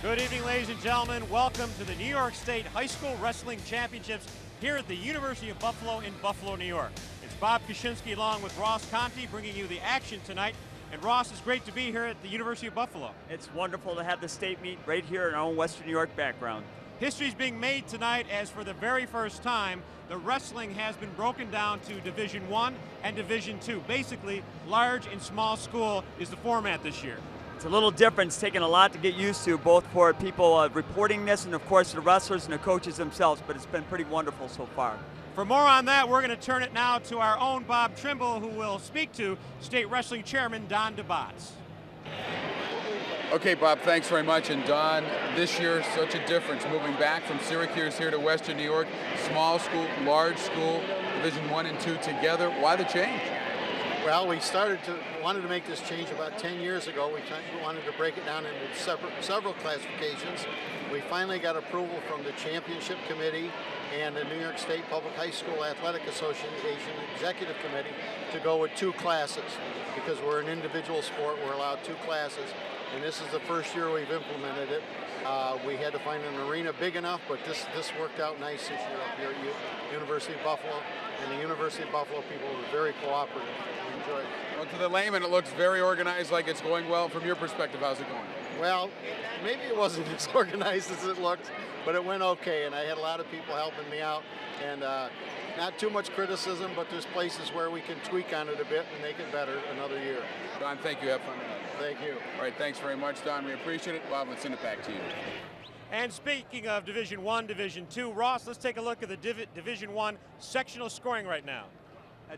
Good evening, ladies and gentlemen. Welcome to the New York State High School Wrestling Championships here at the University of Buffalo in Buffalo, New York. It's Bob Koshinski along with Ross Conti bringing you the action tonight. And Ross, it's great to be here at the University of Buffalo. It's wonderful to have the state meet right here in our own Western New York background. History's being made tonight as for the very first time, the wrestling has been broken down to Division I and Division II. Basically, large and small school is the format this year. It's a little different. It's taken a lot to get used to, both for people reporting this and, of course, the wrestlers and the coaches themselves, but it's been pretty wonderful so far. For more on that, we're going to turn it now to our own Bob Trimble, who will speak to State Wrestling Chairman Don DeBotts. Okay, Bob, thanks very much. And Don, this year, such a difference, moving back from Syracuse here to Western New York, small school, large school, Division I and II together. Why the change? Well, we wanted to make this change about 10 years ago. We wanted to break it down into several classifications. We finally got approval from the Championship Committee and the New York State Public High School Athletic Association Executive Committee to go with 2 classes. Because we're an individual sport, we're allowed 2 classes. And this is the first year we've implemented it. We had to find an arena big enough, but this worked out nice this year up here at University of Buffalo. And the University of Buffalo people were very cooperative. We enjoyed it. Well, to the layman, it looks very organized, like it's going well. From your perspective, how's it going? Well, maybe it wasn't as organized as it looked, but it went okay. And I had a lot of people helping me out. And not too much criticism, but there's places where we can tweak on it a bit and make it better another year. Don, thank you. Have fun tonight. Thank you. All right, thanks very much, Don. We appreciate it. Bob, let's send it back to you. And speaking of Division I, Division II, Ross, let's take a look at the Division I sectional scoring right now.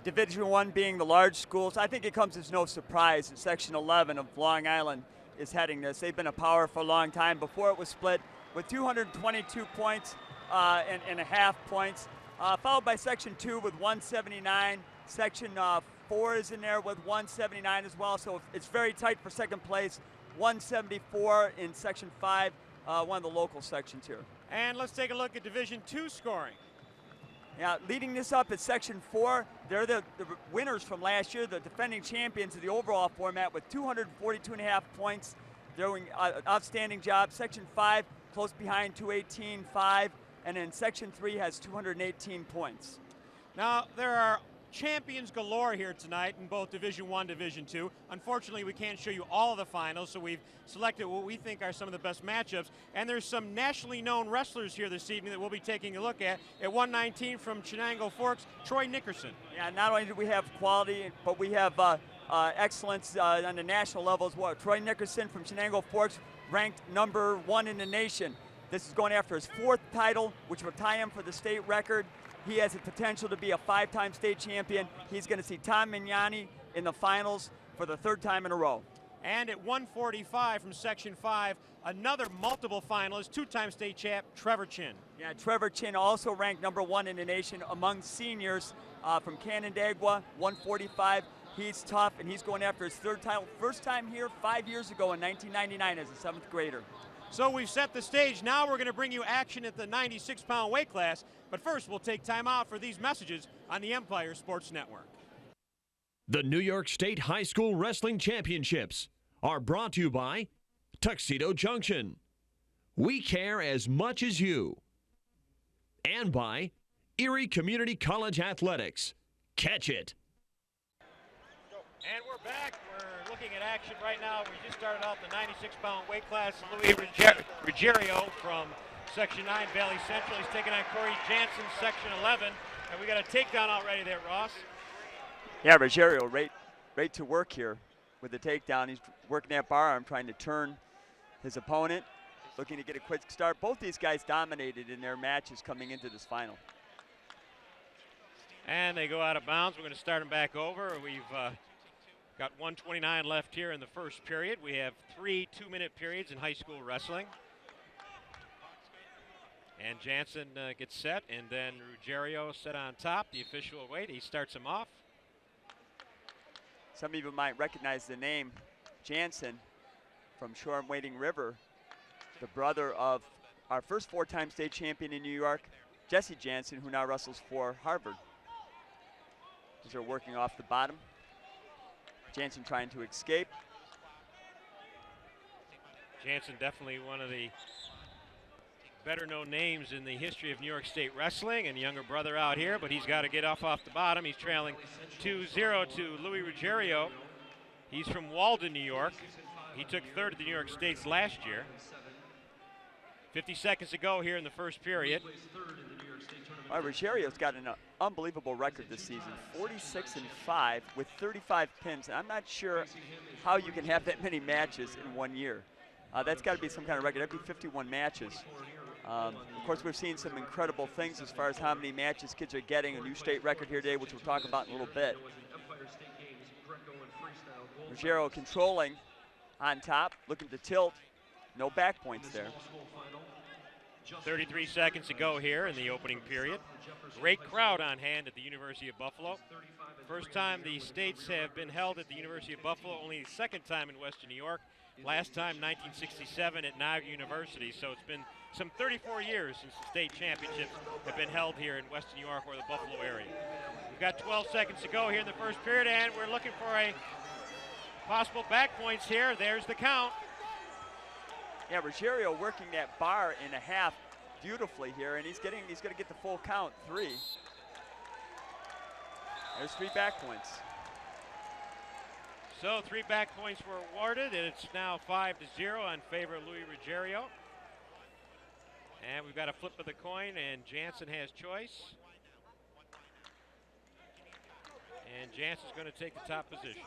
Division I being the large schools, I think it comes as no surprise that Section 11 of Long Island is heading this. They've been a power for a long time. Before it was split with 222 points and a half points, followed by Section 2 with 179. Section 4 is in there with 179 as well, so it's very tight for second place. 174 in Section 5, one of the local sections here. And let's take a look at Division II scoring. Yeah, leading this up is Section 4. They're the winners from last year, the defending champions of the overall format with 242.5 points. They're doing an outstanding job. Section 5, close behind, 218.5, and then Section 3 has 218 points. Now, there are champions galore here tonight in both Division I, Division II. Unfortunately, we can't show you all of the finals, so we've selected what we think are some of the best matchups. And there's some nationally known wrestlers here this evening that we'll be taking a look at. At 119 from Chenango Forks, Troy Nickerson. Yeah, not only do we have quality, but we have excellence on the national level as well. Troy Nickerson from Chenango Forks, ranked #1 in the nation. This is going after his 4th title, which will tie him for the state record. He has the potential to be a 5-time state champion. He's going to see Tom Mignani in the finals for the 3rd time in a row. And at 145 from Section 5, another multiple finalist, 2-time state champ, Trevor Chin. Yeah, Trevor Chin also ranked #1 in the nation among seniors from Canandaigua, 145. He's tough, and he's going after his 3rd title. First time here 5 years ago in 1999 as a 7th grader. So we've set the stage. Now we're going to bring you action at the 96-pound weight class. But first, we'll take time out for these messages on the Empire Sports Network. The New York State High School Wrestling Championships are brought to you by Tuxedo Junction. We care as much as you. And by Erie Community College Athletics. Catch it. And we're back. We're looking at action right now. We just started out the 96-pound weight class. Louis Ruggiero from Section 9, Valley Central. He's taking on Corey Jansen, Section 11. And we got a takedown already there, Ross. Yeah, Ruggiero right to work here with the takedown. He's working that bar arm, trying to turn his opponent, looking to get a quick start. Both these guys dominated in their matches coming into this final. And they go out of bounds. We're going to start them back over. We've got 1:29 left here in the first period. We have 3 2-minute periods in high school wrestling. And Jansen gets set, and then Ruggiero set on top. The official will wait. He starts him off. Some of you might recognize the name Jansen from Shoreham Wading River, the brother of our first 4-time state champion in New York, Jesse Jansen, who now wrestles for Harvard. These are working off the bottom. Jansen trying to escape. Jansen definitely one of the better-known names in the history of New York State wrestling, and younger brother out here, but he's got to get off the bottom. He's trailing 2-0 to Louis Ruggiero. He's from Walden, New York. He took third at the New York States last year. 50 seconds to go here in the first period. Ruggerio's got an unbelievable record this season, 46-5 with 35 pins. And I'm not sure how you can have that many matches in 1 year. That's got to be some kind of record. That'd be 51 matches. Of course, we've seen some incredible things as far as how many matches kids are getting. A new state record here today, which we'll talk about in a little bit. Ruggiero controlling on top, looking to tilt. No back points there. 33 seconds to go here in the opening period. Great crowd on hand at the University of Buffalo. First time the states have been held at the University of Buffalo, only the second time in Western New York. Last time, 1967 at Niagara University. So it's been some 34 years since the state championships have been held here in Western New York or the Buffalo area. We've got 12 seconds to go here in the first period, and we're looking for a possible back points here. There's the count. Yeah, Ruggiero working that bar in a half beautifully here, and he's going to get the full count, 3. There's 3 back points. So 3 back points were awarded, and it's now 5-0 in favor of Louis Ruggiero. And we've got a flip of the coin, and Jansen has choice. And Jansen's going to take the top position.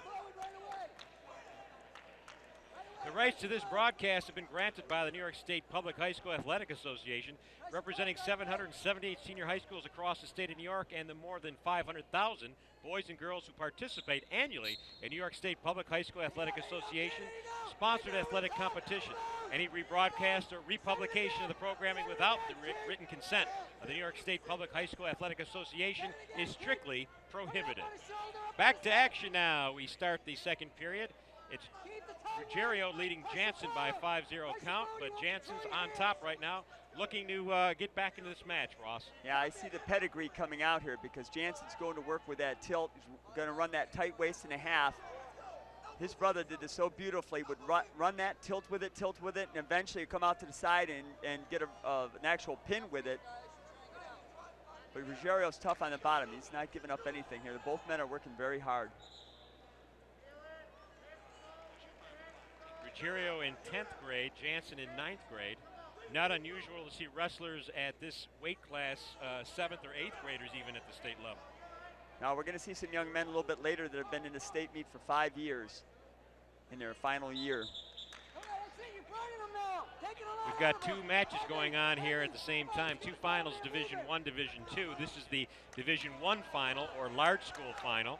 The rights to this broadcast have been granted by the New York State Public High School Athletic Association, representing 778 senior high schools across the state of New York and the more than 500,000 boys and girls who participate annually in New York State Public High School Athletic Association sponsored athletic competition. Any rebroadcast or republication of the programming without the written consent of the New York State Public High School Athletic Association is strictly prohibited. Back to action now. We start the second period. It's Ruggiero leading Jansen by a 5-0 count, but Jansen's on top right now, looking to get back into this match, Ross. Yeah, I see the pedigree coming out here because Jansen's going to work with that tilt. He's going to run that tight waist and a half. His brother did this so beautifully, would run that, tilt with it, and eventually come out to the side and get an actual pin with it. But Ruggiero's tough on the bottom. He's not giving up anything here. Both men are working very hard. Ruggiero in 10th grade, Jansen in 9th grade. Not unusual to see wrestlers at this weight class, 7th or 8th graders even at the state level. Now we're going to see some young men a little bit later that have been in the state meet for 5 years in their final year. We've got 2 matches going on here at the same time, 2 finals, Division I, Division II. This is the Division I final, or large school final.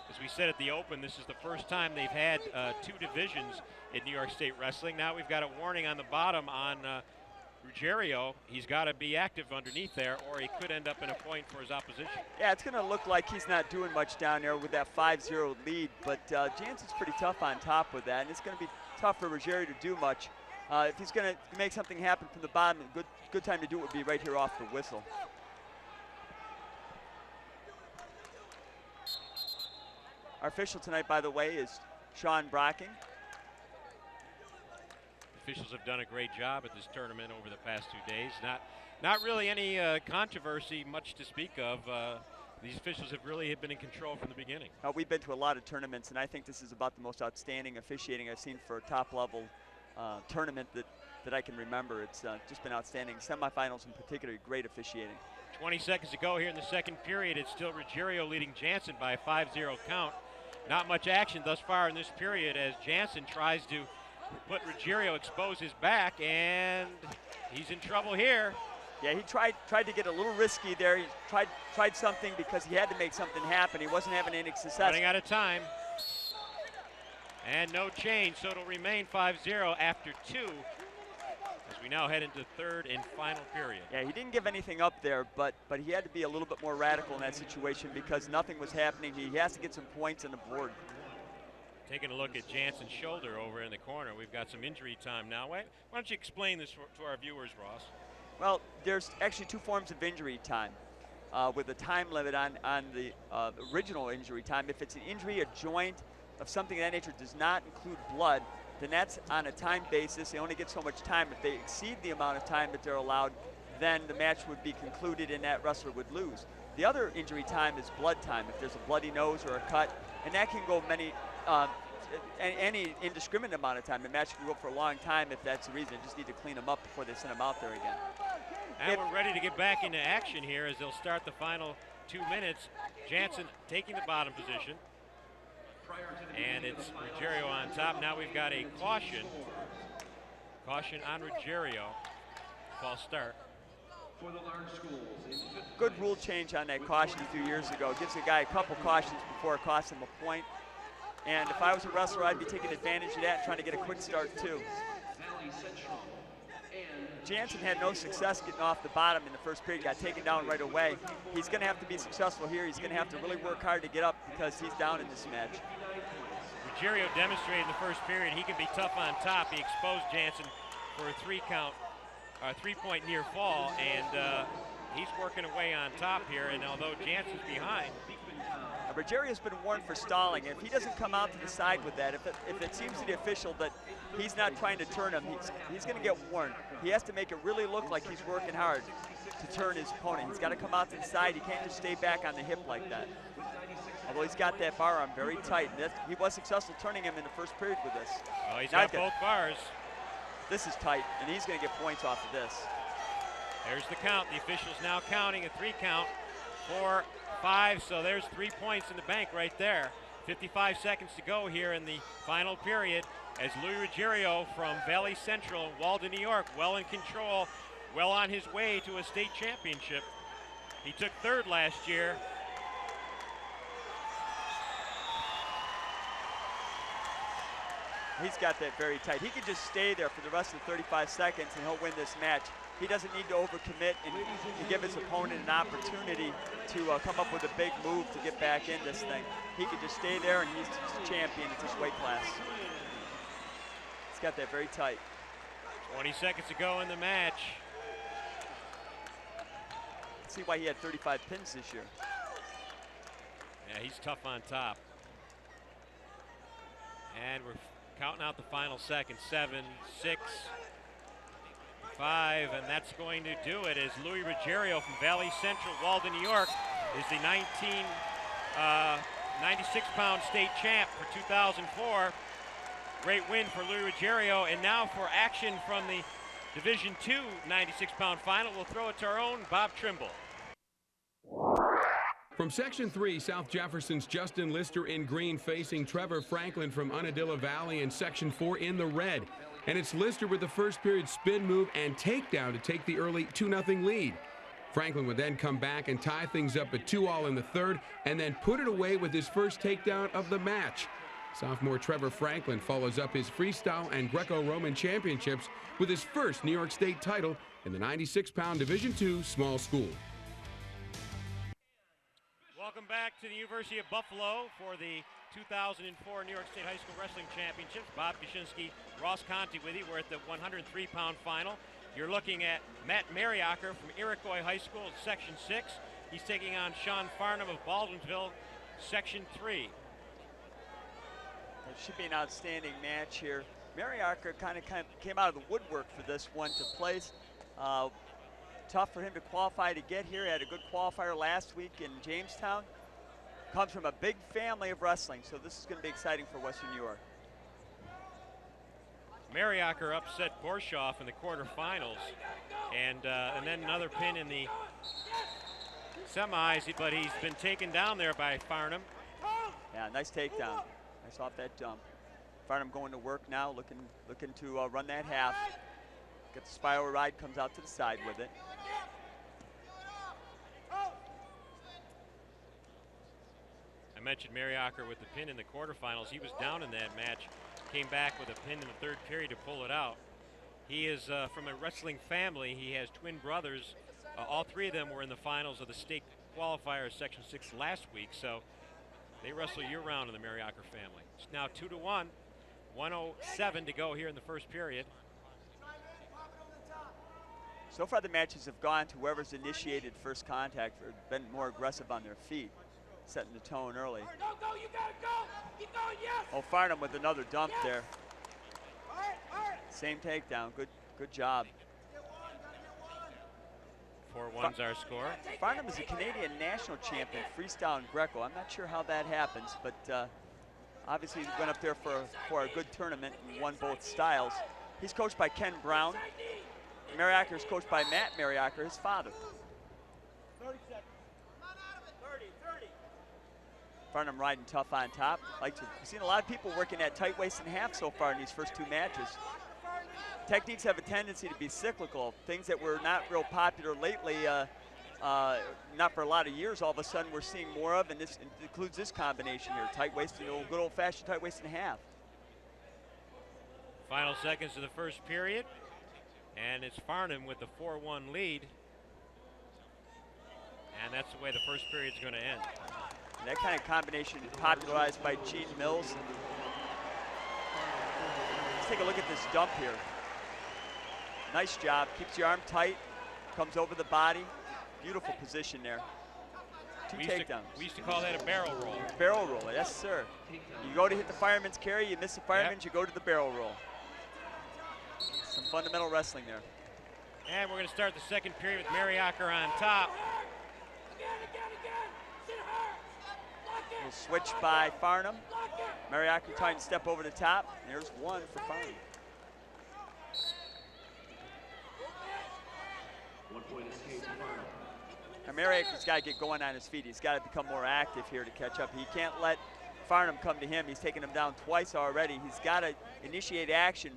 As we said at the open, this is the first time they've had 2 divisions in New York State wrestling. Now we've got a warning on the bottom on Ruggiero. He's got to be active underneath there, or he could end up in a point for his opposition. Yeah, it's going to look like he's not doing much down there with that 5-0 lead, but Jansen's pretty tough on top with that, and it's going to be tough for Ruggiero to do much. If he's going to make something happen from the bottom, a good time to do it would be right here off the whistle. Our official tonight, by the way, is Sean Brocking. Officials have done a great job at this tournament over the past 2 days. Not really any controversy much to speak of. These officials have really been in control from the beginning. We've been to a lot of tournaments, and I think this is about the most outstanding officiating I've seen for a top-level tournament that I can remember. It's just been outstanding. Semifinals in particular, great officiating. 20 seconds to go here in the second period. It's still Ruggiero leading Jansen by a 5-0 count. Not much action thus far in this period as Jansen tries to put Ruggiero, expose his back, and he's in trouble here. Yeah, he tried to get a little risky there. He tried something because he had to make something happen. He wasn't having any success. Running out of time. And no change, so it'll remain 5-0 after 2 as we now head into third and final period. Yeah, he didn't give anything up there, but he had to be a little bit more radical in that situation because nothing was happening. He has to get some points on the board. Taking a look at Jansen's shoulder over in the corner. We've got some injury time now. Why don't you explain this to our viewers, Ross? Well, there's actually 2 forms of injury time with a time limit on the original injury time. If it's an injury, a joint of something of that nature does not include blood, then that's on a time basis. They only get so much time. If they exceed the amount of time that they're allowed, then the match would be concluded and that wrestler would lose. The other injury time is blood time, if there's a bloody nose or a cut, and that can go any indiscriminate amount of time. The match can go for a long time if that's the reason. They just need to clean them up before they send them out there again. And we're ready to get back into action here as they'll start the final 2 minutes. Jansen taking the bottom position. And it's Ruggiero on top. Now we've got a caution. Caution on Ruggiero. False start. Good rule change on that caution a few years ago. Gives a guy a couple cautions before it costs him a point. And if I was a wrestler, I'd be taking advantage of that and trying to get a quick start too. Jansen had no success getting off the bottom in the first period, got taken down right away. He's going to have to be successful here. He's going to have to really work hard to get up because he's down in this match. Ruggiero demonstrated in the first period he can be tough on top. He exposed Jansen for a three-point near fall, and he's working away on top here. And although Jansen's behind, Ruggerio's been warned for stalling. If he doesn't come out to the side with that, if it seems to the official that he's not trying to turn him, he's going to get warned. He has to make it really look like he's working hard to turn his opponent. He's got to come out to the side. He can't just stay back on the hip like that. Although he's got that bar on very tight. And he was successful turning him in the first period with this. Oh, he's got both bars. This is tight, and he's going to get points off of this. There's the count. The official's now counting a 3 count. 4, 5, so there's 3 points in the bank right there. 55 seconds to go here in the final period as Louis Ruggiero from Valley Central, Walden, New York, well in control, well on his way to a state championship. He took 3rd last year. He's got that very tight. He could just stay there for the rest of the 35 seconds and he'll win this match. He doesn't need to overcommit and give his opponent an opportunity to come up with a big move to get back in this thing. He could just stay there and he's the champion at this weight class. He's got that very tight. 20 seconds to go in the match. Let's see why he had 35 pins this year. Yeah, he's tough on top. And we're counting out the final seconds. 7, 6, 5, and that's going to do it as Louis Ruggiero from Valley Central, Walden, New York, is the 96-pound state champ for 2004. Great win for Louis Ruggiero, and now for action from the Division II 96-pound final, we'll throw it to our own Bob Trimble. From Section 3, South Jefferson's Justin Lister in green facing Trevor Franklin from Unadilla Valley in Section 4 in the red. And it's Lister with the first period spin move and takedown to take the early 2-0 lead. Franklin would then come back and tie things up at 2-all in the third and then put it away with his first takedown of the match. Sophomore Trevor Franklin follows up his freestyle and Greco-Roman championships with his first New York State title in the 96-pound Division II small school. Welcome back to the University of Buffalo for the 2004 New York State High School Wrestling Championships. Bob Koshinski, Ross Conti with you. We're at the 103-pound final. You're looking at Matt Mariacker from Iroquois High School, Section 6. He's taking on Sean Farnham of Baldwinsville, Section 3. It should be an outstanding match here. Mariacker kind of came out of the woodwork for this one to place. Tough for him to qualify to get here. Had a good qualifier last week in Jamestown. Comes from a big family of wrestling, so this is going to be exciting for Western New York. Mariacker upset Borshoff in the quarterfinals, and then another pin in the semis, but he's been taken down there by Farnham. Yeah, nice takedown. Nice off that jump. Farnham going to work now, looking to run that half. Get the spiral ride, comes out to the side with it. I mentioned Mariacker with the pin in the quarterfinals. He was down in that match, came back with a pin in the third period to pull it out. He is from a wrestling family. He has twin brothers. All 3 of them were in the finals of the state qualifier Section 6 last week, so they wrestle year-round in the Mariacker family. It's now 2-1, 1:07 to go here in the first period. So far the matches have gone to whoever's initiated first contact or been more aggressive on their feet, setting the tone early. Go, you gotta go! Keep going, yes! Oh, Farnham with another dump there. Same takedown. Good job. 4-1's our score. Farnham is a Canadian national champion, freestyle and Greco. I'm not sure how that happens, but obviously he went up there for a good tournament and won both styles. He's coached by Ken Brown. Mariacker is coached by Matt Mariacker, his father. 30 seconds. Farnham riding tough on top. We've seen a lot of people working at tight waist and half so far in these first two matches. Techniques have a tendency to be cyclical. Things that were not real popular lately, not for a lot of years, all of a sudden we're seeing more of, and this includes this combination here, tight waist, good old-fashioned tight waist and half. Final seconds of the first period, and it's Farnham with the 4-1 lead. And that's the way the first period's going to end. And that kind of combination is popularized by Gene Mills. Let's take a look at this dump here. Nice job, keeps your arm tight, comes over the body. Beautiful position there. Two takedowns. We used to call that a barrel roll. Barrel roll, yes sir. You go to hit the fireman's carry, you miss the fireman's, you go to the barrel roll. Some fundamental wrestling there. And we're going to start the second period with Mariacker on top. We'll switch by Farnham. Mariacker trying to step over the top. There's one for Farnham. 1 point escape to Farnham. Now Mariacker's got to get going on his feet. He's got to become more active here to catch up. He can't let Farnham come to him. He's taken him down twice already. He's got to initiate action.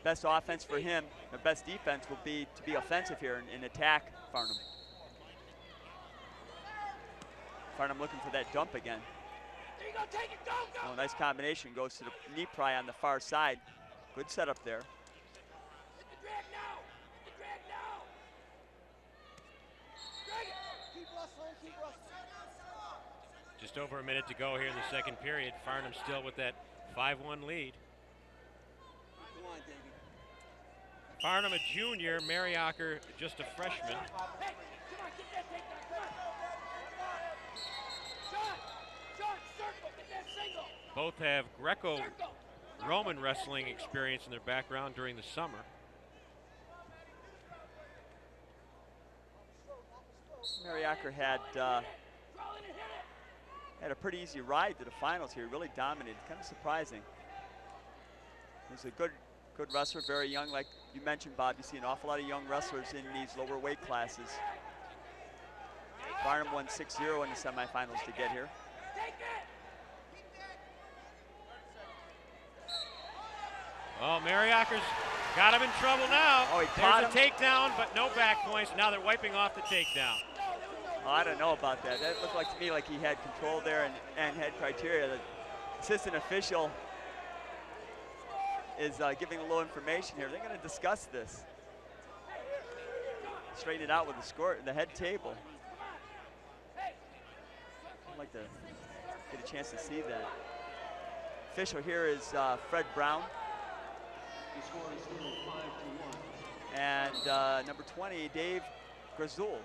Best offense for him, the best defense will be to be offensive here and attack Farnham. Farnham looking for that dump again. There you go, take it, go, go. Oh, nice combination, goes to the knee pry on the far side. Good setup there. Hit the drag now, hit the drag now. Drag it. Keep wrestling, keep wrestling. Just over a minute to go here in the second period. Farnham still with that 5-1 lead. Come on, Davey. Farnham a junior, Mariacker just a freshman. Hey, come on, get that takedown, come on. Shot, circle, get that single. Both have Greco-Roman wrestling experience in their background during the summer. Mariacker had a pretty easy ride to the finals here. Really dominated, kind of surprising. He's a good wrestler, very young. Like you mentioned, Bob, you see an awful lot of young wrestlers in these lower weight classes. Farnham won 6-0 in the semifinals to get here. Oh, Mariacker's got him in trouble now. Oh, he There's caught a him. takedown, but no back points. Now they're wiping off the takedown. Oh, I don't know about that. That looked like to me like he had control there and had criteria. The assistant official is giving a little information here. They're going to discuss this. Straighten it out with the score, the head table. I'd like to get a chance to see that. Official here is Fred Brown. The score is still 5-1. And number 20, Dave Grazul.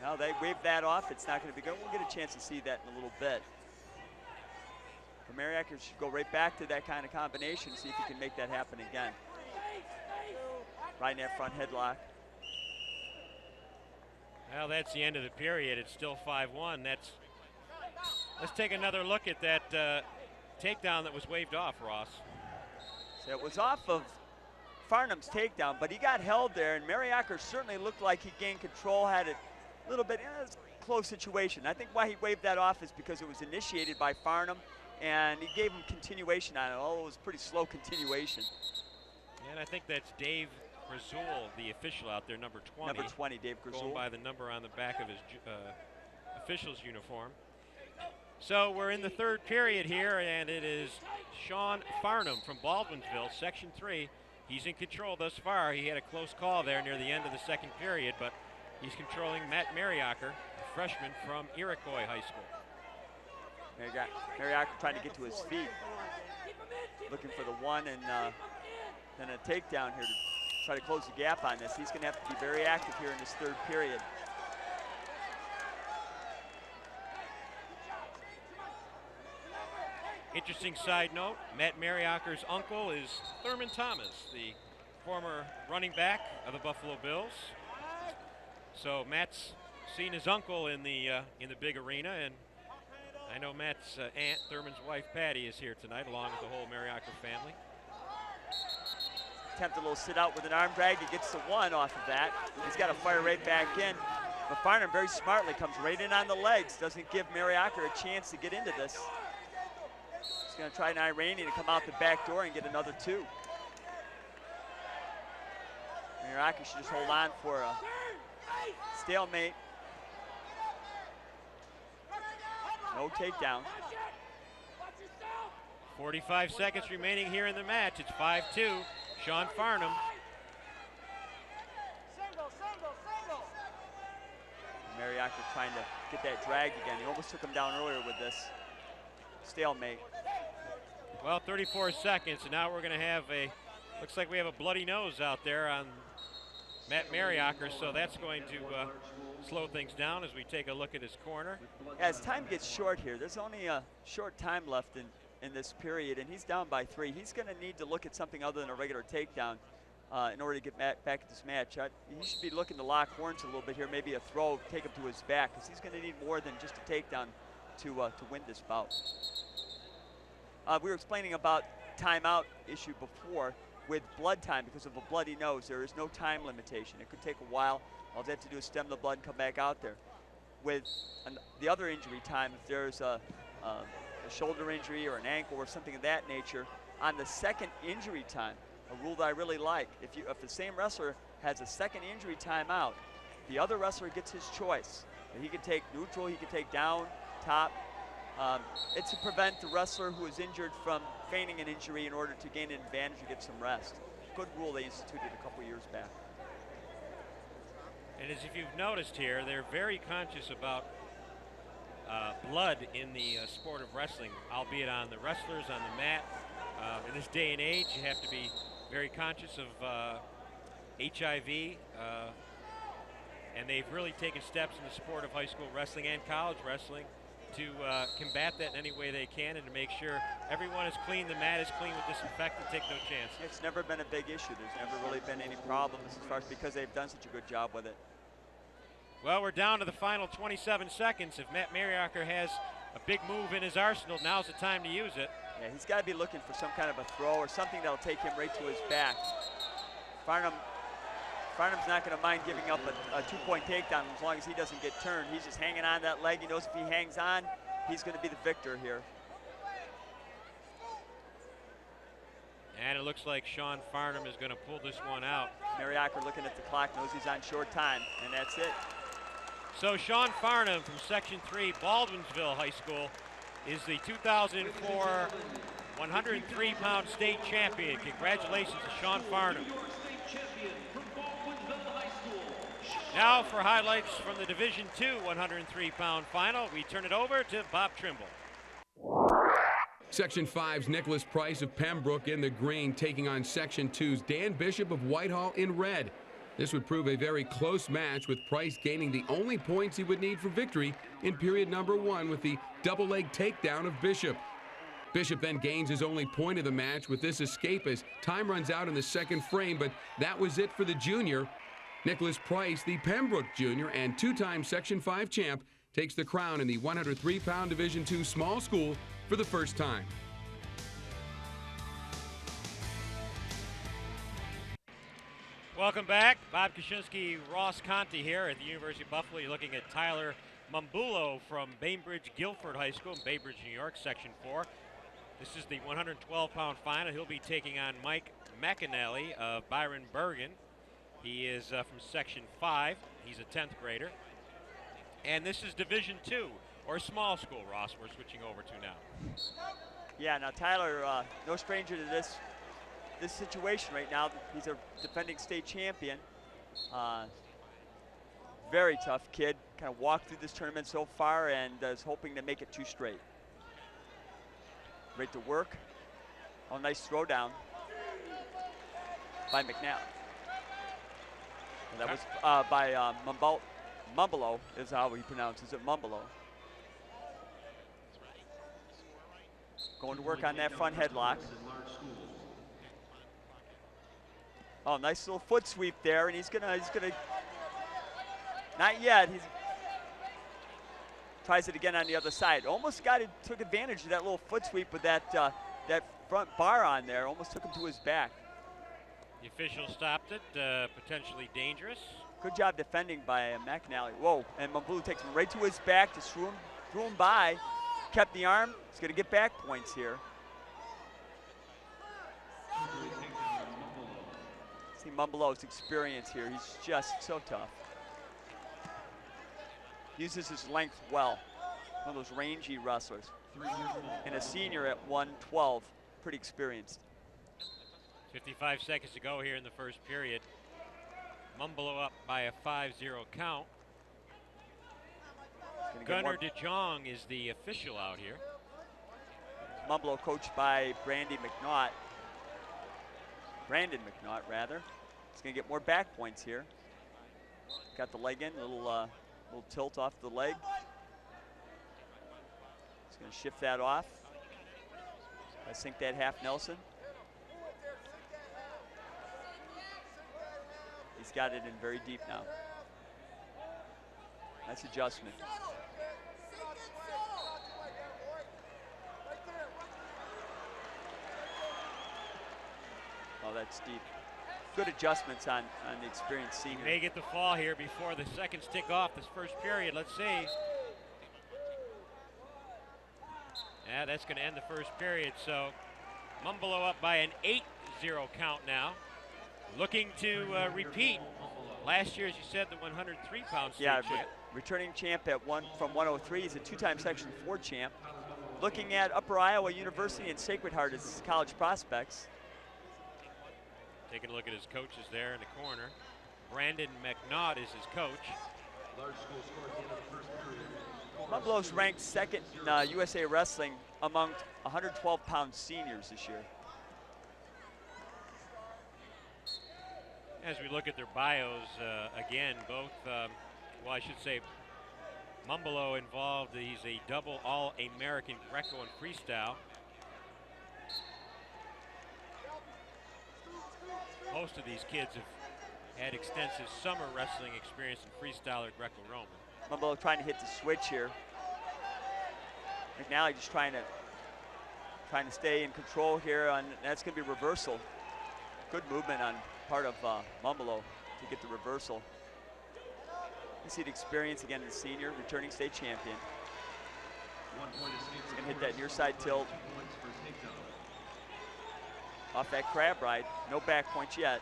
Now they waved that off. It's not going to be good. We'll get a chance to see that in a little bit. But Mariacker should go right back to that kind of combination, see if he can make that happen again. Right in that front headlock. Well, that's the end of the period. It's still 5-1. Let's take another look at that takedown that was waved off, Ross. So it was off of Farnham's takedown, but he got held there, and Mariacker certainly looked like he gained control, had it a little bit, it was a close situation. I think why he waved that off is because it was initiated by Farnham, and he gave him continuation on it, although it was pretty slow continuation. And I think that's Dave Grazul, the official out there, number 20. Number 20, Dave Grazul. Going by the number on the back of his official's uniform. So we're in the third period here, and it is Sean Farnham from Baldwinsville, Section 3. He's in control thus far. He had a close call there near the end of the second period, but he's controlling Matt Mariacker, a freshman from Iroquois High School. Mariacker trying to get to his feet, looking for the one and then a takedown here to try to close the gap on this. He's going to have to be very active here in this third period. Interesting side note, Matt Mariaker's uncle is Thurman Thomas, the former running back of the Buffalo Bills. So Matt's seen his uncle in the big arena, and I know Matt's aunt, Thurman's wife Patty, is here tonight along with the whole Mariaker family. Attempt a little sit out with an arm drag. He gets the one off of that. He's got to fire right back in. But Farnham very smartly comes right in on the legs. Doesn't give Mariaker a chance to get into this. He's going to try an Iranian to come out the back door and get another 2. Mariaker should just hold on for a stalemate. No takedown. 45 seconds remaining here in the match. It's 5-2. Sean Farnham. Mariaker trying to get that drag again. He almost took him down earlier with this stalemate. Well, 34 seconds, and now we're going to have looks like we have a bloody nose out there on Matt Mariaker, so that's going to slow things down as we take a look at his corner. As time gets short here, there's only a short time left in this period, and he's down by 3. He's going to need to look at something other than a regular takedown in order to get back at this match. He should be looking to lock horns a little bit here, maybe a throw, take him to his back, because he's going to need more than just a takedown to win this bout. We were explaining about timeout issue before. With blood time, because of a bloody nose, there is no time limitation. It could take a while. All they have to do is stem the blood and come back out there. With the other injury time, if there's a shoulder injury or an ankle or something of that nature, on the second injury time, a rule that I really like, if the same wrestler has a second injury timeout, the other wrestler gets his choice. He can take neutral, he can take down, top. It's to prevent the wrestler who is injured from feigning an injury in order to gain an advantage or get some rest. Good rule they instituted a couple years back. And as if you've noticed here, they're very conscious about blood in the sport of wrestling, albeit on the wrestlers, on the mat. In this day and age, you have to be very conscious of HIV, and they've really taken steps in the sport of high school wrestling and college wrestling to combat that in any way they can and to make sure everyone is clean, the mat is clean with disinfectant, take no chance. It's never been a big issue. There's never really been any problems as far as because they've done such a good job with it. Well, we're down to the final 27 seconds. If Matt Mariaker has a big move in his arsenal, now's the time to use it. Yeah, he's got to be looking for some kind of a throw or something that'll take him right to his back. Farnham's not going to mind giving up a 2-point takedown as long as he doesn't get turned. He's just hanging on that leg. He knows if he hangs on, he's going to be the victor here. And it looks like Sean Farnham is going to pull this one out. Mariaker looking at the clock, knows he's on short time, and that's it. So Sean Farnham from Section 3, Baldwinsville High School, is the 2004 103-pound state champion. Congratulations to Sean Farnham. Now for highlights from the Division II 103-pound final, we turn it over to Bob Trimble. Section 5's Nicholas Price of Pembroke in the green, taking on Section 2's Dan Bishop of Whitehall in red. This would prove a very close match, with Price gaining the only points he would need for victory in period number 1 with the double leg takedown of Bishop. Bishop then gains his only point of the match with this escape as time runs out in the second frame, but that was it for the junior. Nicholas Price, the Pembroke junior and 2-time Section 5 champ, takes the crown in the 103-pound Division II small school for the first time. Welcome back. Bob Koshinski, Ross Conti here at the University of Buffalo. You're looking at Tyler Mambulo from Bainbridge Guilford High School in Bainbridge, New York, Section 4. This is the 112-pound final. He'll be taking on Mike McAnally of Byron Bergen. He is from Section 5. He's a 10th grader. And this is Division II, or small school, Ross, we're switching over to now. Yeah, now Tyler, no stranger to this situation right now. He's a defending state champion. Very tough kid. Kind of walked through this tournament so far and is hoping to make it 2 straight. Ready to work. Oh, nice throw down by McNally. That was by Mumbulo is how he pronounces it, Mumbulo. going to work on that front headlock. Oh, nice little foot sweep there, and he's gonna, not yet. He tries it again on the other side. Almost got it, took advantage of that little foot sweep with that that front bar on there. Almost took him to his back. The official stopped it, potentially dangerous. Good job defending by McNally. Whoa, and Mambulu takes him right to his back, just threw him by, kept the arm. He's gonna get back points here. See Mambulo's experience here. He's just so tough. Uses his length well. One of those rangy wrestlers. And a senior at 112, pretty experienced. 55 seconds to go here in the first period. Mumbulo up by a 5-0 count. Gunnar de Jong is the official out here. Mumbulo coached by Brandon McNaught, rather. He's going to get more back points here. Got the leg in, little tilt off the leg. He's going to shift that off. I sink that half Nelson. He's got it in very deep now. Nice adjustment. Oh, that's deep. Good adjustments on the experienced senior. May get the fall here before the seconds tick off this first period. Let's see. Yeah, that's going to end the first period. So Mumbulo up by an 8-0 count now. Looking to repeat last year, as you said, the 103-pound state champ. Returning champ at from 103. He's a two-time Section 4 champ. Looking at Upper Iowa University and Sacred Heart as his college prospects. Taking a look at his coaches there in the corner. Brandon McNaught is his coach. Mumbulo's ranked second in USA Wrestling among 112-pound seniors this year. As we look at their bios, again, both, well, I should say, Mumbulo involved. He's a double All-American Greco and freestyle. Most of these kids have had extensive summer wrestling experience in freestyle or Greco-Roman. Mumbulo trying to hit the switch here. McNally just trying to stay in control here, and that's going to be reversal. Good movement on part of Mumbulo to get the reversal. You see the experience again in the senior, returning state champion. He's going to hit that near side tilt. Off that crab ride, no back points yet.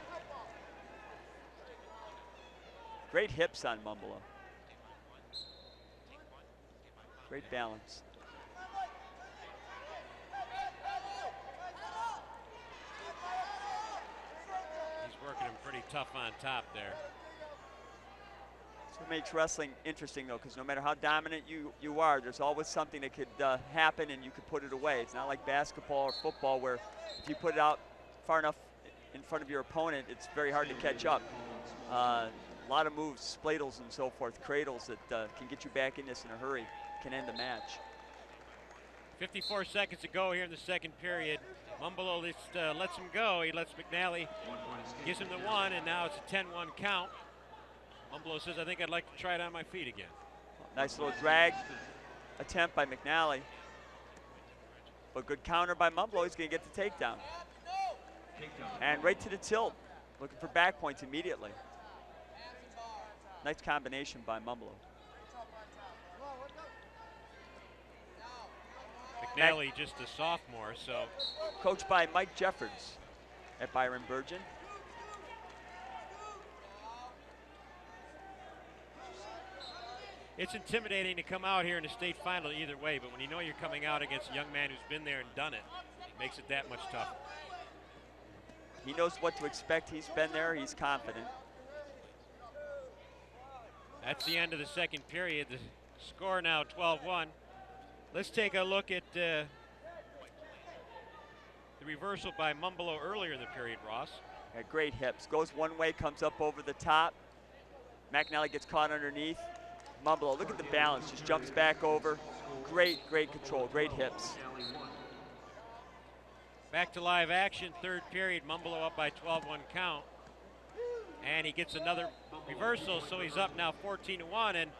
Great hips on Mumbulo. Great balance. He's working him pretty tough on top there. That's what makes wrestling interesting though, because no matter how dominant you are, there's always something that could happen and you could put it away. It's not like basketball or football where if you put it out far enough in front of your opponent, it's very hard to catch up. A lot of moves, spladles and so forth, cradles that can get you back in this in a hurry, can end the match. 54 seconds to go here in the second period. Mumbulo lets him go. He lets McNally, gives him the one, and now it's a 10-1 count. Mumbulo says, I think I'd like to try it on my feet again. Nice little drag attempt by McNally. But good counter by Mumbulo. He's going to get the takedown. And right to the tilt. Looking for back points immediately. Nice combination by Mumbulo. McNally just a sophomore, so. Coached by Mike Jeffords at Byron Burgeon. It's intimidating to come out here in a state final either way, but when you know you're coming out against a young man who's been there and done it, it makes it that much tougher. He knows what to expect. He's been there. He's confident. That's the end of the second period. The score now 12-1. Let's take a look at the reversal by Mumbulo earlier in the period, Ross. Got great hips. Goes one way, comes up over the top. McNally gets caught underneath. Mumbulo, look at the balance. Just jumps back over. Great control. Great hips. Back to live action, third period, Mumbolo up by 12-1 count. And he gets another reversal, so he's up now 14-1, and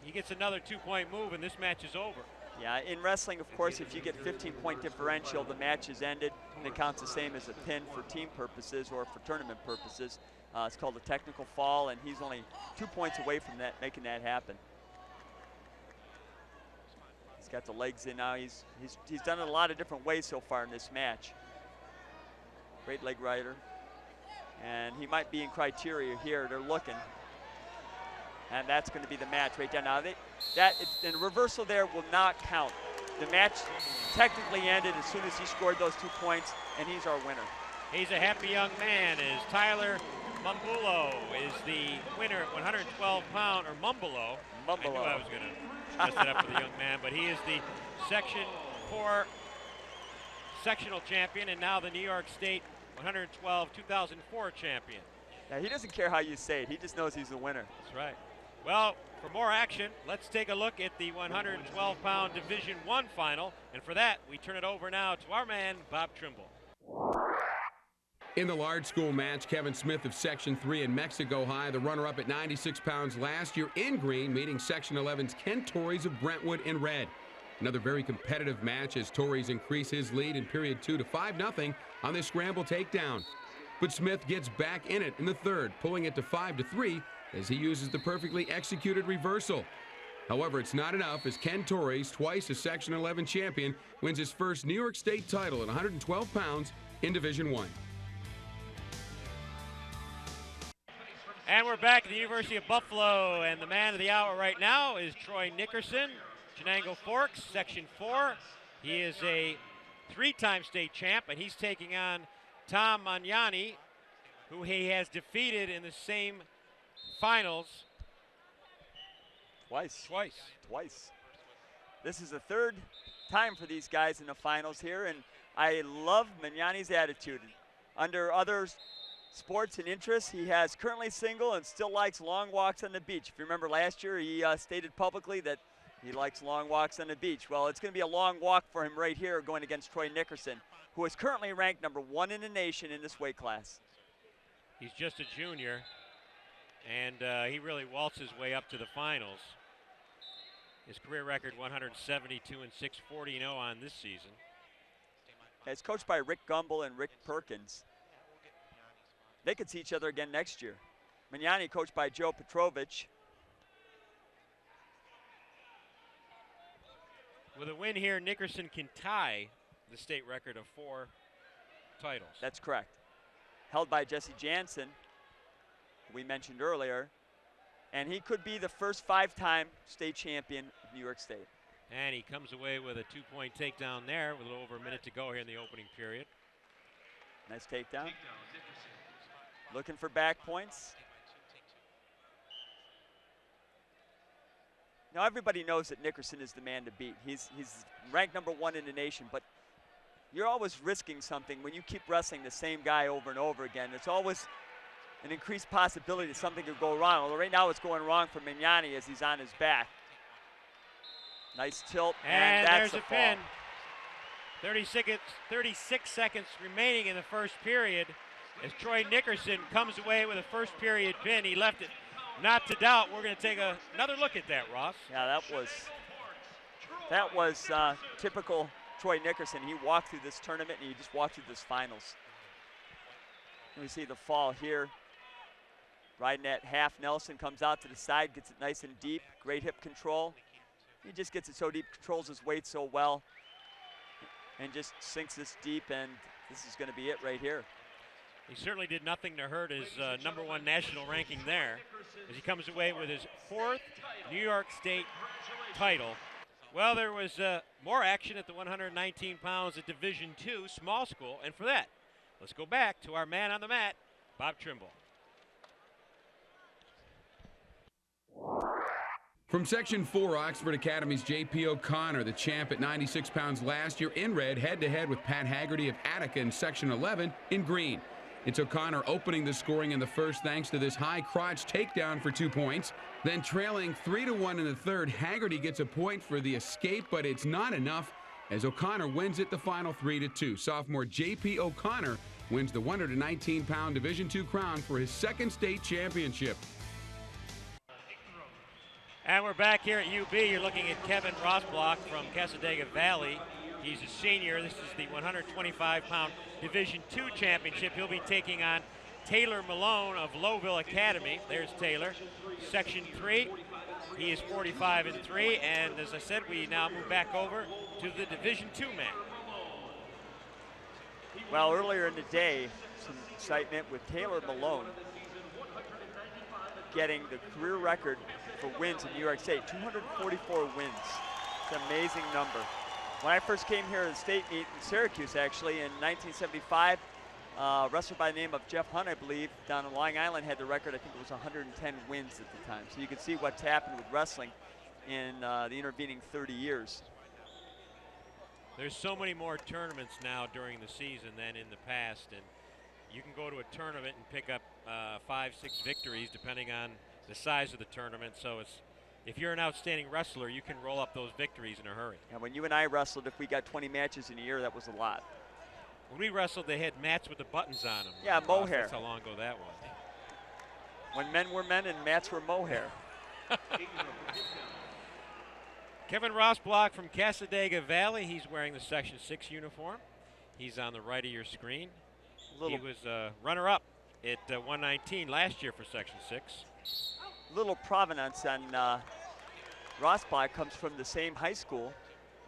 he gets another 2-point move, and this match is over. Yeah, in wrestling, of course, if you get 15-point differential, the match is ended, and it counts the same as a pin for team purposes or for tournament purposes. It's called a technical fall, and he's only 2 points away from that, making that happen. He's got the legs in now. He's done it a lot of different ways so far in this match. Great leg rider. And he might be in criteria here. They're looking. And that's going to be the match right there. Now, the reversal there will not count. The match technically ended as soon as he scored those 2 points, and he's our winner. He's a happy young man, as Tyler Mumbolo is the winner at 112 pound, or Mumbolo. I knew I was going to mess it up for the young man, but he is the Section 4 sectional champion, and now the New York State 112 2004 champion. Yeah, he doesn't care how you say it. He just knows he's the winner. That's right. Well, for more action, let's take a look at the 112-pound Division I final. And for that, we turn it over now to our man, Bob Trimble. In the large school match, Kevin Smith of Section 3 in Mexico High, the runner-up at 96 pounds last year in green, meeting Section 11's Ken Torres of Brentwood in red. Another very competitive match as Torres increased his lead in period 2 to 5-0 on this scramble takedown. But Smith gets back in it in the third, pulling it to 5-3 as he uses the perfectly executed reversal. However, it's not enough as Ken Torres, twice a Section 11 champion, wins his first New York State title at 112 pounds in Division I. And we're back at the University of Buffalo, and the man of the hour right now is Troy Nickerson, Chenango Forks, Section 4. He is a 3-time state champ, and he's taking on Tom Magnani, who he has defeated in the same finals twice. This is the third time for these guys in the finals here, and I love Magnani's attitude. Under other sports and interests, he has currently single and still likes long walks on the beach. If you remember last year, he stated publicly that he likes long walks on the beach. Well, it's going to be a long walk for him right here going against Troy Nickerson, who is currently ranked #1 in the nation in this weight class. He's just a junior, and he really waltzed his way up to the finals. His career record 172 and 640-0 on this season. It's coached by Rick Gumbel and Rick Perkins. They could see each other again next year. Magnani coached by Joe Petrovich. With a win here, Nickerson can tie the state record of 4 titles. That's correct. Held by Jesse Jansen, who we mentioned earlier, and he could be the first 5-time state champion of New York State. And he comes away with a 2-point takedown there with a little over a minute to go here in the opening period. Nice takedown. Looking for back points. Now everybody knows that Nickerson is the man to beat. He's ranked #1 in the nation, but you're always risking something when you keep wrestling the same guy over and over again. It's always an increased possibility that something could go wrong. Although right now it's going wrong for Magnani as he's on his back. Nice tilt, and that's there's a pin. 36 seconds remaining in the first period as Troy Nickerson comes away with a first period pin. He left it not to doubt. We're going to take another look at that, Ross. Yeah, that was typical Troy Nickerson. He walked through this tournament and he just walked through this finals. We see the fall here. Riding that half Nelson, comes out to the side, gets it nice and deep. Great hip control. He just gets it so deep, controls his weight so well, and just sinks this deep, and this is going to be it right here. He certainly did nothing to hurt his #1 national ranking there as he comes away with his 4th New York State title. Well, there was more action at the 119 pounds at Division II small school, and for that, let's go back to our man on the mat, Bob Trimble. From Section 4, Oxford Academy's J.P. O'Connor, the champ at 96 pounds last year in red, head-to-head with Pat Haggerty of Attica in Section 11 in green. It's O'Connor opening the scoring in the first thanks to this high crotch takedown for 2 points. Then trailing 3-1 in the third, Haggerty gets a point for the escape, but it's not enough as O'Connor wins it the final 3-2. Sophomore J.P. O'Connor wins the 119-pound Division II crown for his second state championship. And we're back here at UB. You're looking at Kevin Rossblock from Casadega Valley. He's a senior. This is the 125-pound Division II championship. He'll be taking on Taylor Malone of Lowville Academy. There's Taylor. Section 3. He is 45-3, and as I said, we now move back over to the Division II match. Well, earlier in the day, some excitement with Taylor Malone getting the career record for wins in New York State, 244 wins. It's an amazing number. When I first came here to the state meet in Syracuse, actually, in 1975, a wrestler by the name of Jeff Hunt, I believe, down in Long Island had the record. I think it was 110 wins at the time. So you can see what's happened with wrestling in the intervening 30 years. There's so many more tournaments now during the season than in the past, and you can go to a tournament and pick up 5, 6 victories depending on the size of the tournament. So if you're an outstanding wrestler, you can roll up those victories in a hurry. And when you and I wrestled, if we got 20 matches in a year, that was a lot. When we wrestled, they had mats with the buttons on them. Yeah, mohair. That's how long ago that was. When men were men and mats were mohair. Kevin Rossblock from Casadega Valley. He's wearing the Section 6 uniform. He's on the right of your screen. He was runner-up at 119 last year for Section 6. Little provenance on Rossblock comes from the same high school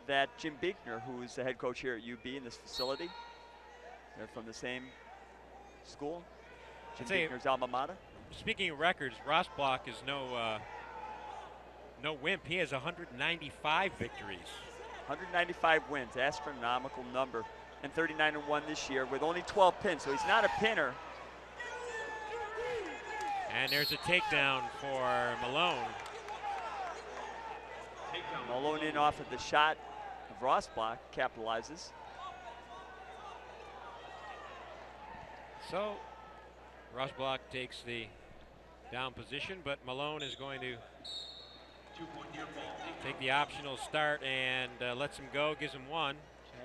that Jim Biegner, who is the head coach here at UB in this facility. They're from the same school. Jim Biegner's alma mater. Speaking of records, Rossblock is no wimp. He has 195 victories. 195 wins, astronomical number. And 39-1 this year with only 12 pins, so he's not a pinner. And there's a takedown for Malone. Malone in off of the shot of Rossblock, capitalizes. So Rossblock takes the down position, but Malone is going to take the optional start and lets him go, gives him one.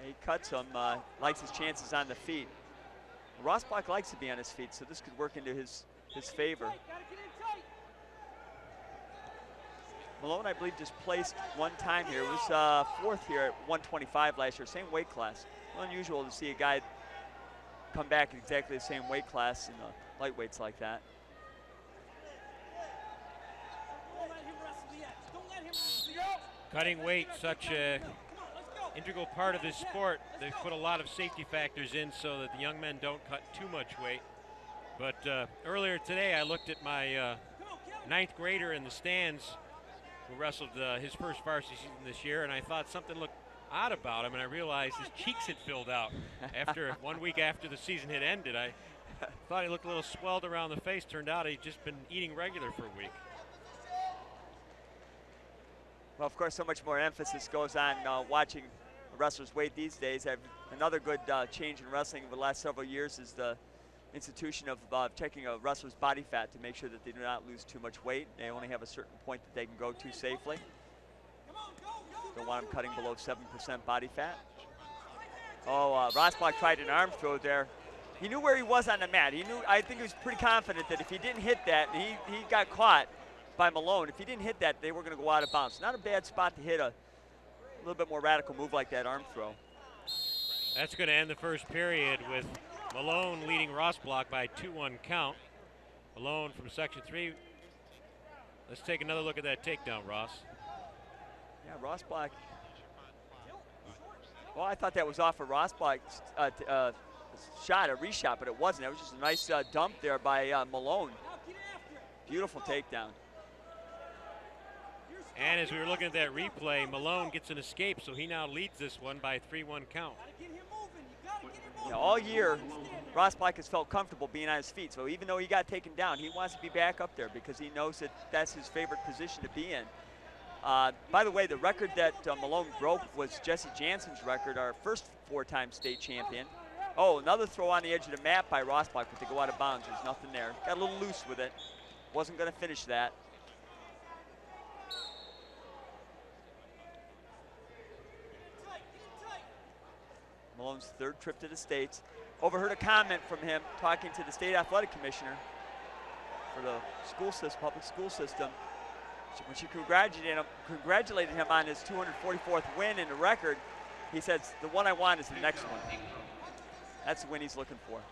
He cuts him, likes his chances on the feet. Rossblock likes to be on his feet, so this could work into his favor. Malone, I believe, just placed one time here. It was fourth here at 125 last year, same weight class. Unusual to see a guy come back in exactly the same weight class in the lightweights like that. Cutting weight, such a integral part of this sport. They've put a lot of safety factors in so that the young men don't cut too much weight. But earlier today, I looked at my 9th grader in the stands who wrestled his first varsity season this year, and I thought something looked odd about him, and I realized his cheeks had filled out. After 1 week after the season had ended, I thought he looked a little swelled around the face. Turned out he'd just been eating regular for a week. Well, of course, so much more emphasis goes on watching wrestlers' weight these days. Another good change in wrestling over the last several years is the institution of checking a wrestler's body fat to make sure that they do not lose too much weight. They only have a certain point that they can go to safely. Don't want them cutting below 7% body fat. Oh, Rossblock tried an arm throw there. He knew where he was on the mat. He knew. I think he was pretty confident that if he didn't hit that, he got caught by Malone. If he didn't hit that, they were going to go out of bounds. Not a bad spot to hit a little bit more radical move like that arm throw. That's going to end the first period with Malone leading Rossblock by 2-1 count. Malone from Section 3. Let's take another look at that takedown, Ross. Yeah, Rossblock. Well, I thought that was off of Rossblock's shot, a reshot, but it wasn't. It was just a nice dump there by Malone. Beautiful takedown. And as we were looking at that replay, Malone gets an escape, so he now leads this one by 3-1 count. Yeah, all year, Rossblock has felt comfortable being on his feet, so even though he got taken down, he wants to be back up there because he knows that that's his favorite position to be in. By the way, the record that Malone broke was Jesse Jansen's record, our first 4-time state champion. Oh, another throw on the edge of the mat by Rossblock, but they go out of bounds. There's nothing there. Got a little loose with it. Wasn't going to finish that. Malone's third trip to the States. Overheard a comment from him talking to the state athletic commissioner for the school system, public school system. When she congratulated him on his 244th win in the record, he says, the one I want is the next one. That's the win he's looking for. You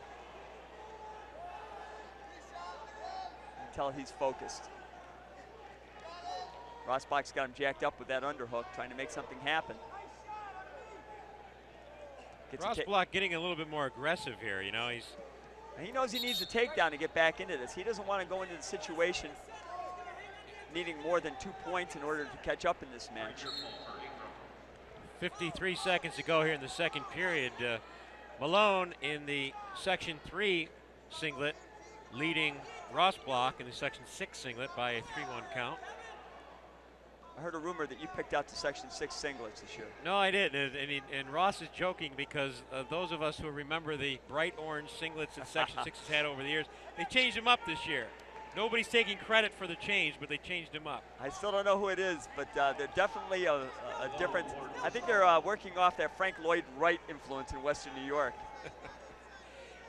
can tell he's focused. Rossbach's got him jacked up with that underhook, trying to make something happen. Rossbach getting a little bit more aggressive here. You know, he knows he needs a takedown to get back into this. He doesn't want to go into the situation needing more than 2 points in order to catch up in this match. 53 seconds to go here in the second period. Malone in the Section 3 singlet leading Rossbach in the Section 6 singlet by a 3-1 count. I heard a rumor that you picked out the Section 6 singlets this year. No, I didn't. And Ross is joking because those of us who remember the bright orange singlets that Section 6 has had over the years, they changed them up this year. Nobody's taking credit for the change, but they changed them up. I still don't know who it is, but they're definitely a different. I think they're working off that Frank Lloyd Wright influence in Western New York.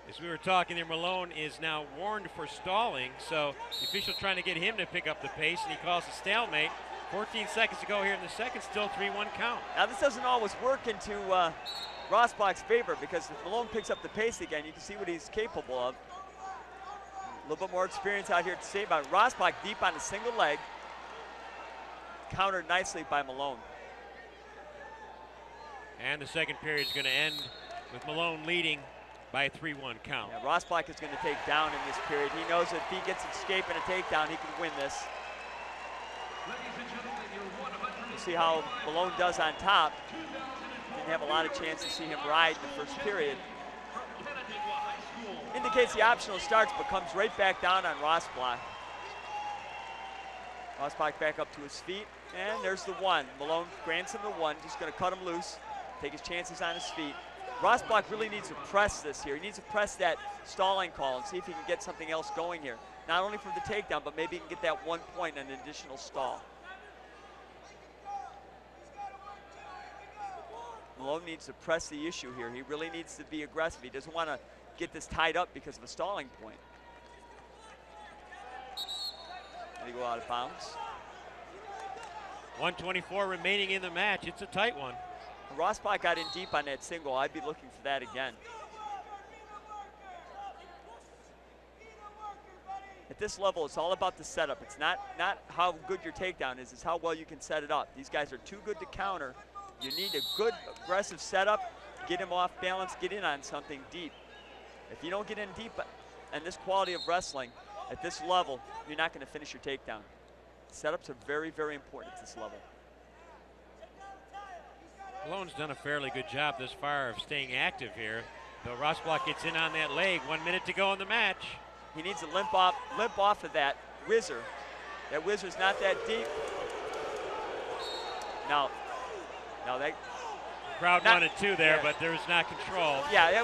As we were talking there, Malone is now warned for stalling, so the official trying to get him to pick up the pace, and he calls a stalemate. 14 seconds to go here in the second, still 3-1 count. Now this doesn't always work into Rossbach's favor, because if Malone picks up the pace again, you can see what he's capable of. A little bit more experience out here to say about it. Rossbach deep on a single leg, countered nicely by Malone. And the second period is going to end with Malone leading by a 3-1 count. Yeah, Rossbach is going to take down in this period. He knows that if he gets escape and a takedown, he can win this. We'll see how Malone does on top. Didn't have a lot of chance to see him ride in the first period. Indicates the optional starts, but comes right back down on Rossbach. Rossbach back up to his feet, and there's the one. Malone grants him the one, just going to cut him loose, take his chances on his feet. Rossbach really needs to press this here. He needs to press that stalling call and see if he can get something else going here. Not only from the takedown, but maybe he can get that 1 point and an additional stall. Malone needs to press the issue here. He really needs to be aggressive. He doesn't want to get this tied up because of a stalling point. And he go out of bounds. 1:24 remaining in the match. It's a tight one. Rossbach got in deep on that single. I'd be looking for that again. At this level, it's all about the setup. It's not how good your takedown is, it's how well you can set it up. These guys are too good to counter. You need a good aggressive setup, get him off balance, get in on something deep. If you don't get in deep and this quality of wrestling at this level, you're not going to finish your takedown. Setups are very, very important at this level. Malone's done a fairly good job this far of staying active here. Though Rossbach gets in on that leg, 1 minute to go in the match. He needs to limp off of that whizzer. That whizzer's not that deep. Now that crowd wanted two there, but there was not control. Yeah,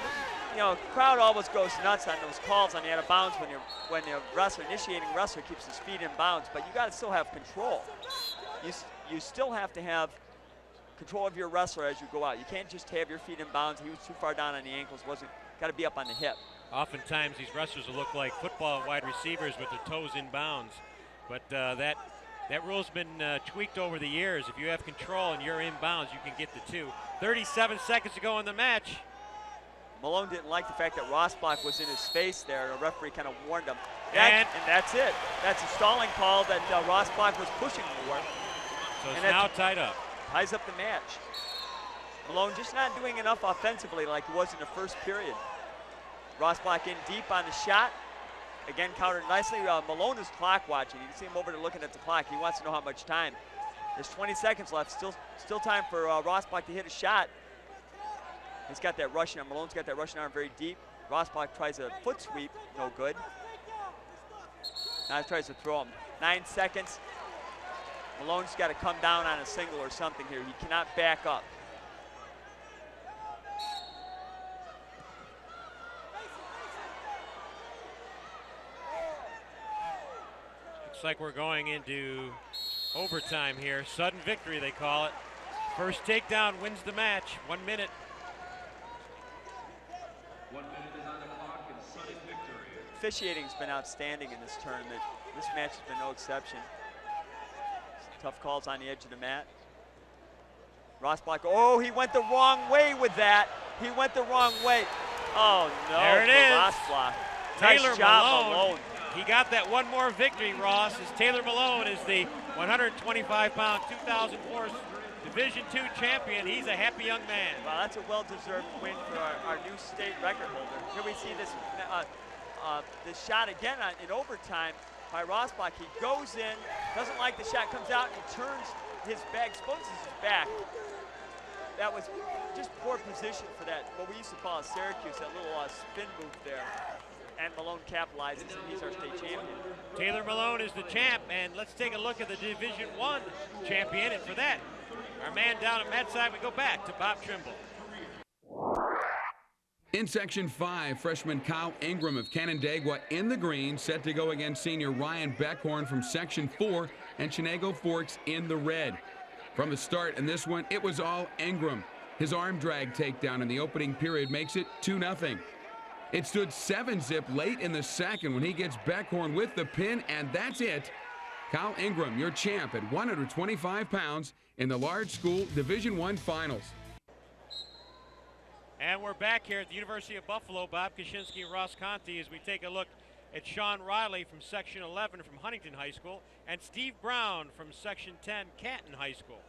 you know, crowd always goes nuts on those calls on the out of bounds when the wrestler, initiating wrestler, keeps his feet in bounds. But you got to still have control. You still have to have control of your wrestler as you go out. You can't just have your feet in bounds. He was too far down on the ankles. Got to be up on the hip. Oftentimes these wrestlers will look like football wide receivers with their toes in bounds. But that rule's been tweaked over the years. If you have control and you're in bounds, you can get the two. 37 seconds to go in the match. Malone didn't like the fact that Rossbach was in his face there. The referee kind of warned him. And that's it. That's a stalling call that Rossbach was pushing for. So it's now tied up. Ties up the match. Malone just not doing enough offensively like he was in the first period. Rossbach in deep on the shot. Again, countered nicely. Malone is clock watching. You can see him over there looking at the clock. He wants to know how much time. There's 20 seconds left. Still time for Rossbach to hit a shot. He's got that Russian arm. Malone's got that Russian arm very deep. Rossbach tries a foot sweep. No good. Now he tries to throw him. 9 seconds. Malone's got to come down on a single or something here. He cannot back up. Looks like we're going into overtime here. Sudden victory, they call it. First takedown wins the match. 1 minute. 1 minute is on the clock and sudden victory. Officiating's been outstanding in this tournament. This match has been no exception. Tough calls on the edge of the mat. Ross block. Oh, he went the wrong way with that. He went the wrong way. Oh no, there it is. Ross block. Taylor Nice job, Malone. He got that one more victory, Ross, as Taylor Malone is the 125-pound 2004 Division II champion. He's a happy young man. Well, that's a well-deserved win for our new state record holder. Here we see this this shot again in overtime by Rossbach. He goes in, doesn't like the shot, comes out and turns his back, exposes his back. That was just poor position for that, what we used to call a Syracuse, that little spin move there. And Malone capitalizes, and he's our state champion. Taylor Malone is the champ, and let's take a look at the Division I champion. And for that, our man down at mat side, we go back to Bob Trimble. In Section 5, freshman Kyle Ingram of Canandaigua in the green, set to go against senior Ryan Beckhorn from Section 4, and Chenango Forks in the red. From the start in this one, it was all Ingram. His arm drag takedown in the opening period makes it 2-0. It stood 7-zip late in the second when he gets Beckhorn with the pin, and that's it. Kyle Ingram, your champ at 125 pounds in the large school Division I finals. And we're back here at the University of Buffalo. Bob Koshinski and Ross Conti as we take a look at Sean Riley from Section 11 from Huntington High School and Steve Brown from Section 10 Canton High School.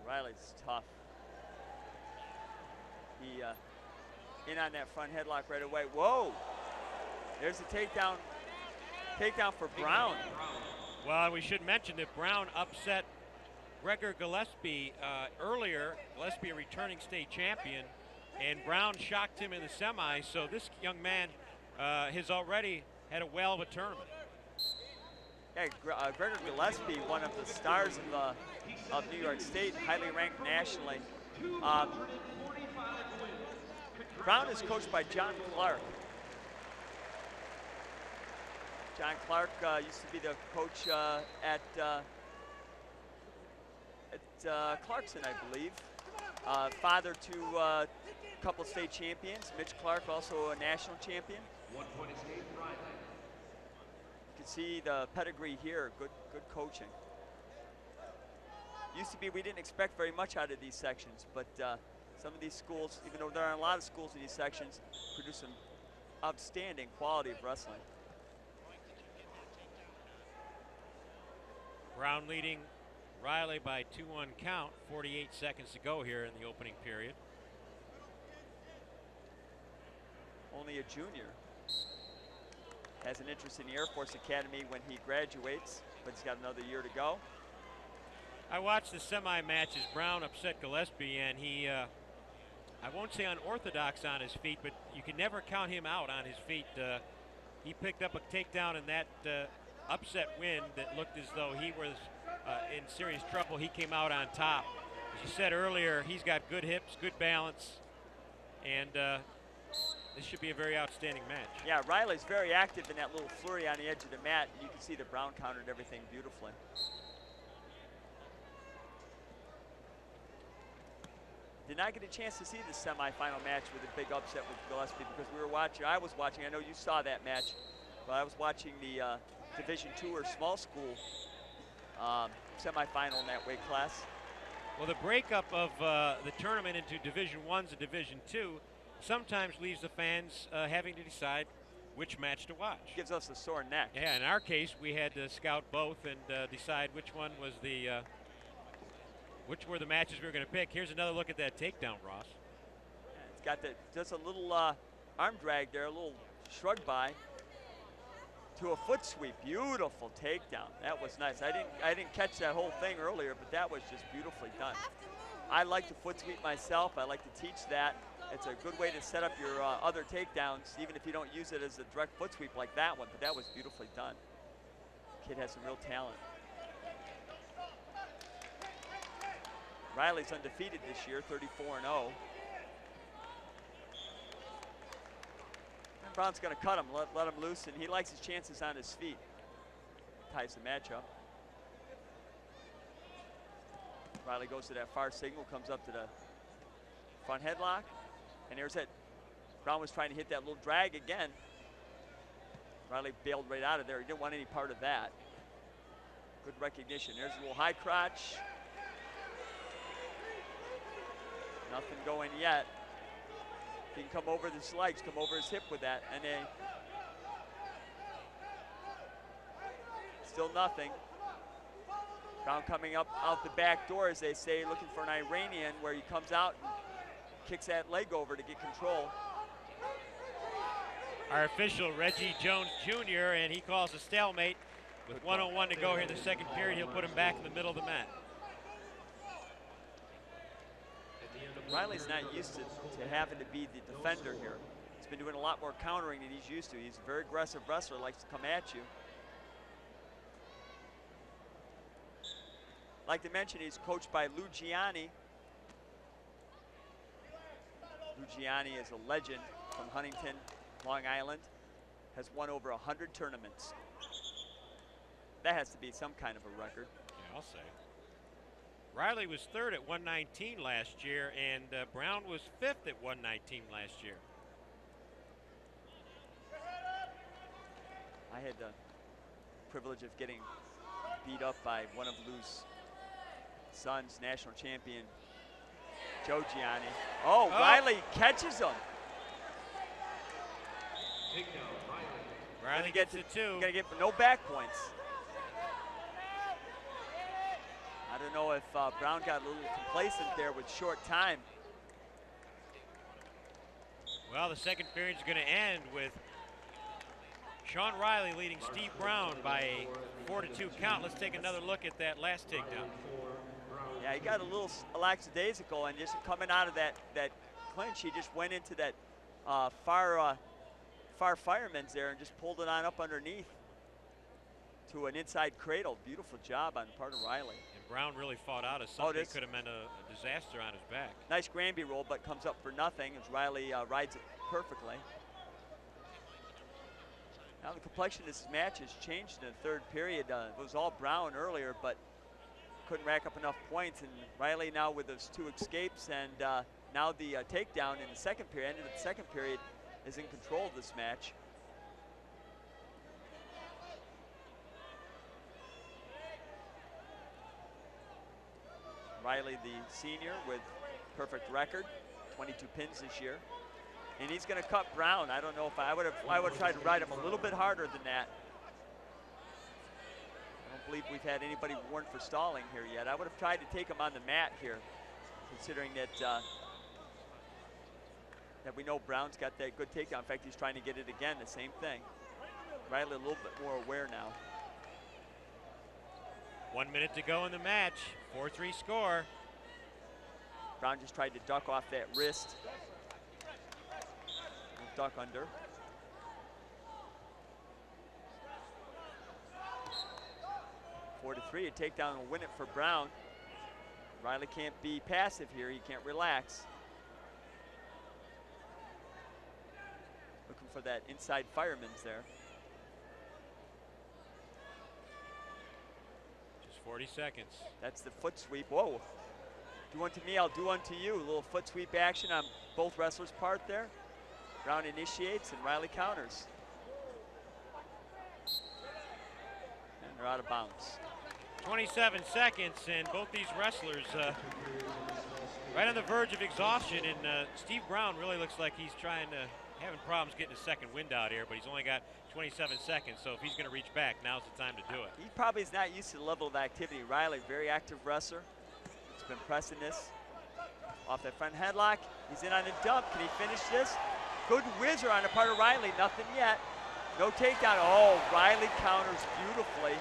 Riley's tough. He in on that front headlock right away. Whoa! There's a takedown for Brown. Well, we should mention that Brown upset Gregor Gillespie earlier. Gillespie, a returning state champion, and Brown shocked him in the semis. So this young man has already had a whale of a tournament. Yeah, Gregor Gillespie, one of the stars of New York State, highly ranked nationally. Brown is coached by John Clark. John Clark used to be the coach at Clarkson, I believe. Father to a couple state champions. Mitch Clark, also a national champion. 1 point escape, Riley. You can see the pedigree here. Good coaching. Used to be we didn't expect very much out of these sections, but some of these schools, even though there are a lot of schools in these sections, produce some outstanding quality of wrestling. Brown leading Riley by 2-1 count, 48 seconds to go here in the opening period. Only a junior. Has an interest in the Air Force Academy when he graduates, but he's got another year to go. I watched the semi-matches. Brown upset Gillespie, and he, I won't say unorthodox on his feet, but you can never count him out on his feet. He picked up a takedown in that upset win that looked as though he was in serious trouble. He came out on top. As you said earlier, he's got good hips, good balance, and this should be a very outstanding match. Yeah, Riley's very active in that little flurry on the edge of the mat. You can see that Brown countered everything beautifully. Did not get a chance to see the semifinal match with a big upset with Gillespie because we were watching. I was watching. I know you saw that match, but I was watching the Division II or small school semifinal in that weight class. Well, the breakup of the tournament into Division I's and Division II sometimes leaves the fans having to decide which match to watch. Gives us a sore neck. Yeah, in our case, we had to scout both and decide which one was the which were the matches we were going to pick. Here's another look at that takedown, Ross. Yeah, it's got just a little arm drag there, a little shrug by to a foot sweep. Beautiful takedown. That was nice. I didn't catch that whole thing earlier, but that was just beautifully done. I like the foot sweep myself. I like to teach that. It's a good way to set up your other takedowns, even if you don't use it as a direct foot sweep like that one, but that was beautifully done. Kid has some real talent. Riley's undefeated this year, 34-0. And Brown's going to cut him, let him loose, and he likes his chances on his feet. Ties the match up. Riley goes to that far signal, comes up to the front headlock. And there's that, Brown was trying to hit that little drag again. Riley bailed right out of there. He didn't want any part of that. Good recognition. There's a little high crotch. Nothing going yet. He can come over his legs, come over his hip with that. And still nothing. Brown coming up out the back door, as they say, looking for an Iranian, where he comes out and kicks that leg over to get control. Our official, Reggie Jones Jr., and he calls a stalemate. With 1:01 to go here in the second period, he'll put him back in the middle of the mat. Riley's not used to having to be the defender here. He's been doing a lot more countering than he's used to. He's a very aggressive wrestler, likes to come at you. I'd like to mention he's coached by Lou Gianni. Lou Gianni is a legend from Huntington, Long Island. Has won over 100 tournaments. That has to be some kind of a record. Yeah, I'll say. Riley was third at 119 last year, and Brown was fifth at 119 last year. I had the privilege of getting beat up by one of Lou's sons, national champion Joe Gianni. Oh, Riley catches him. Riley gets it too. Gonna get no back points. I don't know if Brown got a little complacent there with short time. Well, the second period is going to end with Sean Riley leading Steve Brown by a 4-2 count. Let's take another look at that last takedown. Yeah, he got a little lackadaisical, and just coming out of that clinch, he just went into that far fireman's there and just pulled it on up underneath to an inside cradle. Beautiful job on the part of Riley. And Brown really fought out of something that could have meant a disaster on his back. Nice Granby roll, but comes up for nothing as Riley rides it perfectly. Now the complexion of this match has changed in the third period. It was all Brown earlier, but couldn't rack up enough points. And Riley now with those two escapes and now the takedown in the second period, end of the second period, is in control of this match. Riley, the senior, with perfect record, 22 pins this year, and he's going to cut Brown. I don't know if I would have tried to ride him a little bit harder than that. I don't believe we've had anybody warned for stalling here yet. I would have tried to take him on the mat here, considering that that we know Brown's got that good takedown. In fact, he's trying to get it again. The same thing. Riley a little bit more aware now. 1 minute to go in the match. 4-3 score. Brown just tried to duck off that wrist. Duck under. Four to three, a takedown will win it for Brown. Riley can't be passive here. He can't relax. Looking for that inside fireman's there. 40 seconds. That's the foot sweep. Whoa. Do unto me, I'll do unto you. A little foot sweep action on both wrestlers' part there. Brown initiates and Riley counters. And they're out of bounds. 27 seconds, and both these wrestlers right on the verge of exhaustion. And Steve Brown really looks like he's having problems getting a second wind out here, but he's only got 27 seconds, so if he's going to reach back, now's the time to do it. He probably is not used to the level of activity. Riley, very active wrestler. He's been pressing this off that front headlock. He's in on the dump. Can he finish this? Good whizzer on the part of Riley. Nothing yet. No takedown. Oh, Riley counters beautifully.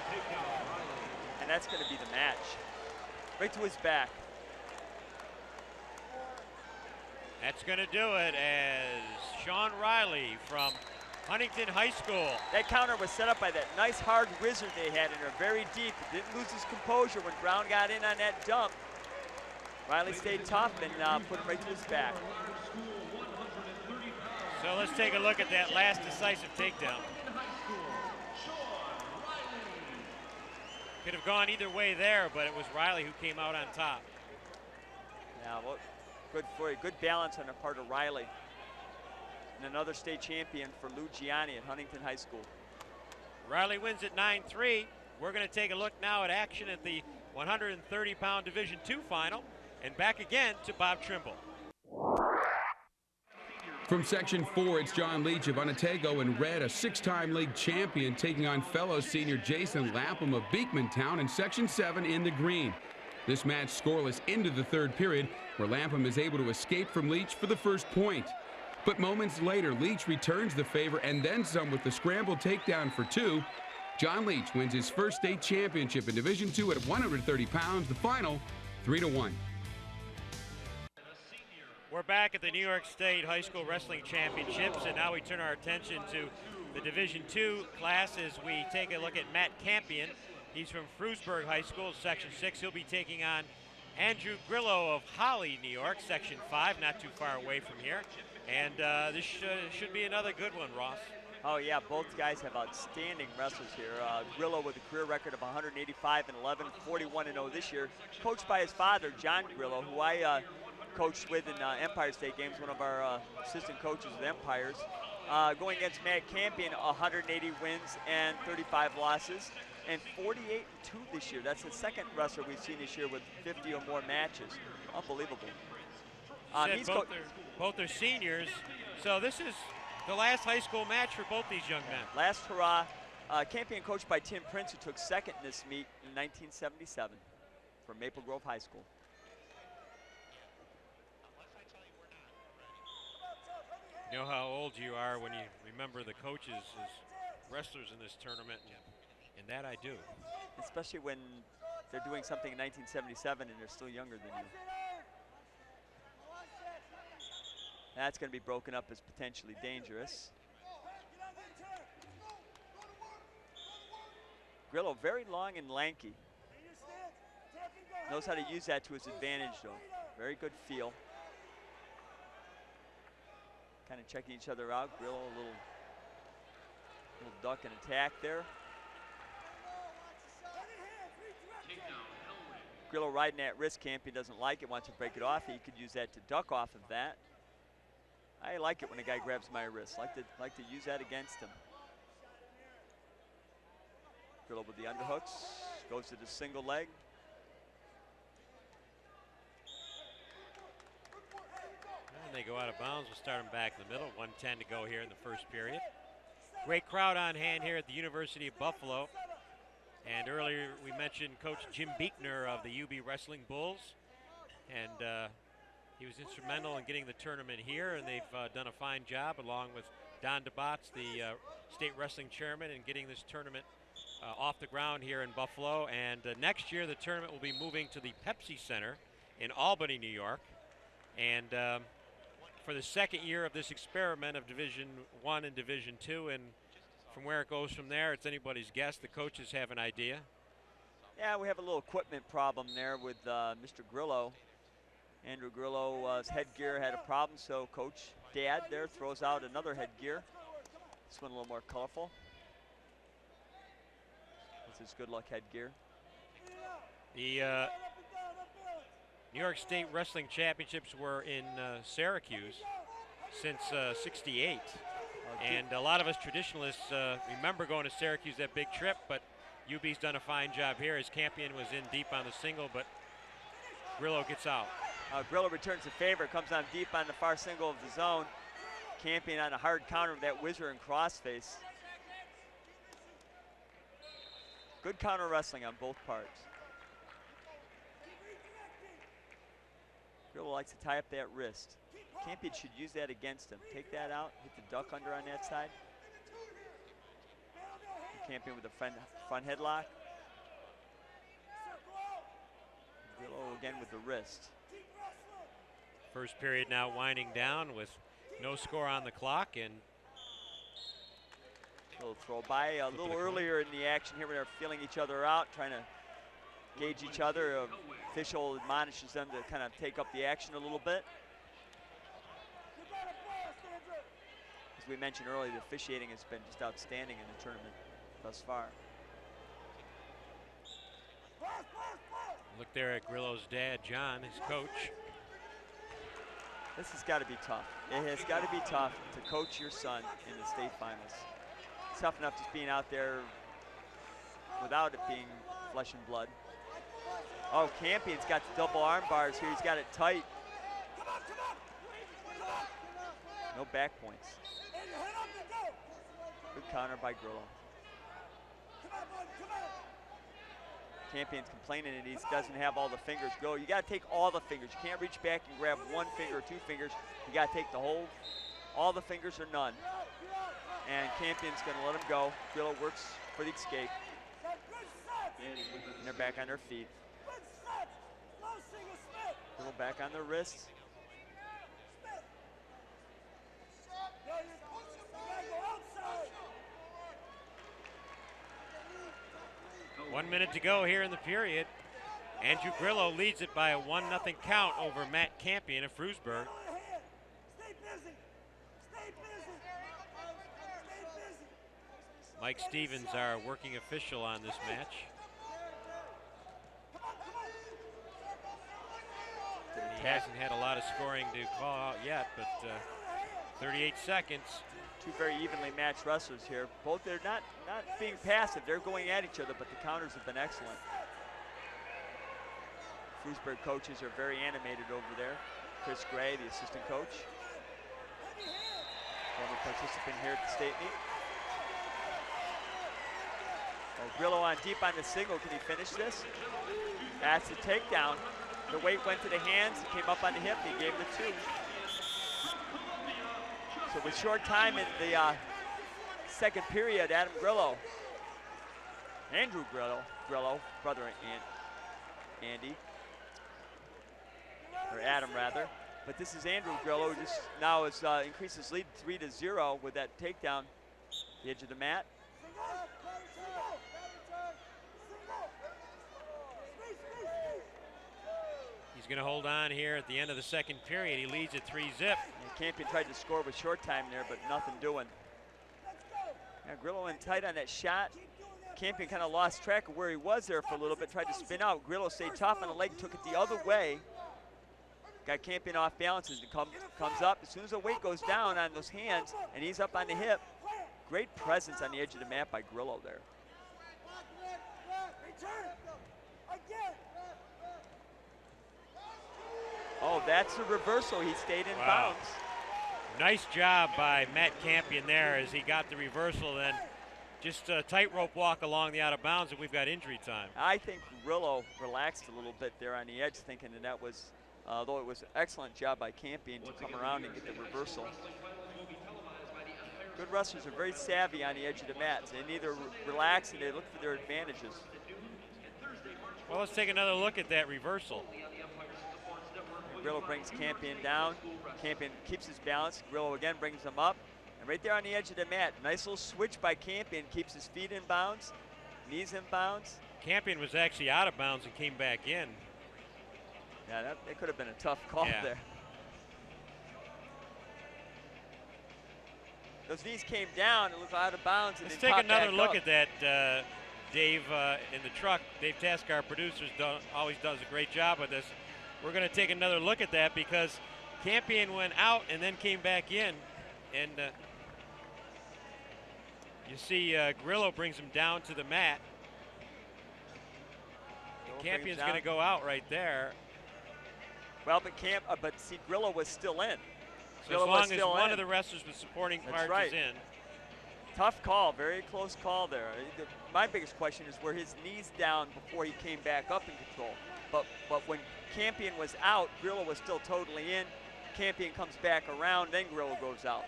And that's going to be the match. Right to his back. That's going to do it as Sean Riley from Huntington High School. That counter was set up by that nice hard whizzer they had in there, very deep. Didn't lose his composure when Brown got in on that dump. Riley stayed tough and put him right to his back. So let's take a look at that last decisive takedown. Could have gone either way there, but it was Riley who came out on top. Yeah, well, good for you. Good balance on the part of Riley. and another state champion for Lou Gianni at Huntington High School. Riley wins at 9-3. We're going to take a look now at action at the 130-pound Division II final, and back again to Bob Trimble. From Section 4, it's John Leach of Ontario in red, a 6-time league champion, taking on fellow senior Jason Lapham of Beekmantown in Section 7 in the green. This match scoreless into the third period, where Lapham is able to escape from Leach for the first point. But moments later, Leach returns the favor and then some with the scramble takedown for 2. John Leach wins his first state championship in Division II at 130 pounds, the final 3-1. We're back at the New York State High School Wrestling Championships, and now we turn our attention to the Division II class as we take a look at Matt Campion. He's from Frewsburg High School, Section 6. He'll be taking on Andrew Grillo of Holly, New York, Section 5, not too far away from here. And this should be another good one, Ross. Oh yeah, both guys have outstanding wrestlers here. Grillo with a career record of 185-11, 41-0 this year, coached by his father, John Grillo, who I coached with in Empire State games, one of our assistant coaches with Empires. Going against Matt Campion, 180 wins and 35 losses, and 48-2 this year. That's the second wrestler we've seen this year with 50 or more matches. Unbelievable. Both are seniors, so this is the last high school match for both these young men. Last hurrah. Campion coached by Tim Prince, who took second in this meet in 1977 from Maple Grove High School. You know how old you are when you remember the coaches as wrestlers in this tournament, and that I do. Especially when they're doing something in 1977 and they're still younger than you. That's going to be broken up as potentially dangerous. Grillo, very long and lanky. Knows how to use that to his advantage, though. Very good feel. Kind of checking each other out. Grillo, a little duck and attack there. Grillo riding that wrist. Campion doesn't like it, wants to break it off. He could use that to duck off of that. I like it when a guy grabs my wrist. Like to use that against him. Grillo with the underhooks, goes to the single leg. And they go out of bounds. We'll start them back in the middle. 1:10 to go here in the first period. Great crowd on hand here at the University of Buffalo. And earlier we mentioned Coach Jim Beekner of the UB Wrestling Bulls. And he was instrumental in getting the tournament here, and they've done a fine job along with Don DeBotts, the state wrestling chairman, in getting this tournament off the ground here in Buffalo. And next year the tournament will be moving to the Pepsi Center in Albany, New York. And for the second year of this experiment of Division I and Division II, and from where it goes from there, it's anybody's guess. The coaches have an idea. Yeah, we have a little equipment problem there with Mr. Grillo. Andrew Grillo's headgear had a problem, so Coach Dad there throws out another headgear. This one a little more colorful. This is good luck headgear. The New York State Wrestling Championships were in Syracuse since '68. And a lot of us traditionalists remember going to Syracuse, that big trip, but UB's done a fine job here as Campion was in deep on the single, but Grillo gets out. Grillo returns the favor, comes on deep on the far single of the zone. Campion on a hard counter with that whizzer and crossface. Good counter wrestling on both parts. Grillo likes to tie up that wrist. Campion should use that against him. Take that out, hit the duck under on that side. Campion with the front headlock. Grillo again with the wrist. First period now winding down with no score on the clock, and a little throw by a little earlier in the action here. They're feeling each other out, trying to gauge each other. Official admonishes them to kind of take up the action a little bit. As we mentioned earlier, the officiating has been just outstanding in the tournament thus far. Look there at Grillo's dad, John, his coach. This has got to be tough. It has got to be tough to coach your son in the state finals. It's tough enough just being out there without it being flesh and blood. Oh, Campion's got the double arm bars here. He's got it tight. No back points. Good counter by Grillo. Campion's complaining that he doesn't have all the fingers go. You got to take all the fingers. You can't reach back and grab one finger or two fingers. You got to take the whole, all the fingers or none. And Campion's going to let him go. Grillo works for the escape. And they're back on their feet. Grillo back on their wrists. 1 minute to go here in the period. Andrew Grillo leads it by a 1-0 count over Matt Campion of Frewsburg. Mike Stevens, our working official on this match. He hasn't had a lot of scoring to call out yet, but 38 seconds. Two very evenly matched wrestlers here. Both, they're not being passive. They're going at each other, but the counters have been excellent. Frewsburg coaches are very animated over there. Chris Gray, the assistant coach. Former participant here at the state meet. Oh, Grillo on deep on the single. Can he finish this? That's a takedown. The weight went to the hands. He came up on the hip. He gave the two. So with short time in the second period, Andrew Grillo, brother Andy, or Adam rather. But this is Andrew Grillo, who just now has increased his lead 3-0 with that takedown, the edge of the mat. He's going to hold on here at the end of the second period. He leads at 3-0. Campion tried to score with short time there, but nothing doing. Now Grillo in tight on that shot. Campion kind of lost track of where he was there for a little bit, tried to spin out. Grillo stayed tough on the leg, took it the other way. Got Campion off balance as it comes up. As soon as the weight goes down on those hands and he's up on the hip, great presence on the edge of the mat by Grillo there. Oh, that's a reversal. He stayed in bounds. Nice job by Matt Campion there as he got the reversal, then just a tightrope walk along the out of bounds, and we've got injury time. I think Grillo relaxed a little bit there on the edge, thinking that was, though it was an excellent job by Campion to come around and get the reversal. Good wrestlers are very savvy on the edge of the mat. They neither relax and they look for their advantages. Well, let's take another look at that reversal. Grillo brings Campion down. Campion keeps his balance. Grillo again brings him up. And right there on the edge of the mat, nice little switch by Campion. Keeps his feet in bounds, knees in bounds. Campion was actually out of bounds and came back in. Yeah, that could have been a tough call there. Those knees came down and looked out of bounds. And let's take another look at that. Dave in the truck. Dave Task, our producer, always does a great job with this. We're going to take another look at that because Campion went out and then came back in. And you see Grillo brings him down to the mat. Campion's going to go out right there. Well, but see, Grillo was still in. So as long as one of the wrestlers with supporting parts is in. Tough call, very close call there. My biggest question is were his knees down before he came back up in control. But when Campion was out, Grillo was still totally in. Campion comes back around, then Grillo goes out.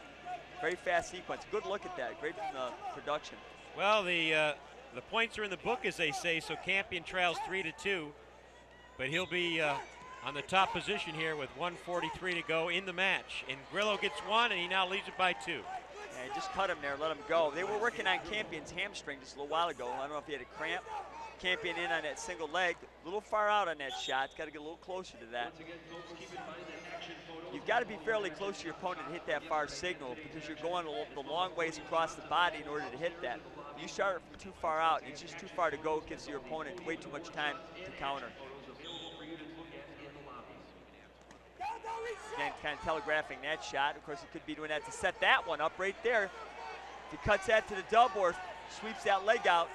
Very fast sequence. Good look at that. Great from the production. Well, the points are in the book, as they say, so Campion trails 3-2. But he'll be on the top position here with 1:43 to go in the match. And Grillo gets one, and he now leads it by 2. Yeah, just cut him there, let him go. They were working on Campion's hamstring just a little while ago. I don't know if he had a cramp. Campion in on that single leg, a little far out on that shot. Got to get a little closer to that. You've got to be fairly close to your opponent to hit that far signal because you're going the long ways across the body in order to hit that. You start from too far out, it's just too far to go. It gives your opponent way too much time to counter. Again, kind of telegraphing that shot. Of course, he could be doing that to set that one up right there. If he cuts that to the dub or sweeps that leg out.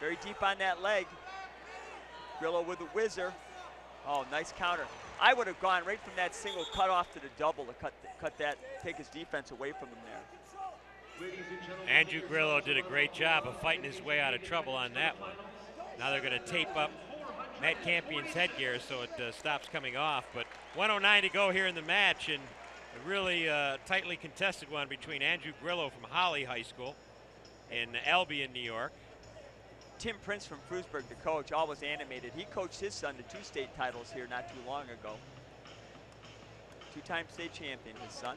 Very deep on that leg. Grillo with a whizzer. Oh, nice counter. I would have gone right from that single cut off to the double to cut that, take his defense away from him there. Andrew Grillo did a great job of fighting his way out of trouble on that one. Now they're going to tape up Matt Campion's headgear so it stops coming off. But 1:09 to go here in the match, and a really tightly contested one between Andrew Grillo from Holly High School in Albion, New York. Tim Prince from Frewsburg, the coach, always animated. He coached his son to 2 state titles here not too long ago. 2-time state champion, his son.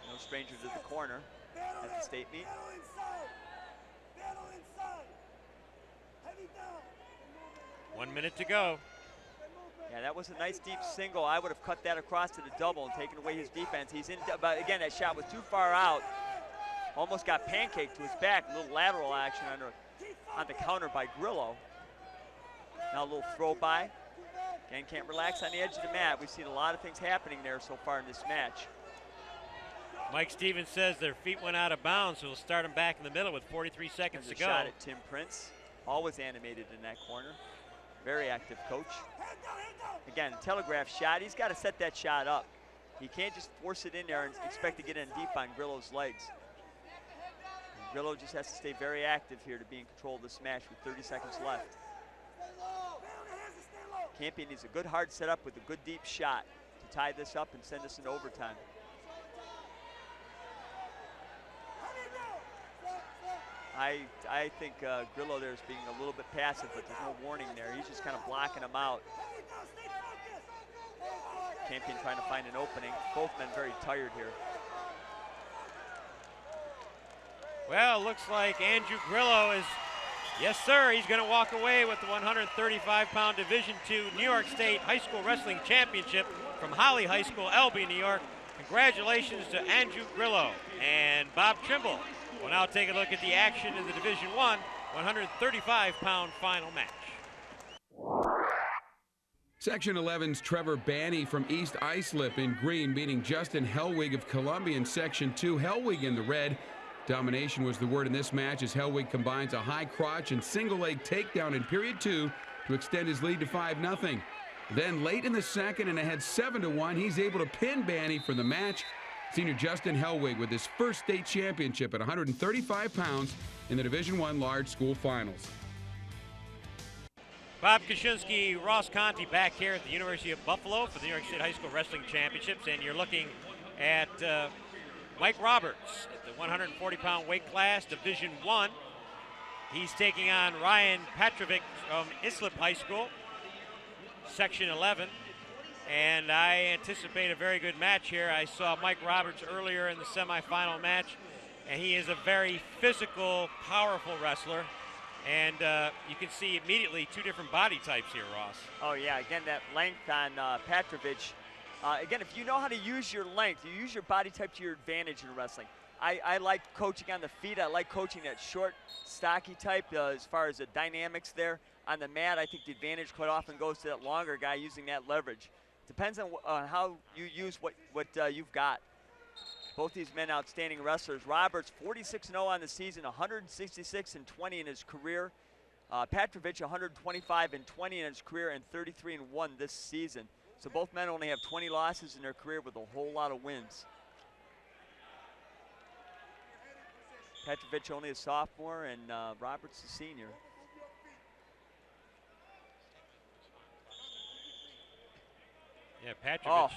No stranger to the corner at the state meet. 1 minute to go. Yeah, that was a nice deep single. I would have cut that across to the double and taken away his defense. He's in, but again, that shot was too far out. Almost got pancaked to his back. A little lateral action on the counter by Grillo. Now a little throw by. Again, can't relax on the edge of the mat. We've seen a lot of things happening there so far in this match. Mike Stevens says their feet went out of bounds, so we'll start them back in the middle with 43 seconds to go. Shot at Tim Prince, always animated in that corner. Very active coach. Again, telegraph shot. He's got to set that shot up. He can't just force it in there and expect to get in deep on Grillo's legs. And Grillo just has to stay very active here to be in control of this match with 30 seconds left. Campion needs a good hard setup with a good deep shot to tie this up and send us into overtime. I think Grillo there is being a little bit passive, but there's no warning there. He's just kind of blocking him out. Campion trying to find an opening. Both men very tired here. Well, looks like Andrew Grillo is, yes sir, he's going to walk away with the 135-pound Division II New York State High School Wrestling Championship from Holly High School, Albion, New York. Congratulations to Andrew Grillo and Bob Trimble. We'll now take a look at the action in the Division I 135-pound final match. Section 11's Trevor Banney from East Islip in green beating Justin Hellwig of Columbia in Section 2. Hellwig in the red. Domination was the word in this match as Hellwig combines a high crotch and single leg takedown in period 2 to extend his lead to 5-0. Then late in the second and ahead 7-1, he's able to pin Banney for the match. Senior Justin Hellwig with his first state championship at 135 pounds in the Division I Large School Finals. Bob Koshinski, Ross Conti back here at the University of Buffalo for the New York State High School Wrestling Championships, and you're looking at Mike Roberts at the 140-pound weight class, Division I. He's taking on Ryan Petrovic from Islip High School, Section 11. And I anticipate a very good match here. I saw Mike Roberts earlier in the semifinal match, and he is a very physical, powerful wrestler. And you can see immediately 2 different body types here, Ross. Oh yeah, again, that length on Petrovic. Again, if you know how to use your length, you use your body type to your advantage in wrestling. I like coaching on the feet. I like coaching that short, stocky type as far as the dynamics there. On the mat, I think the advantage quite often goes to that longer guy using that leverage. Depends on how you use what you've got. Both these men outstanding wrestlers. Roberts 46-0 on the season, 166-20 in his career. Petrovic 125-20 in his career and 33-1 this season. So both men only have 20 losses in their career with a whole lot of wins. Petrovic only a sophomore and Roberts a senior. Yeah, Petrovic. Oh,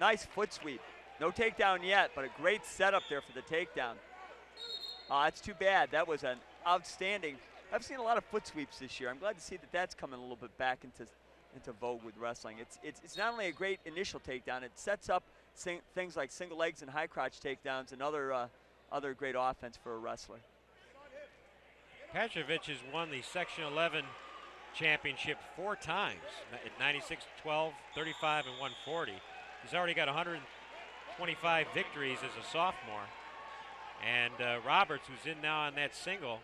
nice foot sweep. No takedown yet, but a great setup there for the takedown. That's too bad. That was an outstanding. I've seen a lot of foot sweeps this year. I'm glad to see that that's coming a little bit back into vogue with wrestling. It's not only a great initial takedown, it sets up things like single legs and high crotch takedowns and other great offense for a wrestler. Petrovic has won the Section 11 championship 4 times at 96, 12, 35, and 140. He's already got 125 victories as a sophomore. And Roberts, who's in now on that single,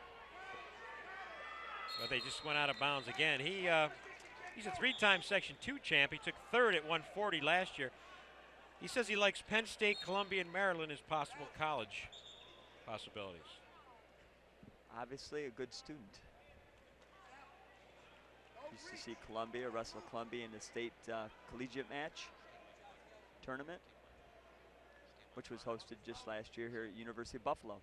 but they just went out of bounds again. He's a 3-time Section 2 champ. He took 3rd at 140 last year. He says he likes Penn State, Columbia, and Maryland as possible college possibilities. Obviously a good student. Used to see Columbia, wrestle Columbia in the state collegiate match tournament, which was hosted just last year here at University of Buffalo.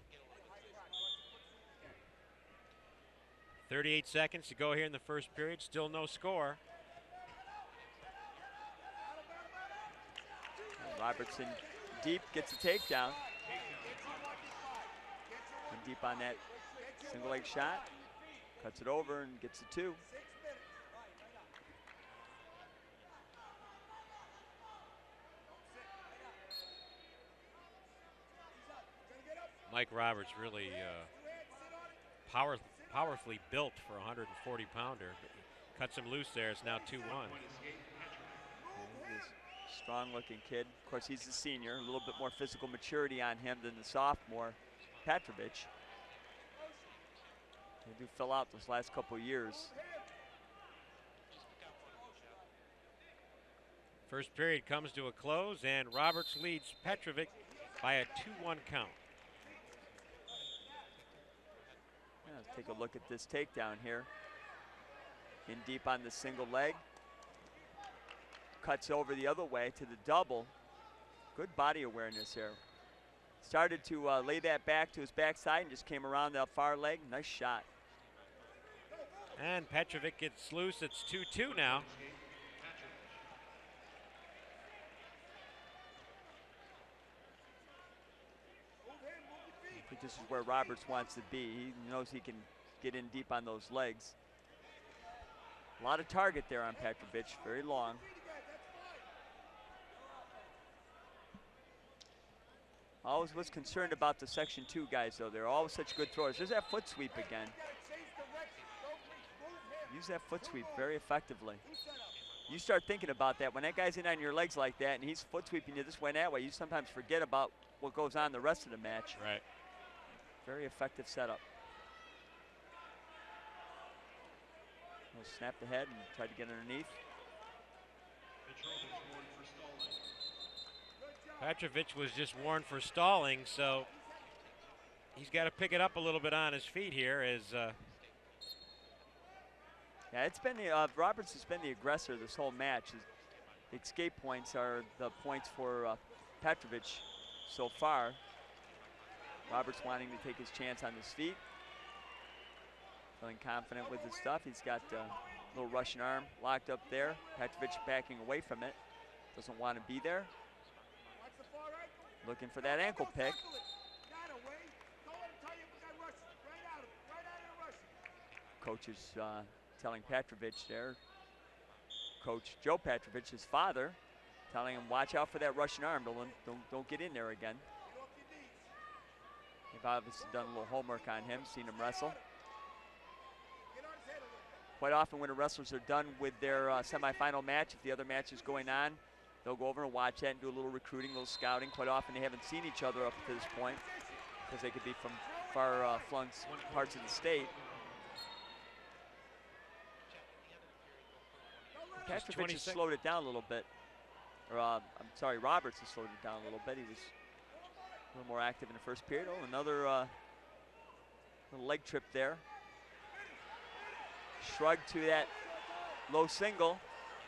38 seconds to go here in the first period. Still no score. Robertson deep, gets a takedown. And deep on that single leg shot. Cuts it over and gets a 2. Mike Roberts really powerfully built for a 140-pounder. Cuts him loose there. It's now 2-1. Strong-looking kid. Of course, he's a senior. A little bit more physical maturity on him than the sophomore, Petrovich. They do fill out those last couple years. First period comes to a close, and Roberts leads Petrovic by a 2-1 count. Let's take a look at this takedown here. In deep on the single leg. Cuts over the other way to the double. Good body awareness here. Started to lay that back to his backside and just came around that far leg. Nice shot. And Petrovic gets loose. It's 2-2 now. I think this is where Roberts wants to be. He knows he can get in deep on those legs. A lot of target there on Petrovic, very long. Always was concerned about the Section 2 guys, though. They're always such good throwers. There's that foot sweep again. Use that foot sweep very effectively. You start thinking about that. When that guy's in on your legs like that and he's foot sweeping you this way and that way, you sometimes forget about what goes on the rest of the match. Right. Very effective setup. He'll snap the head and try to get underneath. Petrovic was just warned for stalling, so he's got to pick it up a little bit on his feet here. Yeah, it's been Roberts has been the aggressor this whole match. The escape points are the points for Petrovic so far. Roberts wanting to take his chance on his feet. Feeling confident with his stuff. He's got a little Russian arm locked up there. Petrovic backing away from it. Doesn't want to be there. Looking for that ankle pick. Coach is telling Petrovic there. Coach Joe Petrovic, his father, telling him watch out for that Russian arm. Don't get in there again. They've obviously done a little homework on him, seen him wrestle. Quite often when the wrestlers are done with their semifinal match, if the other match is going on, they'll go over and watch that and do a little recruiting, a little scouting. Quite often they haven't seen each other up to this point because they could be from far-flung parts of the state. Petrovic has slowed it down a little bit. Or, I'm sorry, Roberts has slowed it down a little bit. He was a little more active in the first period. Oh, another little leg trip there. Shrug to that low single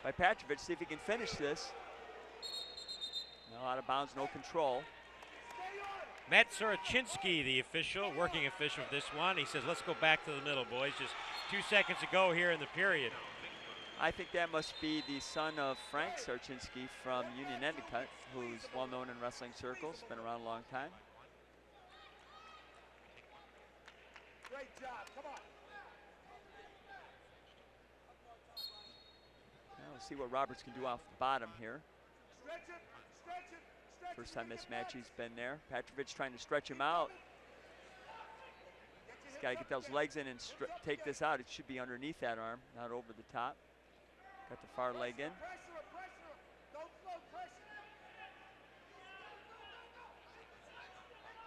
by Petrovic. See if he can finish this. No, out of bounds, no control. Matt Sorochinsky, the official, working official of this one. He says, let's go back to the middle, boys. Just 2 seconds to go here in the period. I think that must be the son of Frank Sorochinsky from Union Endicott, who's well known in wrestling circles, been around a long time. Great job, come on. Now we'll see what Roberts can do off the bottom here. Stretch it, stretch it, stretch it. First time this match he's been there. Petrovic trying to stretch him out. He's got to get those legs in and take this out. It should be underneath that arm, not over the top. Got the far leg in.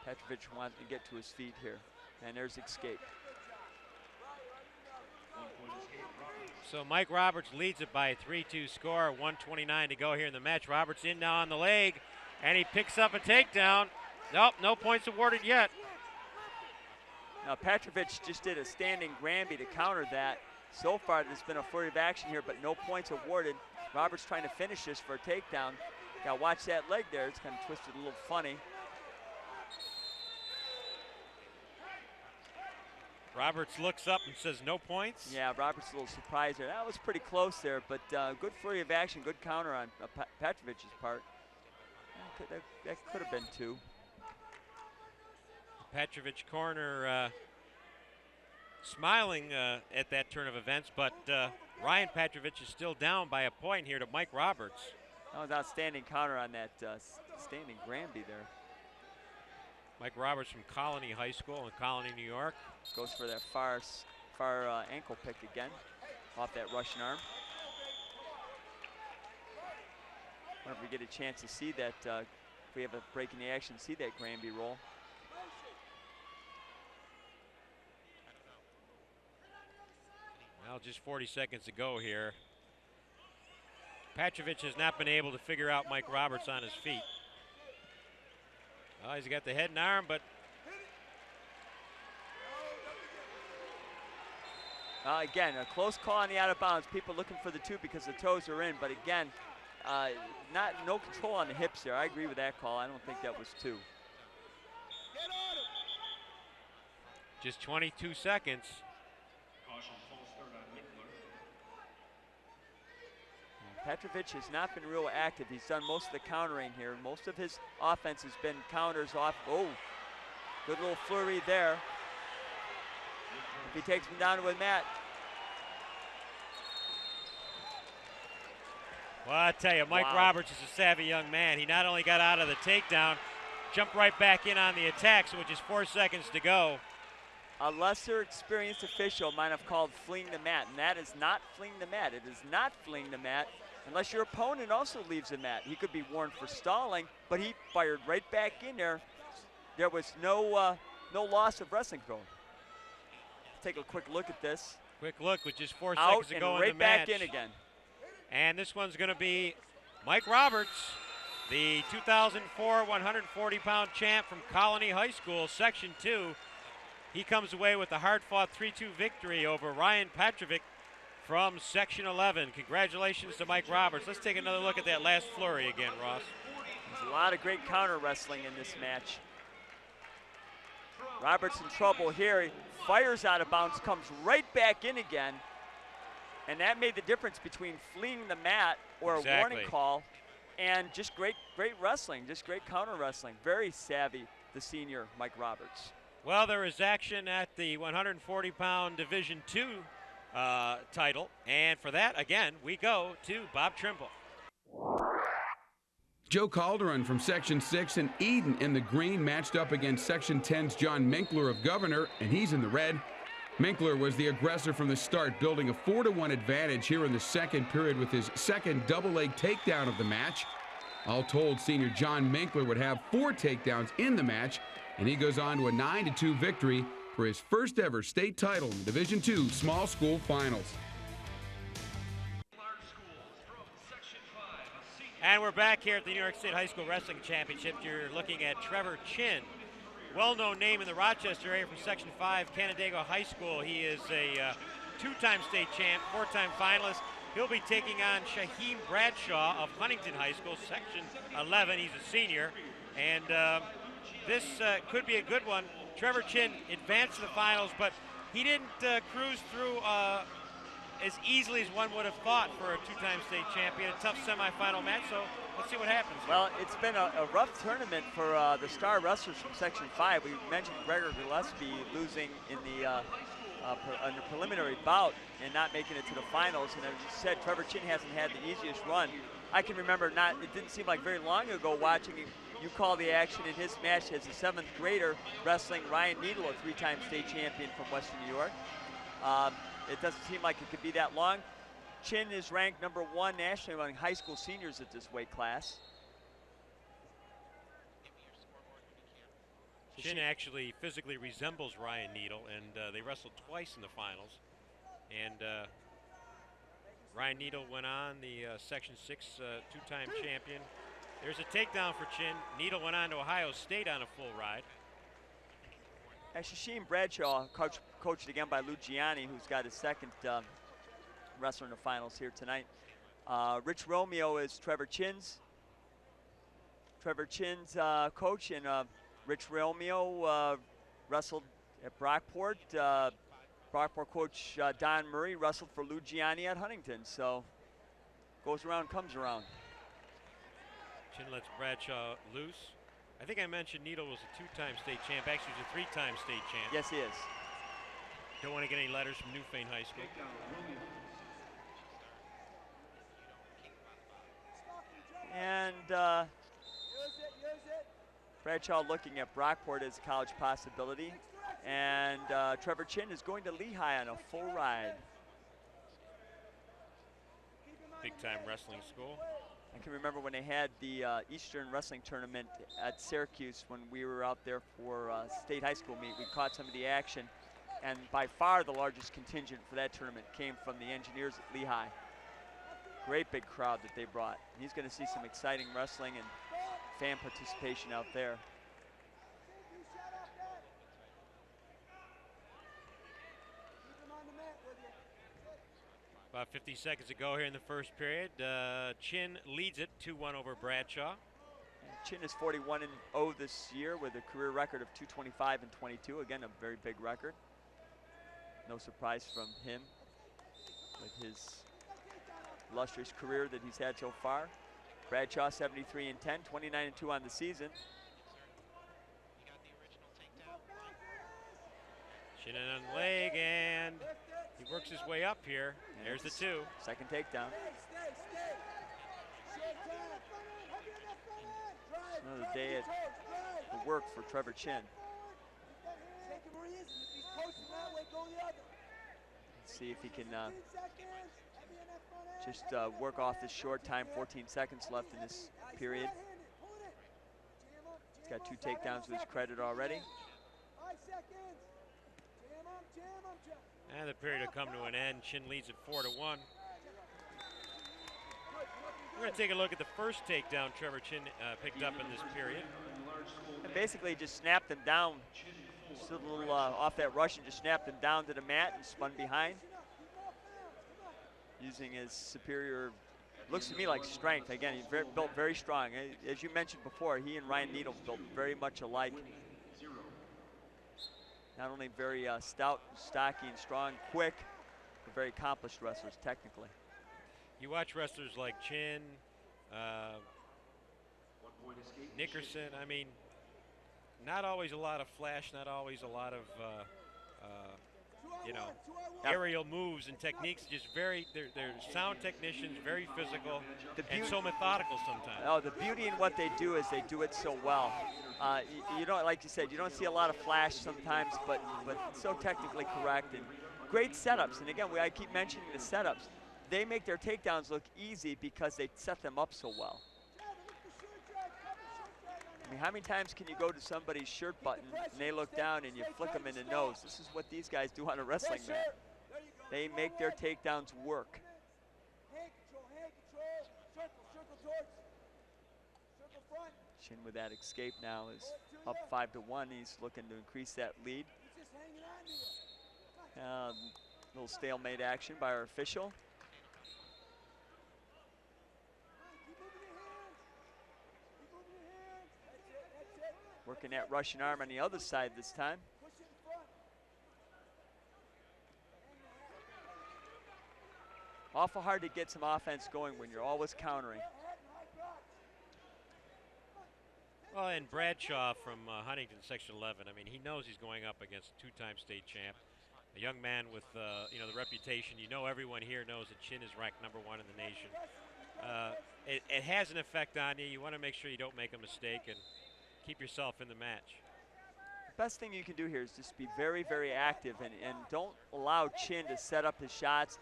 Petrovic wants to get to his feet here. And there's escape. So Mike Roberts leads it by a 3-2 score, 1:29 to go here in the match. Roberts in now on the leg, and he picks up a takedown. Nope, no points awarded yet. Now Petrovic just did a standing Granby to counter that. So far there's been a flurry of action here, but no points awarded. Roberts trying to finish this for a takedown. Gotta watch that leg there, it's kind of twisted a little funny. Roberts looks up and says no points. Yeah, Roberts a little surprised there. That was pretty close there, but good flurry of action, good counter on Petrovic's part. That could have been 2. Petrovic corner smiling at that turn of events, but Ryan Petrovic is still down by a point here to Mike Roberts. That was outstanding counter on that standing Granby there. Mike Roberts from Colony High School in Colony, New York. Goes for that far ankle pick again, off that Russian arm. Wonder if we get a chance to see that, if we have a break in the action, see that Granby roll. Well, just 40 seconds to go here. Petrovic has not been able to figure out Mike Roberts on his feet. Oh, he's got the head and arm, but again, a close call on the out of bounds. People looking for the 2 because the toes are in, but again, no control on the hips there. I agree with that call. I don't think that was 2. just 22 seconds. Petrovic has not been real active. He's done most of the countering here. Most of his offense has been counters off. Oh, good little flurry there. If he takes him down to a mat. Well, I tell you, Mike Roberts is a savvy young man. He not only got out of the takedown, jumped right back in on the attack, so with just 4 seconds to go. A lesser experienced official might have called fleeing the mat, and that is not fleeing the mat. It is not fleeing the mat unless your opponent also leaves the mat. He could be warned for stalling, but he fired right back in there. There was no loss of wrestling control. Take a quick look at this. Quick look with just 4 seconds to go in the match. Out and right back in again. And this one's going to be Mike Roberts, the 2004 140-pound champ from Colony High School, Section 2. He comes away with a hard-fought 3-2 victory over Ryan Petrovic from Section 11. Congratulations to Mike Roberts. Let's take another look at that last flurry again, Ross. There's a lot of great counter wrestling in this match. Roberts in trouble here. He fires out of bounds, comes right back in again. And that made the difference between fleeing the mat or a warning call and just great wrestling, just great counter wrestling. Very savvy, the senior Mike Roberts. Well, there is action at the 140-pound Division II title. And for that, again, we go to Bob Trimble. Joe Calderon from Section 6 and Eden in the green matched up against Section 10's John Minkler of Governor, and he's in the red. Minkler was the aggressor from the start, building a 4-1 advantage here in the second period with his second double-leg takedown of the match. All told, senior John Minkler would have 4 takedowns in the match, and he goes on to a 9-2 victory for his first ever state title in the Division II Small School Finals. And we're back here at the New York State High School Wrestling Championship. You're looking at Trevor Chin, well-known name in the Rochester area from Section 5, Canandaigua High School. He is a 2-time state champ, 4-time finalist. He'll be taking on Shaheem Bradshaw of Huntington High School, Section 11. He's a senior, and this could be a good one. Trevor Chin advanced to the finals, but he didn't cruise through as easily as one would have thought for a 2-time state champion. A tough semifinal match, so let's see what happens. Well, it's been a rough tournament for the star wrestlers from Section 5. We mentioned Gregor Gillespie losing in the preliminary bout and not making it to the finals. And as you said, Trevor Chin hasn't had the easiest run. I can remember it didn't seem like very long ago watching you call the action in his match as a 7th grader wrestling Ryan Needle, a 3-time state champion from Western New York. It doesn't seem like it could be that long. Chin is ranked #1 nationally among high school seniors at this weight class. Chin actually physically resembles Ryan Needle, and they wrestled twice in the finals. And Ryan Needle went on, the Section 6 two-time champion. There's a takedown for Chin. Needle went on to Ohio State on a full ride. Shashim Bradshaw, coached again by Lou Gianni, who's got his second wrestler in the finals here tonight. Rich Romeo is Trevor Chin's coach, and Rich Romeo wrestled at Brockport. Brockport coach Don Murray wrestled for Lou Gianni at Huntington, so goes around, comes around. Chin lets Bradshaw loose. I think I mentioned Needle was a two-time state champ. Actually, he's a three-time state champ. Yes, he is. Don't want to get any letters from Newfane High School. And Bradshaw looking at Brockport as a college possibility. And Trevor Chin is going to Lehigh on a full ride. Big-time wrestling school. I can remember when they had the Eastern Wrestling Tournament at Syracuse when we were out there for state high school meet. We caught some of the action, and by far the largest contingent for that tournament came from the Engineers at Lehigh. Great big crowd that they brought. He's going to see some exciting wrestling and fan participation out there. About 50 seconds to go here in the first period. Chin leads it 2-1 over Bradshaw. Chin is 41-0 this year with a career record of 225-22. Again, a very big record. No surprise from him with his illustrious career that he's had so far. Bradshaw 73-10, 29-2 on the season. Chin on the leg, and he works his way up here. There's the two. Second takedown. Another day at the work for Trevor Chin. Let's see if he can just work off this short time. 14 seconds left in this period. He's got 2 takedowns to his credit already. And the period will come to an end. Chin leads at 4-1. We're going to take a look at the first takedown Trevor Chin picked up in this period. And basically just snapped him down. Just a little off that rush and just snapped him down to the mat and spun behind. Using his superior, looks to me like strength. Again, he's built very strong. As you mentioned before, he and Ryan Needle built very much alike. Not only very stout, stocky, and strong, quick, but very accomplished wrestlers technically. You watch wrestlers like Chin, Nickerson. I mean, not always a lot of flash, not always a lot of, you know, aerial moves and techniques. Just they're sound technicians, very physical, and so methodical sometimes. Oh, the beauty in what they do is they do it so well. You don't, like you said, you don't see a lot of flash sometimes, but so technically correct and great setups. And again, I keep mentioning the setups. They make their takedowns look easy because they set them up so well. I mean, how many times can you go to somebody's shirt button and they look down and you flick them in the nose? This is what these guys do on a wrestling mat. They make their takedowns work. Chin with that escape now is up 5-1. He's looking to increase that lead. Little stalemate action by our official. Working that Russian arm on the other side this time. Awful hard to get some offense going when you're always countering. Well, and Bradshaw from Huntington, Section 11, I mean, he knows he's going up against a two-time state champ. A young man with, you know, the reputation. You know, everyone here knows that Chin is ranked #1 in the nation. It has an effect on you. You want to make sure you don't make a mistake and keep yourself in the match. The best thing you can do here is just be very, very active and don't allow Chin to set up his shots.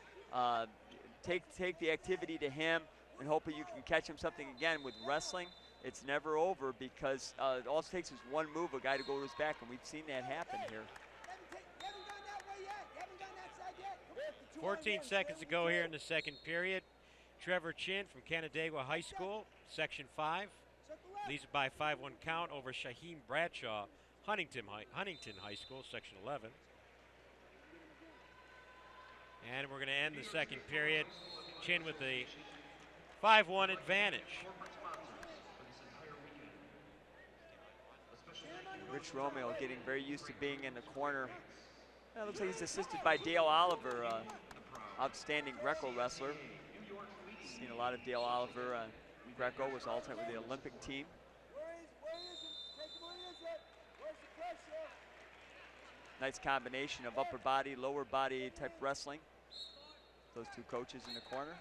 Take the activity to him and hope that you can catch him something again with wrestling. it's never over because all it takes is one move, a guy to go to his back, and we've seen that happen here. 14 seconds to go here in the second period. Trevor Chin from Canandaigua High School, Section 5, leads it by 5-1 count over Shaheem Bradshaw, Huntington High School, Section 11. And we're going to end the second period. Chin with the 5-1 advantage. Rich Romeo getting very used to being in the corner. It looks like he's assisted by Dale Oliver, outstanding Greco wrestler. Seen a lot of Dale Oliver. Greco was all-time with the Olympic team. Nice combination of upper body, lower body type wrestling. Those two coaches in the corner.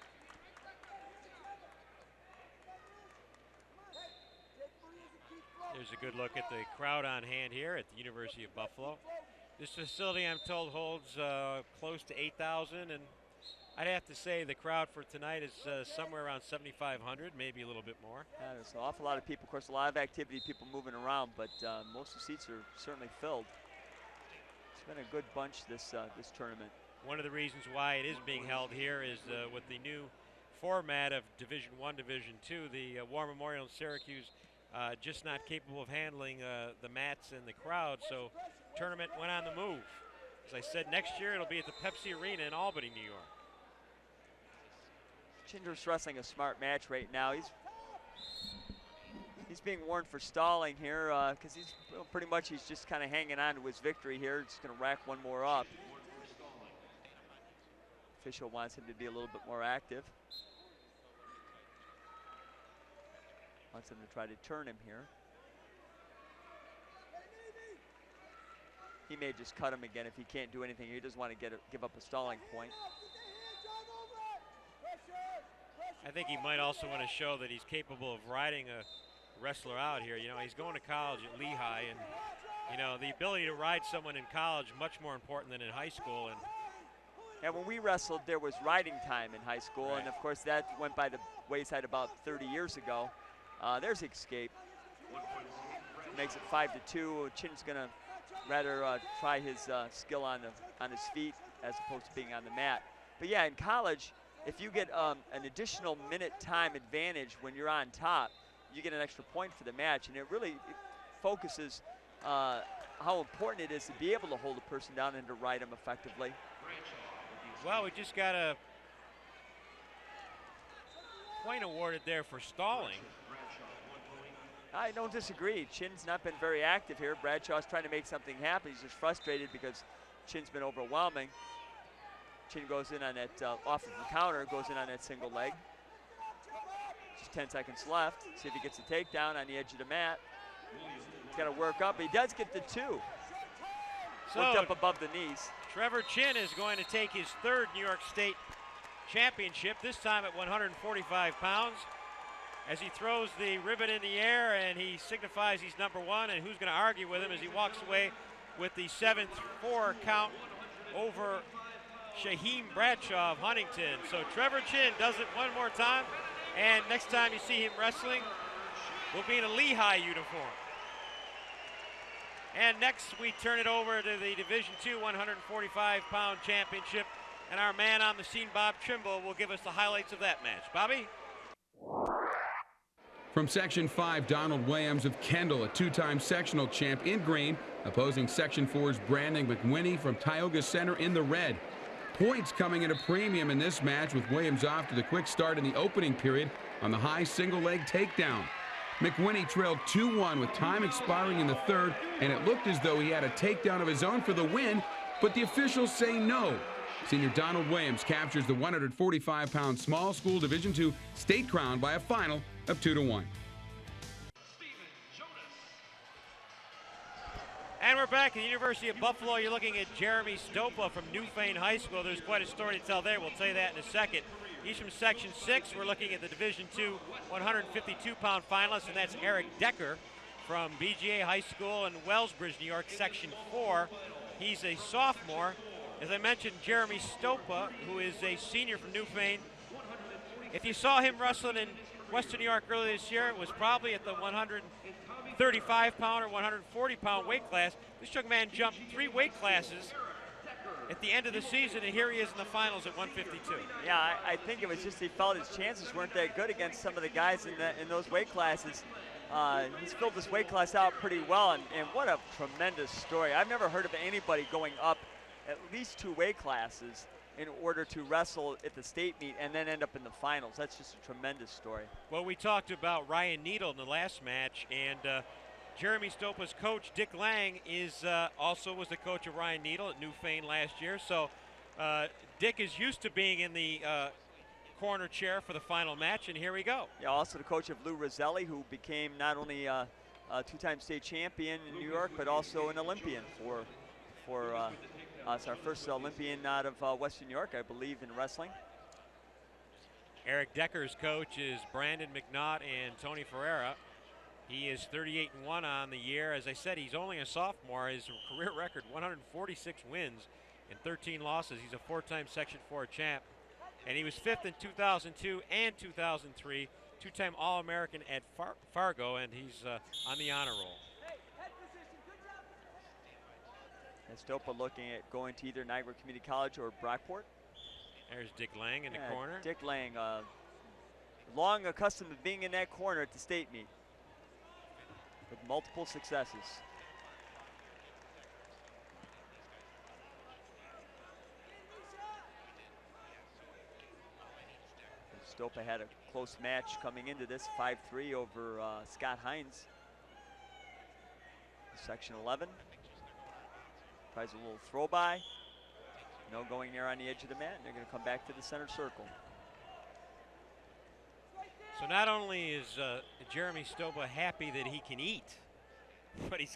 There's a good look at the crowd on hand here at the University of Buffalo. This facility, I'm told, holds close to 8,000, and I'd have to say the crowd for tonight is somewhere around 7,500, maybe a little bit more. Yeah, there's an awful lot of people. Of course, a lot of activity, people moving around, but most of the seats are certainly filled. It's been a good bunch this tournament. One of the reasons why it is being held here is with the new format of Division I, Division II, the War Memorial in Syracuse just not capable of handling the mats and the crowd, so tournament went on the move. As I said, next year it'll be at the Pepsi Arena in Albany, New York. Chinder's wrestling a smart match right now. He's being warned for stalling here because he's pretty much just kind of hanging on to his victory here. Just going to rack one more up. Official wants him to be a little bit more active. Wants him to try to turn him here. He may just cut him again if he can't do anything. He doesn't want to give up a stalling point. I think he might also want to show that he's capable of riding a wrestler out here. You know, he's going to college at Lehigh, and you know, the ability to ride someone in college much more important than in high school. And when we wrestled, there was riding time in high school, right. And of course that went by the wayside about 30 years ago. There's escape. Makes it 5-2. Chin's gonna rather try his skill on his feet as opposed to being on the mat. But yeah, in college, if you get an additional minute time advantage when you're on top, you get an extra point for the match, and it really focuses how important it is to be able to hold a person down and to ride them effectively. Well, we just got a point awarded there for stalling. I don't disagree. Chin's not been very active here. Bradshaw's trying to make something happen. He's just frustrated because Chin's been overwhelming. Chin goes in on that, off of the counter, goes in on that single leg. Just 10 seconds left. See if he gets a takedown on the edge of the mat. He's got to work up. He does get the two. Worked up above the knees. Trevor Chin is going to take his third New York State championship, this time at 145 pounds. As he throws the ribbon in the air and he signifies he's number one, and who's going to argue with him as he walks away with the 7-4 count over Shaheem Bradshaw of Huntington. So Trevor Chin does it one more time, and next time you see him wrestling, will be in a Lehigh uniform. And next we turn it over to the Division II 145-pound championship, and our man on the scene, Bob Trimble, will give us the highlights of that match. Bobby? From Section 5, Donald Williams of Kendall, a two-time sectional champ in green, opposing Section 4's Brandon McWhinney from Tioga Center in the red. Points coming at a premium in this match, with Williams off to the quick start in the opening period on the high single-leg takedown. McWhinney trailed 2-1 with time expiring in the third, and it looked as though he had a takedown of his own for the win, but the officials say no. Senior Donald Williams captures the 145-pound small school Division II state crown by a final of 2-1. And we're back at the University of Buffalo. You're looking at Jeremy Stopa from Newfane High School. There's quite a story to tell there. We'll tell you that in a second. He's from Section 6. We're looking at the Division II 152-pound finalist, and that's Eric Decker from BGA High School in Wellsbridge, New York, Section 4. He's a sophomore. As I mentioned, Jeremy Stopa, who is a senior from Newfane. If you saw him wrestling in Western New York earlier this year was probably at the 135-pound or 140-pound weight class. This young man jumped 3 weight classes at the end of the season, and here he is in the finals at 152. Yeah, I think it was just he felt his chances weren't that good against some of the guys in those weight classes. He's filled this weight class out pretty well, and what a tremendous story. I've never heard of anybody going up at least 2 weight classes in order to wrestle at the state meet and then end up in the finals. That's just a tremendous story. Well, we talked about Ryan Needle in the last match, and Jeremy Stopa's coach, Dick Lang, is also was the coach of Ryan Needle at Newfane last year. So Dick is used to being in the corner chair for the final match, and here we go. Yeah, also the coach of Lou Roselli, who became not only a 2-time state champion in New York, but also an Olympian for it's our first Olympian out of Western New York, I believe, in wrestling. Eric Decker's coach is Brandon McNaught and Tony Ferreira. He is 38-1 on the year. As I said, he's only a sophomore. His career record, 146 wins and 13 losses. He's a 4-time Section 4 champ. And he was 5th in 2002 and 2003, 2-time All-American at Fargo, and he's on the honor roll. Stopa looking at going to either Niagara Community College or Brockport. There's Dick Lang in the corner. Dick Lang, long accustomed to being in that corner at the state meet with multiple successes. Stopa had a close match coming into this, 5-3 over Scott Hines. Section 11. Tries a little throw by. No going there on the edge of the mat. And they're going to come back to the center circle. So not only is Jeremy Stopa happy that he can eat, but he's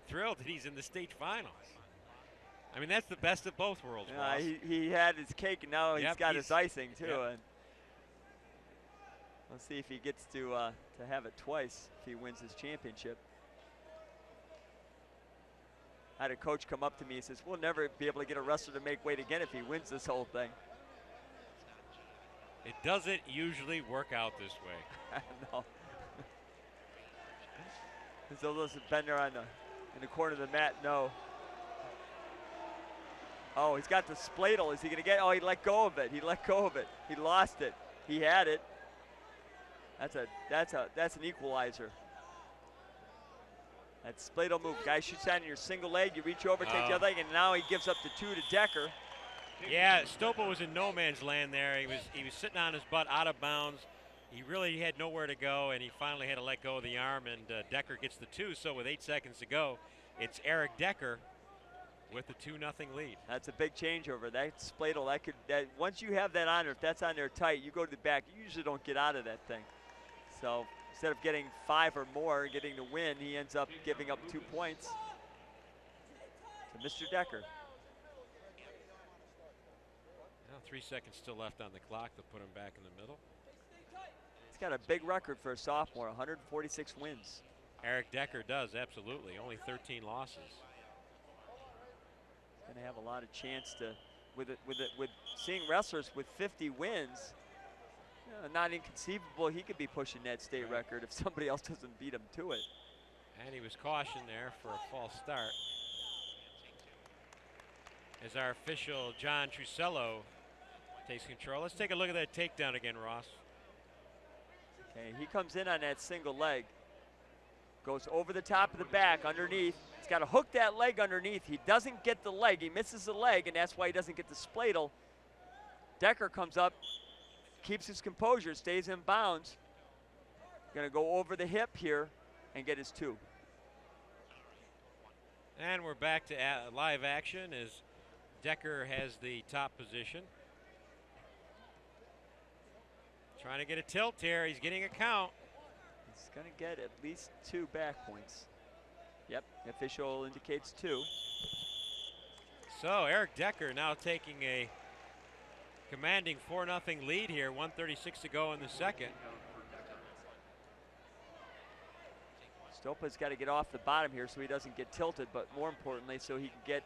thrilled that he's in the state finals. I mean, that's the best of both worlds. He had his cake, and now he's got his icing too. Yep. And let's see if he gets to have it twice if he wins his championship. I had a coach come up to me and says, we'll never be able to get a wrestler to make weight again if he wins this whole thing. It doesn't usually work out this way. No. So those have been there in the corner of the mat, no. Oh, he's got the spladle. Is he gonna get, oh, he let go of it. He let go of it. He lost it. He had it. That's an equalizer. That spladle move. Guy shoots out in your single leg, you reach over, take the other leg, and now he gives up the 2 to Decker. Yeah, Stopa was in no man's land there. He was sitting on his butt out of bounds. He really had nowhere to go, and he finally had to let go of the arm, and Decker gets the 2. So with 8 seconds to go, it's Eric Decker with the 2-0 lead. That's a big changeover. That spladle, once you have that on there, if that's on there tight, you go to the back. You usually don't get out of that thing. So instead of getting 5 or more, getting the win, he ends up giving up 2 points to Mr. Decker. Now 3 seconds still left on the clock. They'll put him back in the middle. He's got a big record for a sophomore, 146 wins. Eric Decker does, absolutely. Only 13 losses. Going to have a lot of chance to, with seeing wrestlers with 50 wins, not inconceivable he could be pushing that state record if somebody else doesn't beat him to it. And he was cautioned there for a false start. As our official John Trusello takes control. Let's take a look at that takedown again, Ross. Okay, he comes in on that single leg. Goes over the top of the back underneath. He's got to hook that leg underneath. He doesn't get the leg. He misses the leg, and that's why he doesn't get the spladle. Decker comes up, keeps his composure, stays in bounds. Going to go over the hip here and get his 2. And we're back to live action as Decker has the top position. Trying to get a tilt here. He's getting a count. He's going to get at least 2 back points. Yep, the official indicates 2. So Eric Decker now taking a commanding 4-0 lead here. 1:36 to go in the second. Stopa's got to get off the bottom here so he doesn't get tilted, but more importantly, so he can get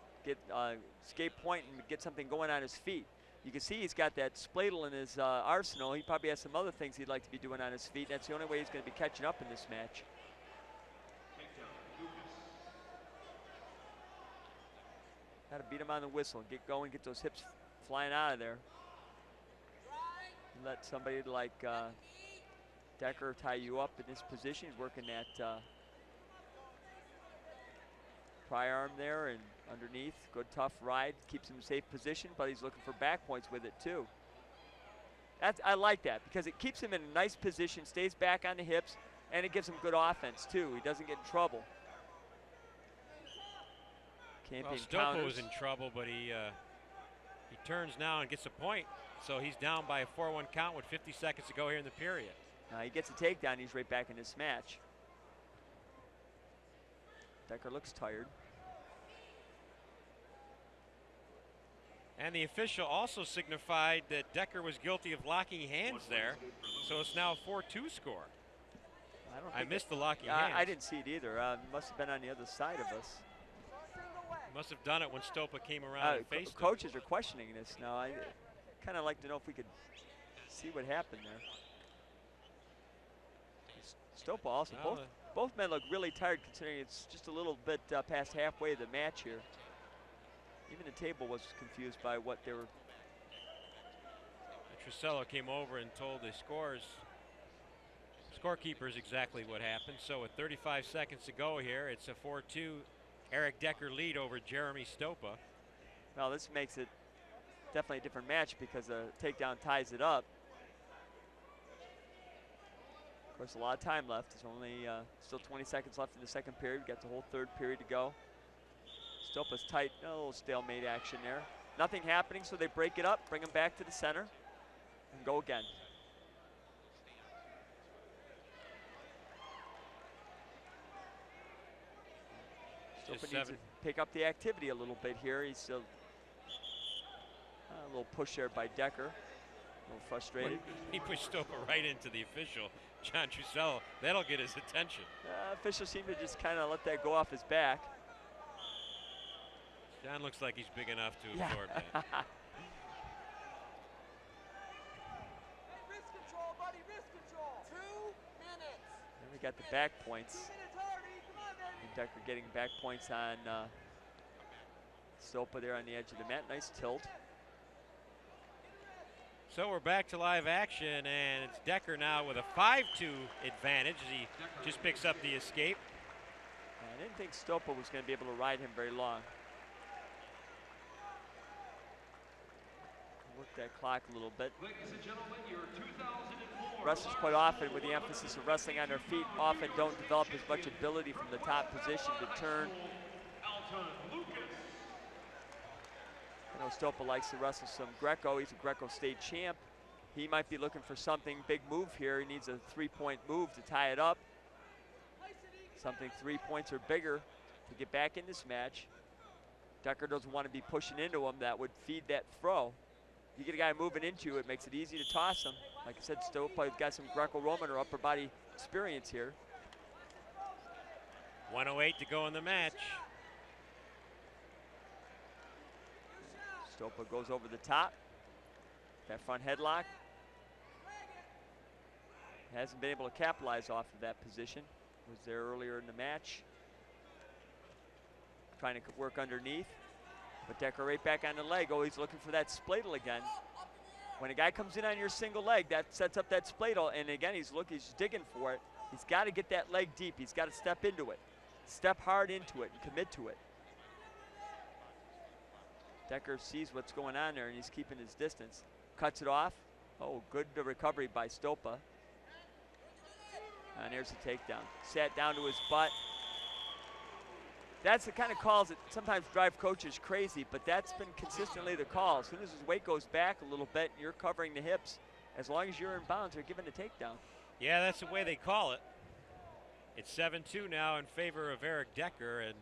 escape point and get something going on his feet. You can see he's got that spladle in his arsenal. He probably has some other things he'd like to be doing on his feet. That's the only way he's going to be catching up in this match. Got to beat him on the whistle and get going, get those hips flying out of there. Let somebody like Decker tie you up in this position. He's working that pry arm there and underneath. Good tough ride, keeps him in safe position, but he's looking for back points with it too. I like that because it keeps him in a nice position, stays back on the hips, and it gives him good offense too. He doesn't get in trouble. Well, Stopa was in trouble, but he turns now and gets a point. So he's down by a 4-1 count with 50 seconds to go here in the period. Now he gets a takedown, he's right back in this match. Decker looks tired. And the official also signified that Decker was guilty of locking hands there. So it's now a 4-2 score. I missed the locking hands. I didn't see it either. Must have been on the other side of us. Must have done it when Stopa came around and faced him. Coaches are questioning this now. I kind of like to know if we could see what happened there. Stopa also, both men look really tired considering it's just a little bit past halfway of the match here. Even the table was confused by what they were. Trusello came over and told the scorekeepers exactly what happened. So with 35 seconds to go here, it's a 4-2 Eric Decker lead over Jeremy Stopa. Well, this makes it definitely a different match because the takedown ties it up. Of course, a lot of time left. There's only still 20 seconds left in the second period. We've got the whole third period to go. Stopa's tight, a little stalemate action there. Nothing happening, so they break it up, bring him back to the center, and go again. Stopa needs to pick up the activity a little bit here. He's still a little push there by Decker. A little frustrated. He pushed Stopa right into the official, John Trusello. That'll get his attention. Officials seem to just kind of let that go off his back. John looks like he's big enough to absorb that. Wrist control, buddy, wrist control. 2 minutes. Then we got the back points. 2 minutes, Hardy. Come on, baby. And Decker getting back points on Stopa there on the edge of the mat. Nice tilt. So we're back to live action, and it's Decker now with a 5-2 advantage as he just picks up the escape. I didn't think Stopa was going to be able to ride him very long. Work that clock a little bit. Ladies and gentlemen, your 2004 Wrestlers quite often, with the emphasis of wrestling on their feet, often don't develop as much ability from the top position to turn. I know Stopa likes to wrestle some Greco. He's a Greco state champ. He might be looking for something big move here. He needs a 3-point move to tie it up. Something 3 points or bigger to get back in this match. Decker doesn't want to be pushing into him. That would feed that throw. You get a guy moving into it, makes it easy to toss him. Like I said, Stopa's got some Greco-Roman or upper body experience here. 1:08 to go in the match. Stopa goes over the top. That front headlock. Hasn't been able to capitalize off of that position. Was there earlier in the match. Trying to work underneath. But Decker right back on the leg. Oh, he's looking for that spladle again. When a guy comes in on your single leg, that sets up that spladle. And again, he's digging for it. He's got to get that leg deep. He's got to step into it. Step hard into it and commit to it. Decker sees what's going on there and he's keeping his distance. Cuts it off. Oh, good recovery by Stopa. And here's the takedown. Sat down to his butt. That's the kind of calls that sometimes drive coaches crazy, but that's been consistently the call. As soon as his weight goes back a little bit and you're covering the hips, as long as you're in bounds, they're giving the takedown. Yeah, that's the way they call it. It's 7-2 now in favor of Eric Decker, and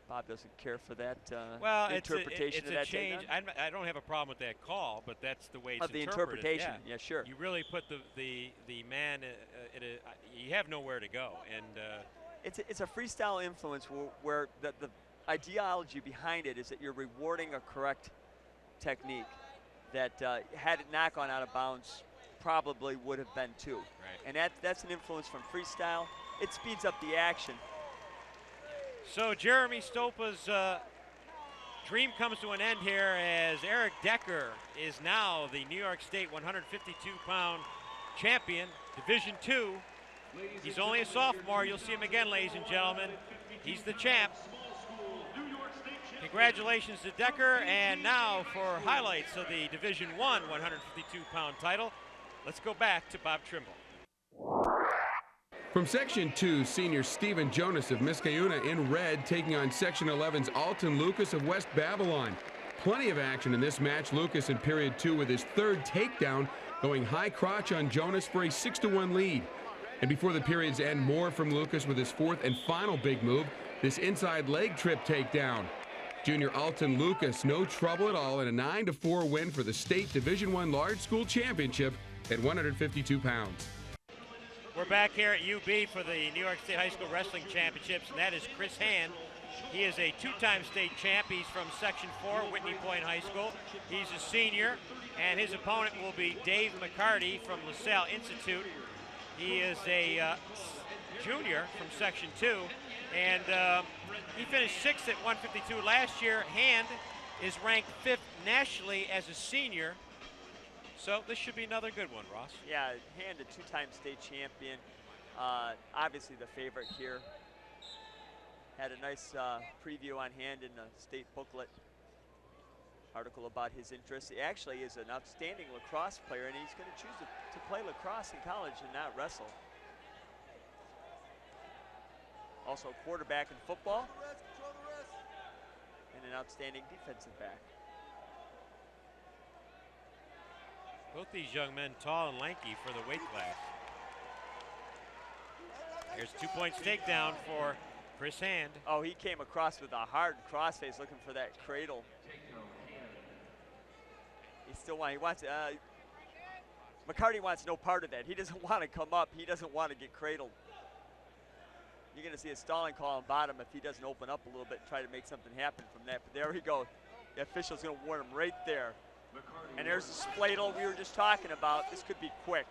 Bob doesn't care for that it's interpretation of a that change. takedown. I don't have a problem with that call, but that's the way it's the interpreted. interpretation, yeah, sure. You really put the man you have nowhere to go, and it's a freestyle influence where the ideology behind it is that you're rewarding a correct technique. that had it not gone out of bounds, probably would have been 2. Right. And that's an influence from freestyle. It speeds up the action. So Jeremy Stopa's dream comes to an end here as Eric Decker is now the New York State 152-pound champion, Division II. He's only a sophomore. You'll see him again, ladies and gentlemen. He's the champ. Congratulations to Decker. And now for highlights of the Division I 152-pound title, let's go back to Bob Trimble. From Section 2, senior Stephen Jonas of Miscayuna in red taking on Section 11's Alton Lucas of West Babylon. Plenty of action in this match. Lucas in period 2 with his 3rd takedown, going high crotch on Jonas for a 6-1 lead. And before the periods end, more from Lucas with his 4th and final big move, this inside leg trip takedown. Junior Alton Lucas, no trouble at all, in a 9-4 win for the State Division I Large School Championship at 152 pounds. We're back here at UB for the New York State High School Wrestling Championships, and that is Chris Hand. He is a 2-time state champ. He's from Section 4, Whitney Point High School. He's a senior, and his opponent will be Dave McCarty from LaSalle Institute. He is a junior from Section 2, and he finished 6th at 152 last year. Hand is ranked 5th nationally as a senior. So this should be another good one, Ross. Yeah, Hand, a 2-time state champion. Obviously the favorite here. Had a nice preview on Hand in the state booklet. Article about his interests. He actually is an outstanding lacrosse player, and he's going to choose to play lacrosse in college and not wrestle. Also a quarterback in football. And an outstanding defensive back. Both these young men tall and lanky for the weight class. Here's 2 points takedown for Chris Hand. Oh, he came across with a hard crossface looking for that cradle. McCarty wants no part of that. He doesn't want to come up. He doesn't want to get cradled. You're going to see a stalling call on bottom if he doesn't open up a little bit, try to make something happen from that. But there we go. The official's going to warn him right there. And there's the spladle we were just talking about. This could be quick.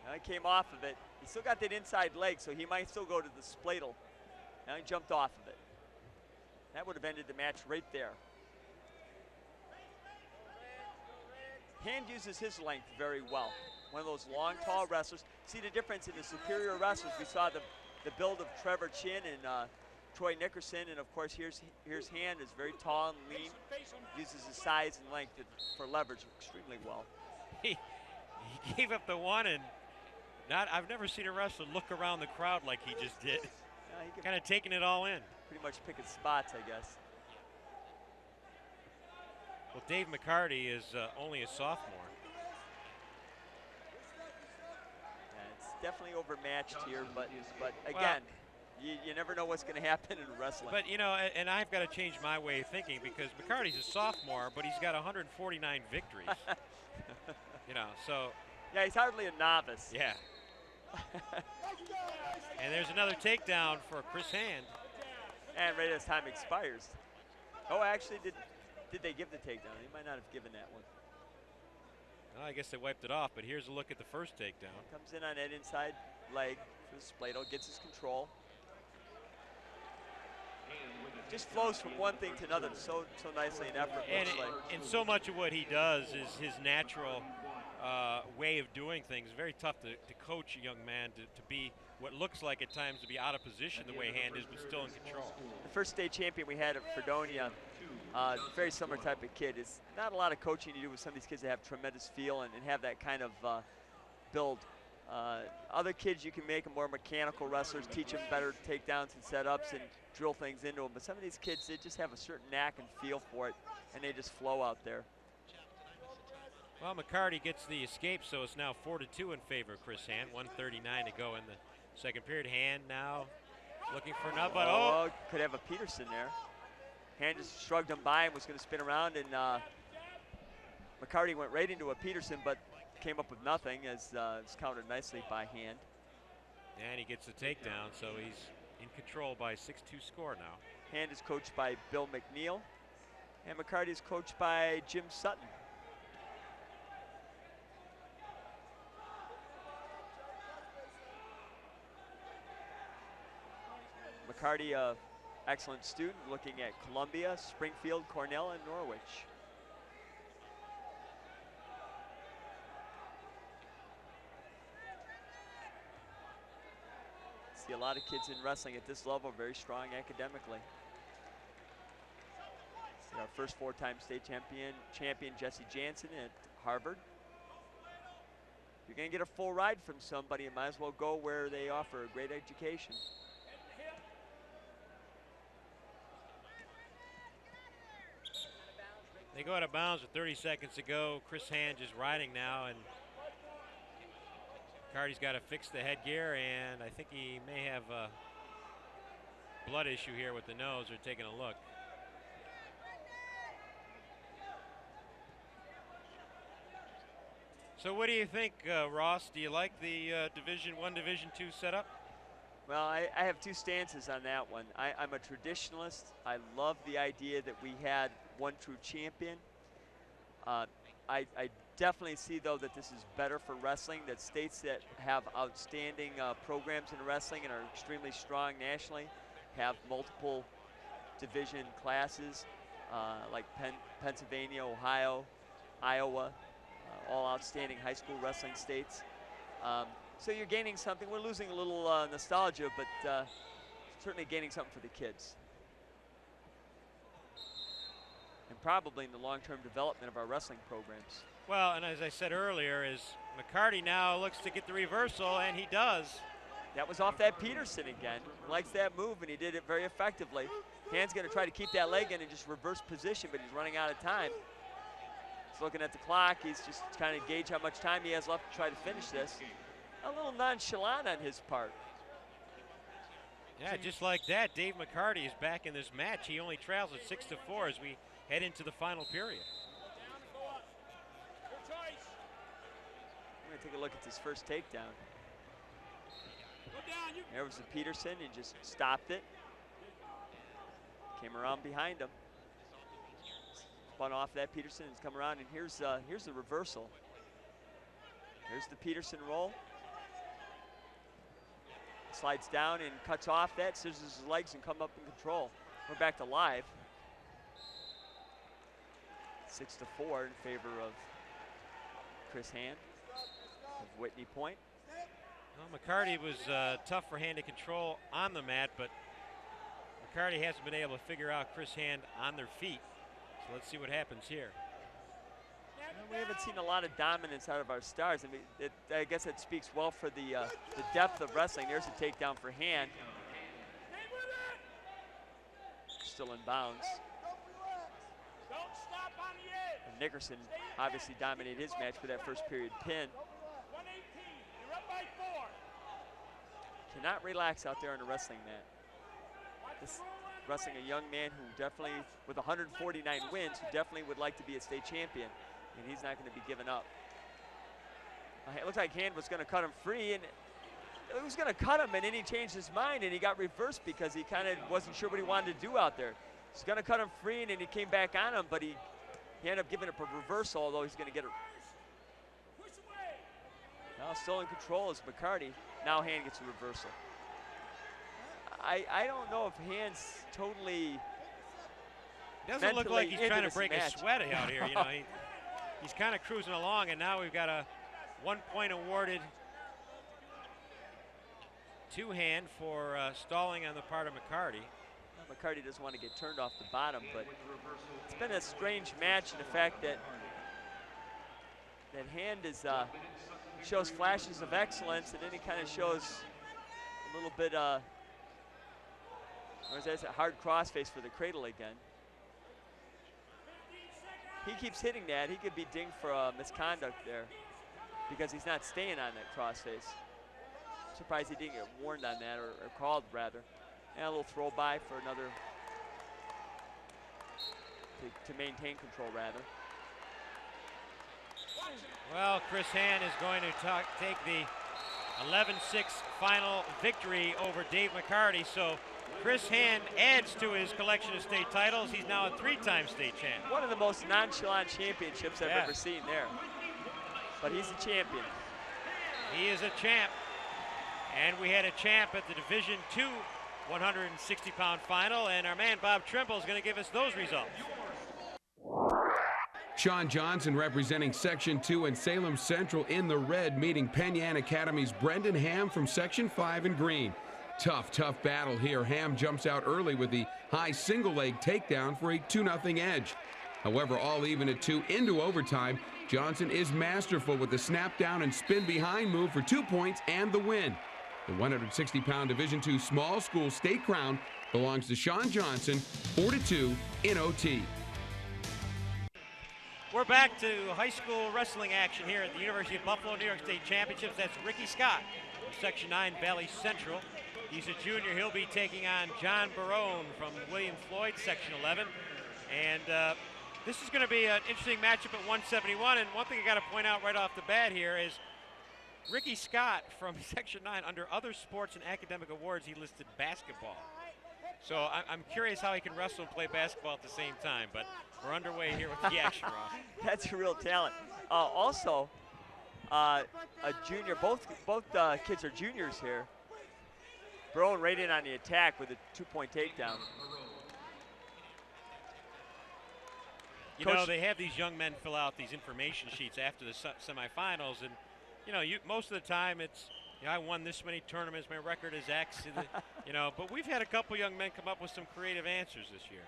Now he came off of it. He still got that inside leg, so he might still go to the spladle. Now he jumped off of it. That would have ended the match right there. Hand uses his length very well. One of those long, tall wrestlers. See the difference in the superior wrestlers. We saw the build of Trevor Chin and Troy Nickerson, and of course here's Hand, is very tall and lean. Uses his size and length for leverage extremely well. He gave up the one, and I've never seen a wrestler look around the crowd like he just did. Yeah, kind of taking it all in. Pretty much picking spots, I guess. Well, Dave McCarty is only a sophomore. Yeah, it's definitely overmatched here, but again, you never know what's going to happen in wrestling. But, you know, and I've got to change my way of thinking, because McCarty's a sophomore, but he's got 149 victories. You know, so. Yeah, he's hardly a novice. Yeah. And there's another takedown for Chris Hand. And right as time expires. Oh, actually, did they give the takedown? They might not have given that one. Well, I guess they wiped it off, but here's a look at the first takedown. Comes in on that inside leg for the spladle, gets his control. Just flows from one thing to another so nicely and effortlessly. And so much of what he does is his natural way of doing things. Very tough to coach a young man to be what looks like at times to be out of position the way Hand is, but still in control. The first state champion we had at Fredonia, very similar type of kid. It's not a lot of coaching to do with some of these kids that have tremendous feel and have that kind of build. Other kids, you can make them more mechanical wrestlers, teach them better takedowns and setups and drill things into them. But some of these kids, they just have a certain knack and feel for it, and they just flow out there. Well, McCarty gets the escape, so it's now 4-2 in favor of Chris Hand. 1:39 to go in the second period. Hand now looking for another, but oh! Could have a Peterson there. Hand just shrugged him by and was going to spin around, and McCarty went right into a Peterson, but came up with nothing as it's countered nicely by Hand. And he gets the takedown, so he's in control by a 6-2 score now. Hand is coached by Bill McNeil, And McCarty is coached by Jim Sutton. McCarty, excellent student, looking at Columbia, Springfield, Cornell, and Norwich. See a lot of kids in wrestling at this level, very strong academically. See our first four-time state champion Jesse Jansen at Harvard. If you're gonna get a full ride from somebody, you might as well go where they offer a great education. They go out of bounds with 30 seconds to go. Chris Hand just riding now, and McCarty's got to fix the headgear, and I think he may have a blood issue here with the nose. They're taking a look. So what do you think, Ross? Do you like the Division I, Division II setup? Well, I have two stances on that one. I'm a traditionalist. I love the idea that we had one true champion. I definitely see, though, that this is better for wrestling, that states that have outstanding programs in wrestling and are extremely strong nationally have multiple division classes, like Pennsylvania, Ohio, Iowa, all outstanding high school wrestling states. So you're gaining something. We're losing a little nostalgia, but certainly gaining something for the kids. And probably in the long-term development of our wrestling programs. Well, and as I said earlier, is McCarty now looks to get the reversal, and he does. That was off that Peterson again. He likes that move, and he did it very effectively. Hand's going to try to keep that leg in and just reverse position, but he's running out of time. He's looking at the clock. He's just trying to gauge how much time he has left to try to finish this. A little nonchalant on his part. Yeah, just like that, Dave McCarty is back in this match. He only trails at 6-4 as we head into the final period. We're going to take a look at this first takedown. There was the Peterson, and just stopped it. Came around behind him. Spun off that Peterson, and come around, and here's the reversal. Here's the Peterson roll. Slides down and cuts off that, scissors his legs, and come up in control. We're back to live. 6-4 in favor of Chris Hand of Whitney Point. Well, McCarty was tough for Hand to control on the mat, but McCarty hasn't been able to figure out Chris Hand on their feet. So let's see what happens here. We haven't seen a lot of dominance out of our stars. I mean, I guess that speaks well for the depth of wrestling. There's a takedown for Hand. Still in bounds. And Nickerson obviously dominated his match with that first period pin. Cannot relax out there on a wrestling mat. This wrestling a young man who definitely, with 149 wins, who definitely would like to be a state champion. And he's not going to be given up. It looked like Hand was going to cut him free, and he was going to cut him, and then he changed his mind, and he got reversed because he kind of wasn't sure what he wanted to do out there. He's going to cut him free, and then he came back on him, but he ended up giving up a reversal, although he's going to get it. Now still in control is McCarty. Now Hand gets a reversal. I don't know if Hand's totally doesn't look like he's trying to break match. a sweat out here. You know, he's kind of cruising along, and now we've got a 1 point awarded to Hand for stalling on the part of McCarty. Well, McCarty doesn't want to get turned off the bottom, but it's been a strange match in the fact that Hand is shows flashes of excellence, and then he kind of shows a little bit there's a hard crossface for the cradle again. He keeps hitting that. He could be dinged for misconduct there because he's not staying on that crossface. Surprised he didn't get warned on that, or called rather. And a little throw by for another, to maintain control rather. Well, Chris Hand is going to take the 11-6 final victory over Dave McCarty. So Chris Hand adds to his collection of state titles. He's now a 3-time state champ. One of the most nonchalant championships I've ever seen there. But he's a champion. He is a champ. And we had a champ at the Division II 160-pound final, and our man Bob Trimble is going to give us those results. Sean Johnson representing Section 2 and Salem Central in the red, meeting Penn Yan Academy's Brendan Ham from Section 5 in green. Tough battle here. Ham jumps out early with the high single-leg takedown for a 2-0 edge. However, all even at 2 into overtime, Johnson is masterful with the snap down and spin behind move for 2 points and the win. The 160-pound Division II small school state crown belongs to Sean Johnson, 4-2 in OT. We're back to high school wrestling action here at the University of Buffalo New York State Championships. That's Ricky Scott from Section 9 Valley Central. He's a junior. He'll be taking on John Barone from William Floyd, Section 11. And this is going to be an interesting matchup at 171. And one thing I got to point out right off the bat here is Ricky Scott from Section 9, under other sports and academic awards, he listed basketball. So I'm curious how he can wrestle and play basketball at the same time. But we're underway here with the action, Ross. That's a real talent. Also, a junior. Both kids are juniors here. Barone right in on the attack with a 2-point takedown. You know, they have these young men fill out these information sheets after the semifinals, and you know, most of the time it's, you know, I won this many tournaments, my record is X, you know, but we've had a couple young men come up with some creative answers this year.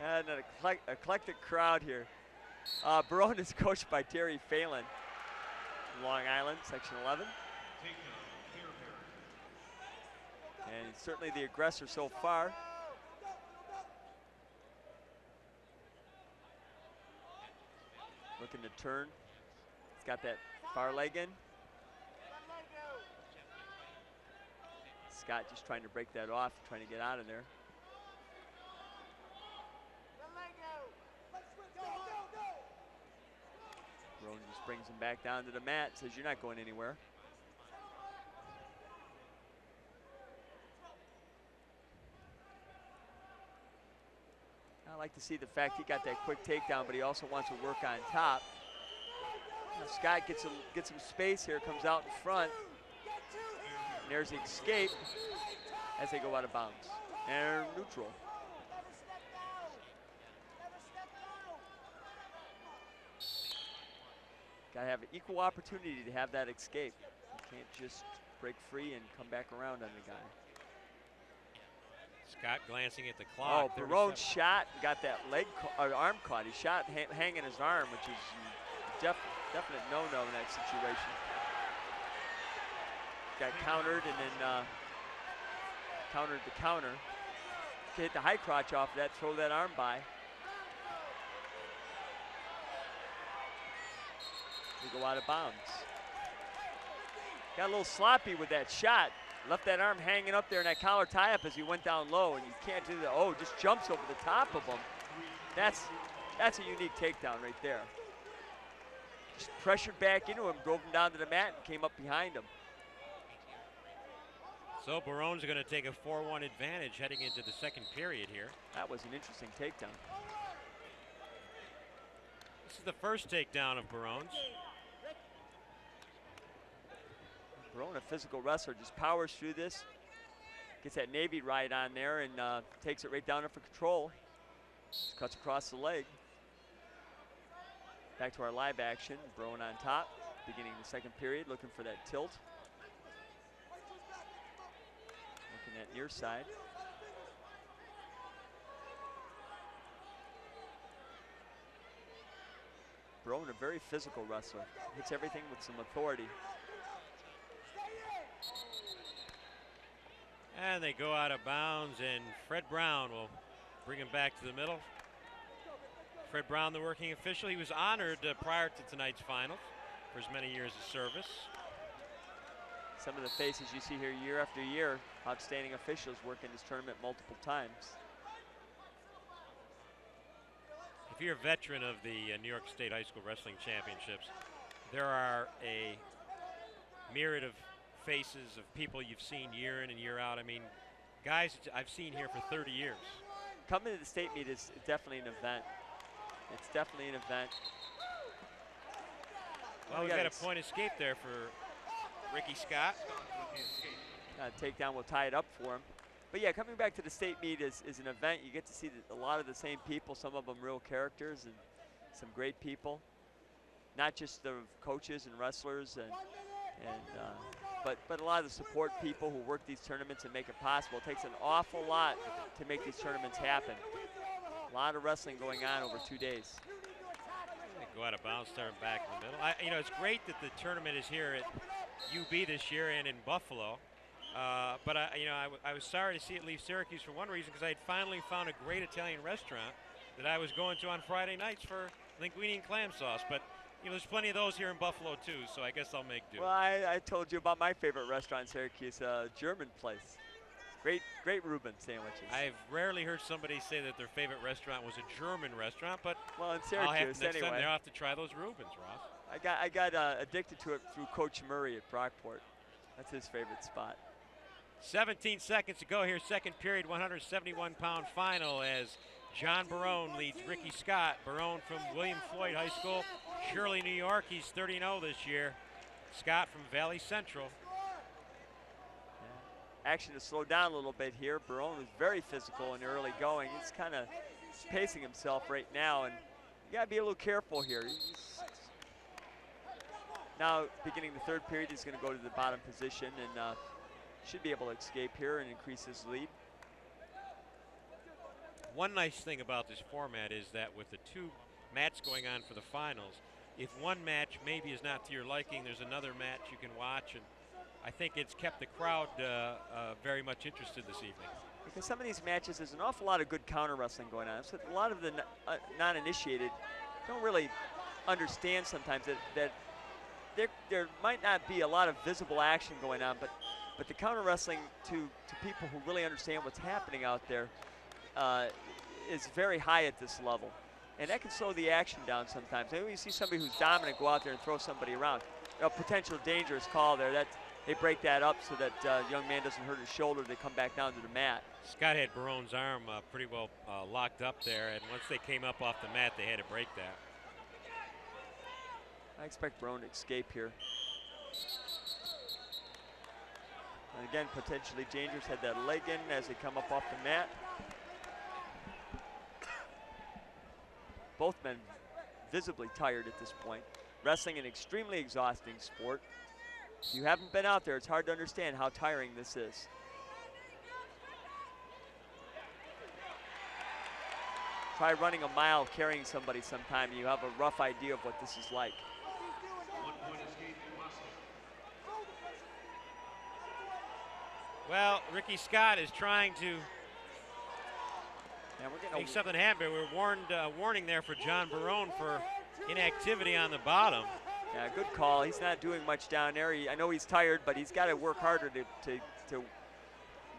And an eclectic crowd here. Barone is coached by Terry Phelan from Long Island, Section 11. And he's certainly the aggressor so far. Looking to turn. He's got that far leg in. Scott just trying to break that off, trying to get out of there. Barone just brings him back down to the mat, says you're not going anywhere. I like to see the fact he got that quick takedown, but he also wants to work on top. Now Scott gets some space here, comes out in front. And there's the escape as they go out of bounds. And they're neutral. Got to have an equal opportunity to have that escape. You can't just break free and come back around on the guy. Scott glancing at the clock. Oh, Barone shot, got that arm caught. He shot hanging his arm, which is definite no-no in that situation. Got countered and then countered the counter. To hit the high crotch off that, throw that arm by. We go out of bounds. Got a little sloppy with that shot. Left that arm hanging up there in that collar tie-up as he went down low, and you can't do that. Oh, just jumps over the top of him. That's a unique takedown right there. Just pressured back into him, drove him down to the mat, and came up behind him. So Barone's going to take a 4-1 advantage heading into the second period here. That was an interesting takedown. This is the first takedown of Barone's. Barone, a physical wrestler, just powers through this. Gets that Navy ride on there and takes it right down there for control. Just cuts across the leg. Back to our live action. Barone on top, beginning the second period, looking for that tilt. Looking at near side. Barone, a very physical wrestler. Hits everything with some authority. And they go out of bounds, and Fred Brown will bring him back to the middle. Fred Brown, the working official. He was honored prior to tonight's finals for his many years of service. Some of the faces you see here year after year, outstanding officials working this tournament multiple times. If you're a veteran of the New York State High School Wrestling Championships, there are a myriad of faces of people you've seen year in and year out. I mean, Guys I've seen here for 30 years. Coming to the state meet is definitely an event. It's definitely an event. Well, we got a point escape there for Ricky Scott. Takedown will tie it up for him. But yeah, coming back to the state meet is an event. You get to see a lot of the same people, some of them real characters and some great people. Not just the coaches and wrestlers but a lot of the support people who work these tournaments and make it possible. It takes an awful lot to make these tournaments happen. A lot of wrestling going on over 2 days. Go out of bounds, start back in the middle. You know, it's great that the tournament is here at UB this year and in Buffalo. But I was sorry to see it leave Syracuse for one reason, because I had finally found a great Italian restaurant that I was going to on Friday nights for linguine and clam sauce. But you know, there's plenty of those here in Buffalo too, so I guess I'll make do. Well, I told you about my favorite restaurant in Syracuse, a German place. Great Reuben sandwiches. I've rarely heard somebody say that their favorite restaurant was a German restaurant, but well, in Syracuse next anyway. time I'll have to try those Reubens, Ross. I got addicted to it through Coach Murray at Brockport. That's his favorite spot. 17 seconds to go here, second period, 171-pound final as John Barone leads Ricky Scott. Barone from William Floyd High School, Shirley, New York. He's 30-0 this year. Scott from Valley Central. Yeah. Action has slowed down a little bit here. Barone was very physical in the early going. He's kind of pacing himself right now, and you gotta be a little careful here. Now, beginning the third period, he's gonna go to the bottom position and should be able to escape here and increase his lead. One nice thing about this format is that with the two matches going on for the finals, if one match maybe is not to your liking, there's another match you can watch, and I think it's kept the crowd very much interested this evening. Because some of these matches, there's an awful lot of good counter wrestling going on. So a lot of the non-initiated don't really understand sometimes that there might not be a lot of visible action going on, but the counter wrestling to people who really understand what's happening out there is very high at this level. And that can slow the action down sometimes. Maybe you see somebody who's dominant go out there and throw somebody around. A potential dangerous call there. They break that up so that young man doesn't hurt his shoulder. They come back down to the mat. Scott had Barone's arm pretty well locked up there, and once they came up off the mat, they had to break that. I expect Barone to escape here. And again, potentially dangerous. Had that leg in as they come up off the mat. Both men visibly tired at this point. Wrestling an extremely exhausting sport. If you haven't been out there, it's hard to understand how tiring this is. Try running a mile carrying somebody sometime and you have a rough idea of what this is like. Well, Ricky Scott is trying to make something happen. We're warned, warning there for John Barone for inactivity on the bottom. Yeah, good call. He's not doing much down there. I know he's tired, but he's got to work harder to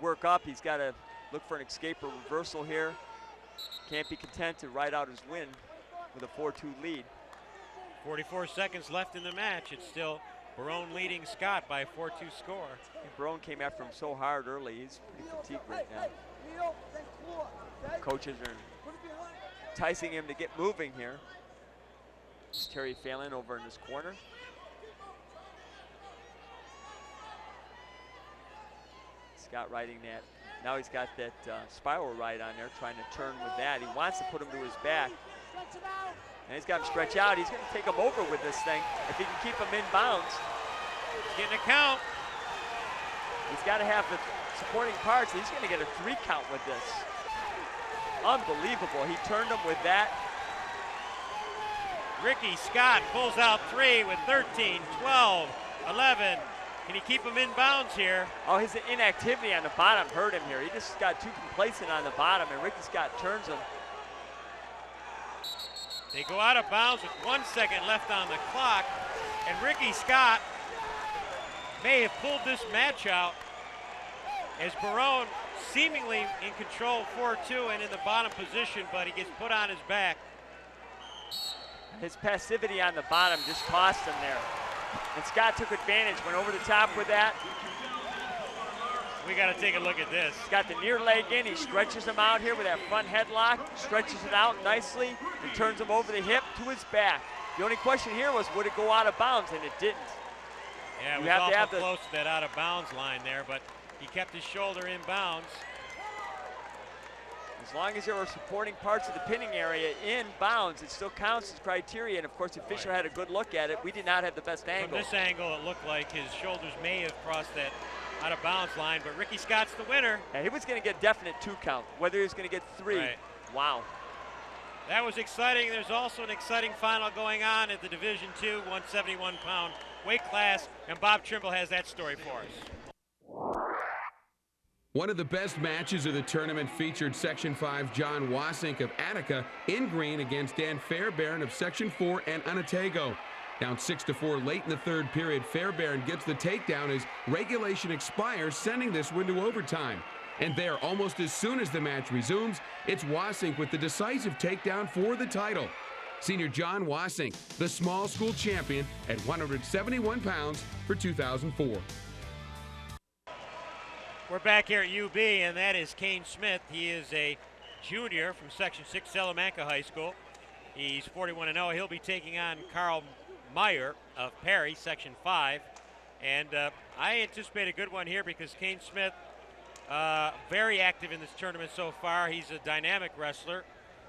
work up. He's got to look for an escape or reversal here. Can't be content to ride out his win with a 4-2 lead. 44 seconds left in the match. It's still Barone leading Scott by a 4-2 score. Barone came after him so hard early. He's pretty fatigued right now. Coaches are enticing him to get moving here. It's Terry Phelan over in this corner. Scott riding that. Now he's got that spiral ride on there, trying to turn with that. He wants to put him to his back. And he's got him stretch out. He's going to take him over with this thing if he can keep him in bounds. Getting a count. He's got to have the supporting parts. He's going to get a 3 count with this. Unbelievable. He turned him with that. Ricky Scott pulls out 3 with 13, 12, 11. Can he keep him in bounds here? Oh, his inactivity on the bottom hurt him here. He just got too complacent on the bottom, and Ricky Scott turns him. They go out of bounds with 1 second left on the clock, and Ricky Scott may have pulled this match out as Barone seemingly in control 4-2 and in the bottom position, but he gets put on his back. His passivity on the bottom just tossed him there. And Scott took advantage, went over the top with that. We got to take a look at this. He's got the near leg in. He stretches him out here with that front headlock, stretches it out nicely, and turns him over the hip to his back. The only question here was, would it go out of bounds, and it didn't. Yeah, it was awful close to that out of bounds line there, but he kept his shoulder in bounds. As long as there were supporting parts of the pinning area in bounds, it still counts as criteria. And of course, the official had a good look at it. We did not have the best angle. From this angle, it looked like his shoulders may have crossed that out of bounds line, but Ricky Scott's the winner. Yeah, he was going to get definite 2 count, whether he was going to get 3. Right. Wow. That was exciting. There's also an exciting final going on at the Division II 171-pound weight class, and Bob Trimble has that story for us. One of the best matches of the tournament featured Section 5 John Wasink of Attica in green against Dan Fairbairn of Section 4 and Ontario. Down 6-4 late in the third period, Fairbairn gets the takedown as regulation expires, sending this one to overtime. And there, almost as soon as the match resumes, it's Wasink with the decisive takedown for the title. Senior John Wasink, the small school champion at 171 pounds for 2004. We're back here at UB, and that is Kane Smith. He is a junior from Section 6 Salamanca High School. He's 41-0. He'll be taking on Carl Meyer of Perry, Section 5. And I anticipate a good one here because Kane Smith, very active in this tournament so far. He's a dynamic wrestler,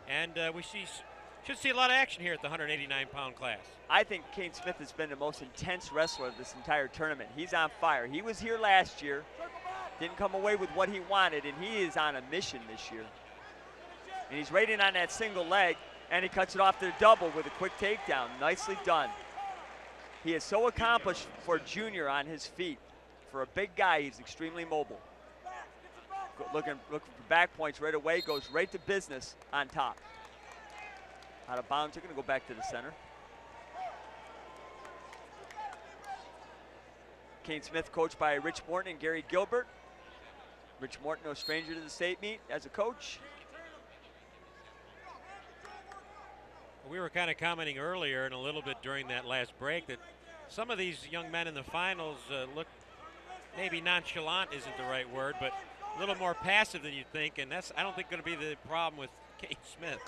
and we should see a lot of action here at the 189-pound class. I think Kane Smith has been the most intense wrestler of this entire tournament. He's on fire. He was here last year, didn't come away with what he wanted, and he is on a mission this year. And he's raiding on that single leg, and he cuts it off to the double with a quick takedown. Nicely done. He is so accomplished for junior on his feet. For a big guy, he's extremely mobile. Looking for back points right away, goes right to business on top. Out of bounds, they're going to go back to the center. Kane Smith coached by Rich Morton and Gary Gilbert. Rich Morton, no stranger to the state meet as a coach. We were kind of commenting earlier and a little bit during that last break that some of these young men in the finals look, maybe nonchalant isn't the right word, but a little more passive than you'd think, and that's, I don't think, going to be the problem with Kane Smith.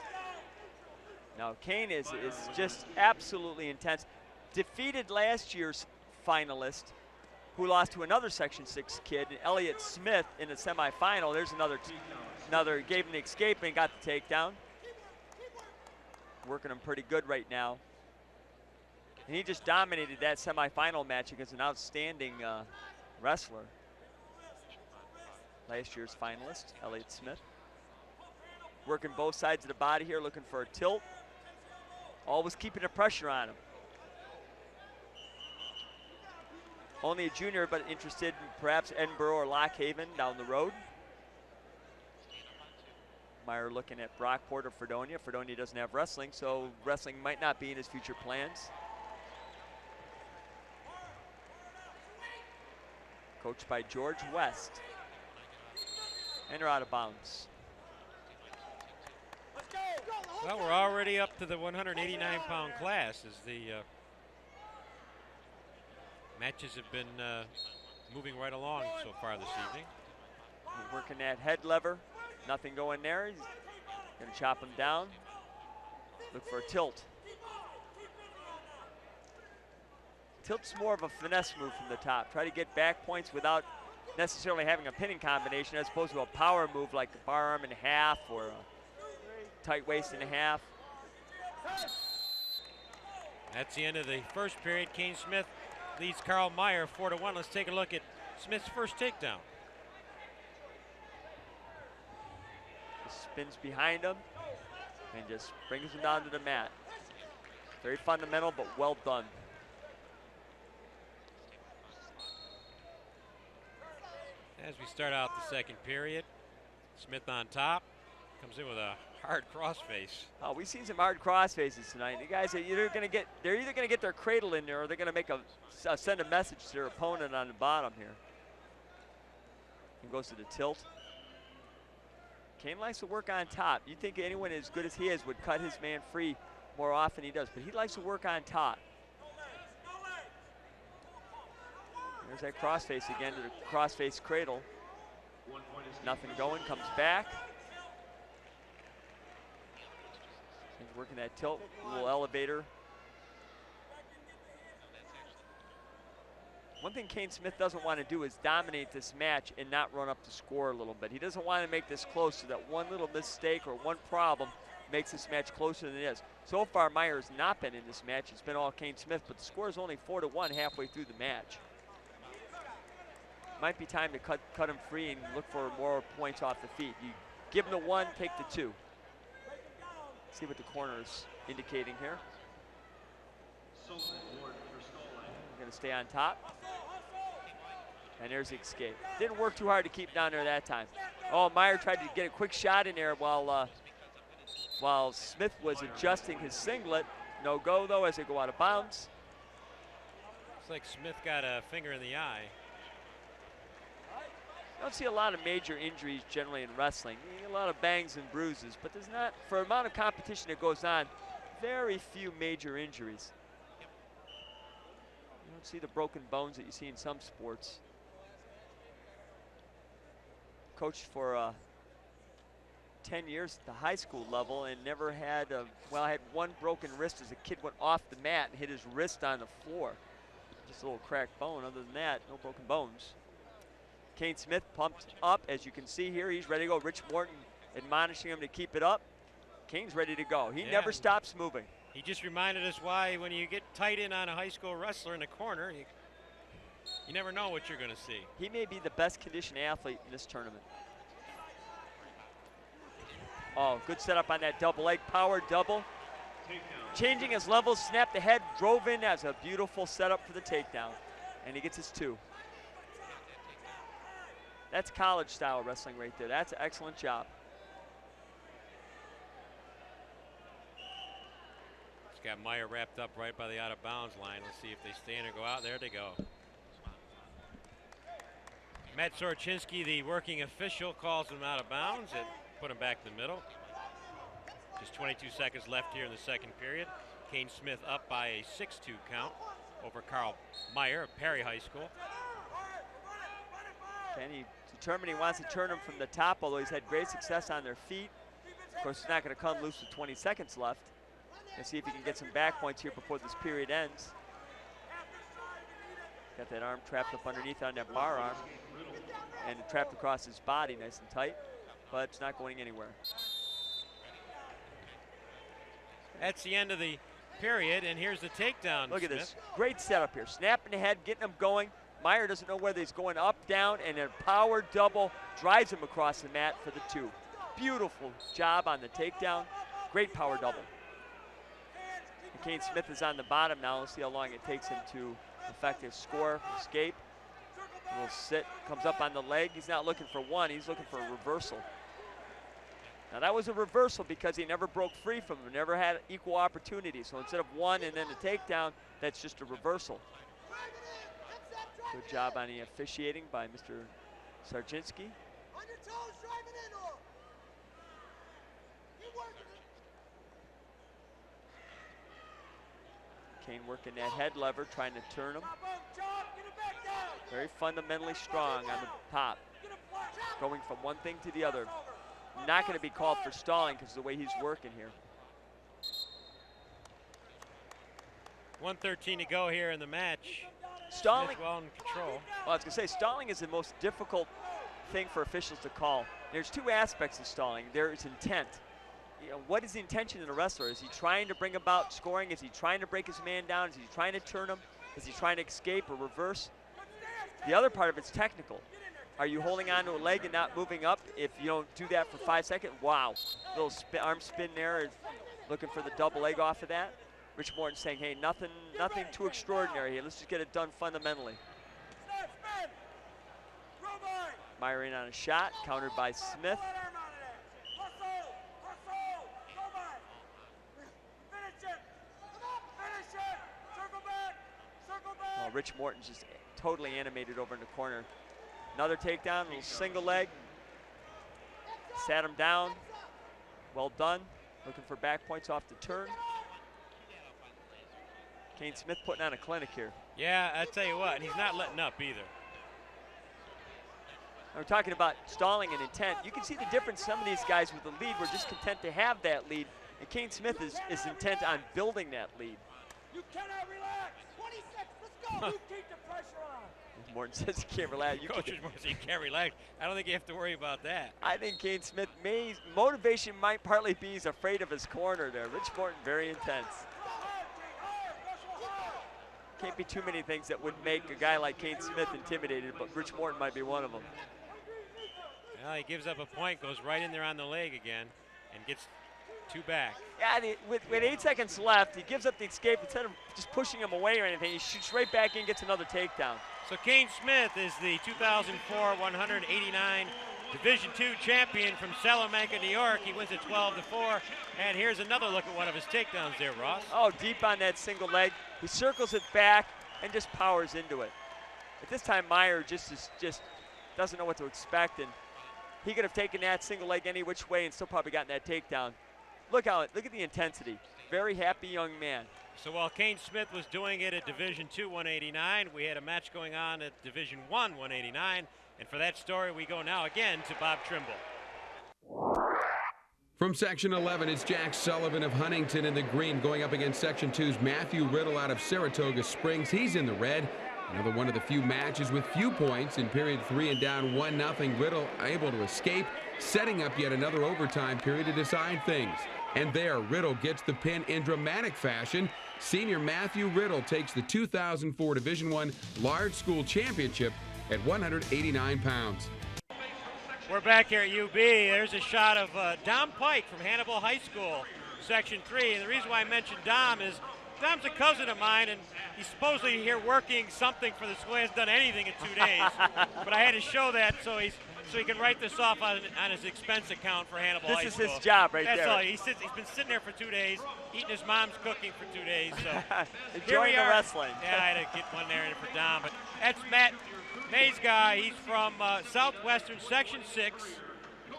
No, Kane is just absolutely intense. Defeated last year's finalist, who lost to another Section 6 kid, Elliott Smith, in the semifinal. There's another gave him the escape and got the takedown. Working him pretty good right now. And he just dominated that semifinal match against an outstanding wrestler. Last year's finalist, Elliott Smith. Working both sides of the body here, looking for a tilt. Always keeping the pressure on him. Only a junior, but interested in perhaps Edinburgh or Lock Haven down the road. Meyer looking at Brockport or Fredonia. Fredonia doesn't have wrestling, so wrestling might not be in his future plans. Coached by George West. And they're out of bounds. Well, we're already up to the 189-pound class as the matches have been moving right along so far this evening. Working that head lever. Nothing going there. He's going to chop him down. Look for a tilt. Tilt's more of a finesse move from the top. Try to get back points without necessarily having a pinning combination as opposed to a power move like a bar arm and a half or a tight waist and a half. That's the end of the first period. Kane Smith leads Carl Meyer 4-1. Let's take a look at Smith's first takedown. Spins behind him and just brings him down to the mat. Very fundamental, but well done. As we start out the second period, Smith on top, comes in with a hard crossface. Oh, we've seen some hard crossfaces tonight. The guys are either going to get their cradle in there, or they're going to make send a message to their opponent on the bottom here. He goes to the tilt. Kane likes to work on top. You'd think anyone as good as he is would cut his man free more often he does, but he likes to work on top. There's that crossface again to the crossface cradle. Nothing going, comes back. He's working that tilt, little elevator. One thing Kane Smith doesn't want to do is dominate this match and not run up the score a little bit. He doesn't want to make this close so that one little mistake or one problem makes this match closer than it is. So far, Meyer has not been in this match. It's been all Kane Smith, but the score is only 4-1 halfway through the match. Might be time to cut him free and look for more points off the feet. You give him the 1, take the 2. See what the corner is indicating here. Going to stay on top. And there's the escape. Didn't work too hard to keep down there that time. Oh, Meyer tried to get a quick shot in there while Smith was adjusting his singlet. No go, though, as they go out of bounds. Looks like Smith got a finger in the eye. You don't see a lot of major injuries generally in wrestling. You get a lot of bangs and bruises, but there's not, for the amount of competition that goes on, very few major injuries. You don't see the broken bones that you see in some sports. Coached for 10 years at the high school level and never had, well, I had one broken wrist as a kid, went off the mat and hit his wrist on the floor. Just a little cracked bone. Other than that, no broken bones. Kane Smith pumped up, as you can see here. He's ready to go. Rich Morton admonishing him to keep it up. Kane's ready to go. He never stops moving. He just reminded us why when you get tight in on a high school wrestler in the corner, you never know what you're going to see. He may be the best conditioned athlete in this tournament. Oh, good setup on that double leg, power double. Changing his levels, snapped the head, drove in as a beautiful setup for the takedown. And he gets his 2. That's college style wrestling right there. That's an excellent job. It's got Meyer wrapped up right by the out of bounds line. Let's see if they stand or go out. There they go. Matt Sorchinski, the working official, calls him out of bounds and put him back in the middle. Just 22 seconds left here in the second period. Kane Smith up by a 6-2 count over Carl Meyer of Perry High School. Kenny determined he wants to turn him from the top, although he's had great success on their feet. Of course, he's not going to come loose with 20 seconds left. Let's see if he can get some back points here before this period ends. Got that arm trapped up underneath on that bar arm and trapped across his body nice and tight, but it's not going anywhere. That's the end of the period, and here's the takedown. Look at Smith. this. Great setup here. Snapping the head, getting him going. Meyer doesn't know whether he's going up, down, and a power double drives him across the mat for the 2. Beautiful job on the takedown. Great power double. And Kane Smith is on the bottom now. Let's see how long it takes him to effect his score, escape. A little sit, comes up on the leg. He's not looking for 1, he's looking for a reversal. Now that was a reversal because he never broke free from him, never had equal opportunity. So instead of 1 and then a takedown, that's just a reversal. Good job on the officiating by Mr. Sarczynski. On your toes, driving in, or keep working it. Kane working that head lever, trying to turn him. Very fundamentally strong on the top. Going from one thing to the other. Not going to be called for stalling because of the way he's working here. 1:13 to go here in the match. Stalling. Smith well in control. Well, I was going to say, stalling is the most difficult thing for officials to call. There's 2 aspects of stalling. There is intent. You know, what is the intention of the wrestler? Is he trying to bring about scoring? Is he trying to break his man down? Is he trying to turn him? Is he trying to escape or reverse? The other part of it's technical. Are you holding on to a leg and not moving up? If you don't do that for 5 seconds, wow. Little arm spin there, looking for the double leg off of that. Rich Morton saying, hey, nothing too extraordinary here. Let's just get it done fundamentally. Meyer in on a shot, countered by Smith. Oh, Rich Morton's just totally animated over in the corner. Another takedown, a little single leg. Sat him down. Well done. Looking for back points off the turn. Kane Smith putting on a clinic here. Yeah, I tell you what, he's not letting up either. We're talking about stalling and intent. You can see the difference. Some of these guys with the lead were just content to have that lead. And Kane Smith is intent on building that lead. You cannot relax. 26, let's go. You keep the pressure on. Morton says he can't relax. Coach Morton says he can't relax. I don't think you have to worry about that. I think Kane Smith motivation might partly be he's afraid of his corner there. Rich Morton, very intense. Can't be too many things that would make a guy like Kane Smith intimidated, but Rich Morton might be one of them. Well, he gives up a point, goes right in there on the leg again, and gets 2 back. Yeah, with 8 seconds left, he gives up the escape. Instead of just pushing him away or anything, he shoots right back in, gets another takedown. So Kane Smith is the 2004 189 Division II champion from Salamanca, New York. He wins it 12-4. And here's another look at one of his takedowns there, Ross. Oh, deep on that single leg. He circles it back and just powers into it. At this time, Meyer just doesn't know what to expect, and he could have taken that single leg any which way and still probably gotten that takedown. Look at the intensity. Very happy young man. So while Kane Smith was doing it at Division II 189, we had a match going on at Division I 189. And for that story, we go now again to Bob Trimble. From Section 11, it's Jack Sullivan of Huntington in the green going up against Section 2's Matthew Riddle out of Saratoga Springs. He's in the red. Another one of the few matches with few points in period 3 and down 1-0. Riddle able to escape, setting up yet another overtime period to decide things. And there, Riddle gets the pin in dramatic fashion. Senior Matthew Riddle takes the 2004 Division I Large School Championship at 189 pounds. We're back here at UB. There's a shot of Dom Pike from Hannibal High School, Section 3. And the reason why I mentioned Dom is Dom's a cousin of mine, and he's supposedly here working something for the school. He hasn't done anything in 2 days. But I had to show that so he can write this off on his expense account for Hannibal High School. This is his job right there. That's all. He's been sitting there for 2 days, eating his mom's cooking for 2 days. So enjoying the wrestling. Yeah, I had to get one there for Dom. But that's Matt May's guy. He's from Southwestern Section 6.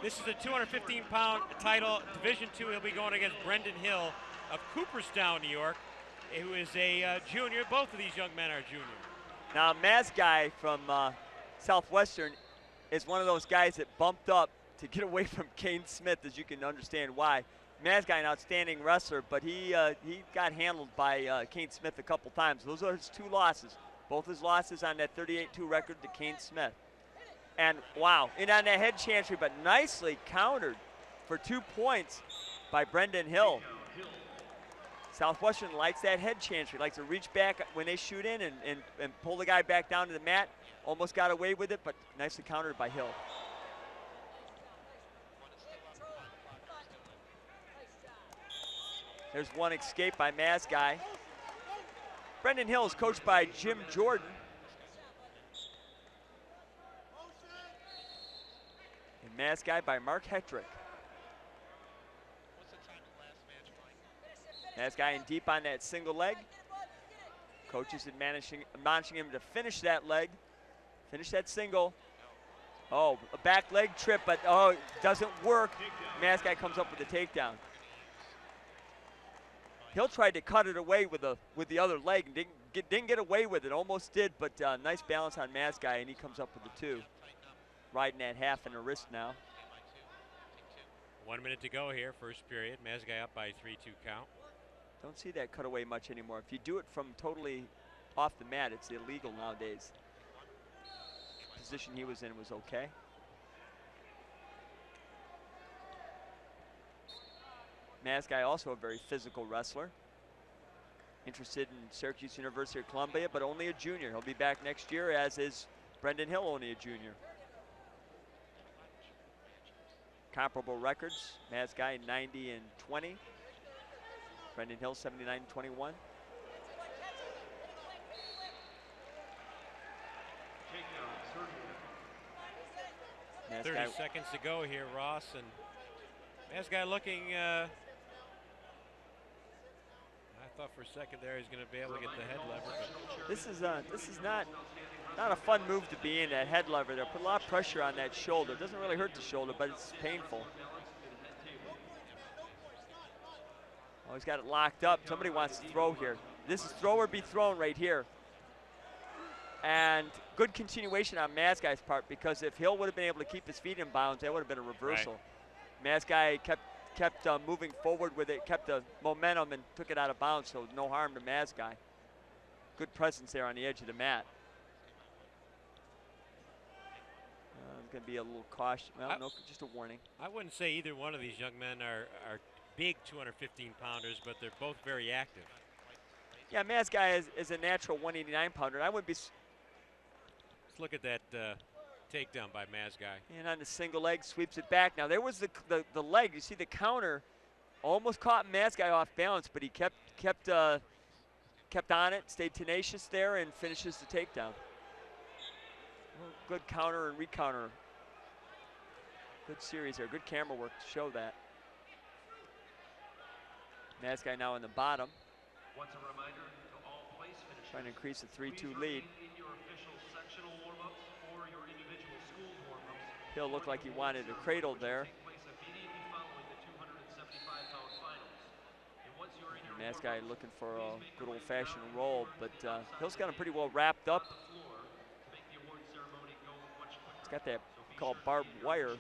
This is a 215-pound title, Division II. He'll be going against Brendan Hill of Cooperstown, New York, who is a junior. Both of these young men are junior. Now, Maz guy from Southwestern is one of those guys that bumped up to get away from Kane Smith, as you can understand why. Maz guy, an outstanding wrestler, but he got handled by Kane Smith a couple times. Those are his 2 losses. Both his losses on that 38-2 record to Kane Smith. And wow, in on that head chantry, but nicely countered for 2 points by Brendan Hill. Southwestern likes that head chantry, likes to reach back when they shoot in and pull the guy back down to the mat. Almost got away with it, but nicely countered by Hill. There's one escape by Maz guy. Brendan Hill is coached by Jim Jordan. And Maz guy by Mark Hetrick. Maz guy in deep on that single leg. Coach is admonishing him to finish that leg. Finish that single. Oh, a back leg trip, but oh, it doesn't work. Maz guy comes up with a takedown. Hill tried to cut it away with the other leg and didn't get away with it. Almost did, but nice balance on Maz guy, and he comes up with the 2. Riding that half in the wrist now. 1 minute to go here, first period. Maz guy up by 3-2 count. Don't see that cut away much anymore. If you do it from totally off the mat, it's illegal nowadays. The position he was in was okay. Maz guy also a very physical wrestler. Interested in Syracuse University of Columbia, but only a junior. He'll be back next year, as is Brendan Hill, only a junior. Comparable records. Maz guy 90-20. Brendan Hill 79-21. 30 seconds to go here, Ross, and Maz guy looking. I thought for a second there he's going to be able to get the head lever. But this is not a fun move to be in, that head lever there. Put a lot of pressure on that shoulder. It doesn't really hurt the shoulder, but it's painful. Oh, he's got it locked up. Somebody wants to throw here. This is throw or be thrown right here. And good continuation on Mazguy's part, because if Hill would have been able to keep his feet in bounds, that would have been a reversal. Right. Mazguy kept moving forward with it, kept the momentum, and took it out of bounds, so no harm to Mazguy. Good presence there on the edge of the mat. Going to be a little cautious. Well, no, just a warning. I wouldn't say either one of these young men are big 215-pounders, but they're both very active. Yeah, Mazguy is a natural 189-pounder. I would be. Let's look at that takedown by Mazguy. And on the single leg, sweeps it back. Now there was the leg. You see the counter, almost caught Mazguy off balance, but he kept on it, stayed tenacious there, and finishes the takedown. Good counter and recounter. Good series there. Good camera work to show that. Mazguy now in the bottom. Once a reminder to all place finishers, trying to increase the 3-2 lead. in your official sectional warm-ups or your individual schools warm-ups. Hill looked like he wanted a cradle there. Mazguy looking for a good old-fashioned roll, but Hill's got him pretty well wrapped up. He's got that called barbed wire,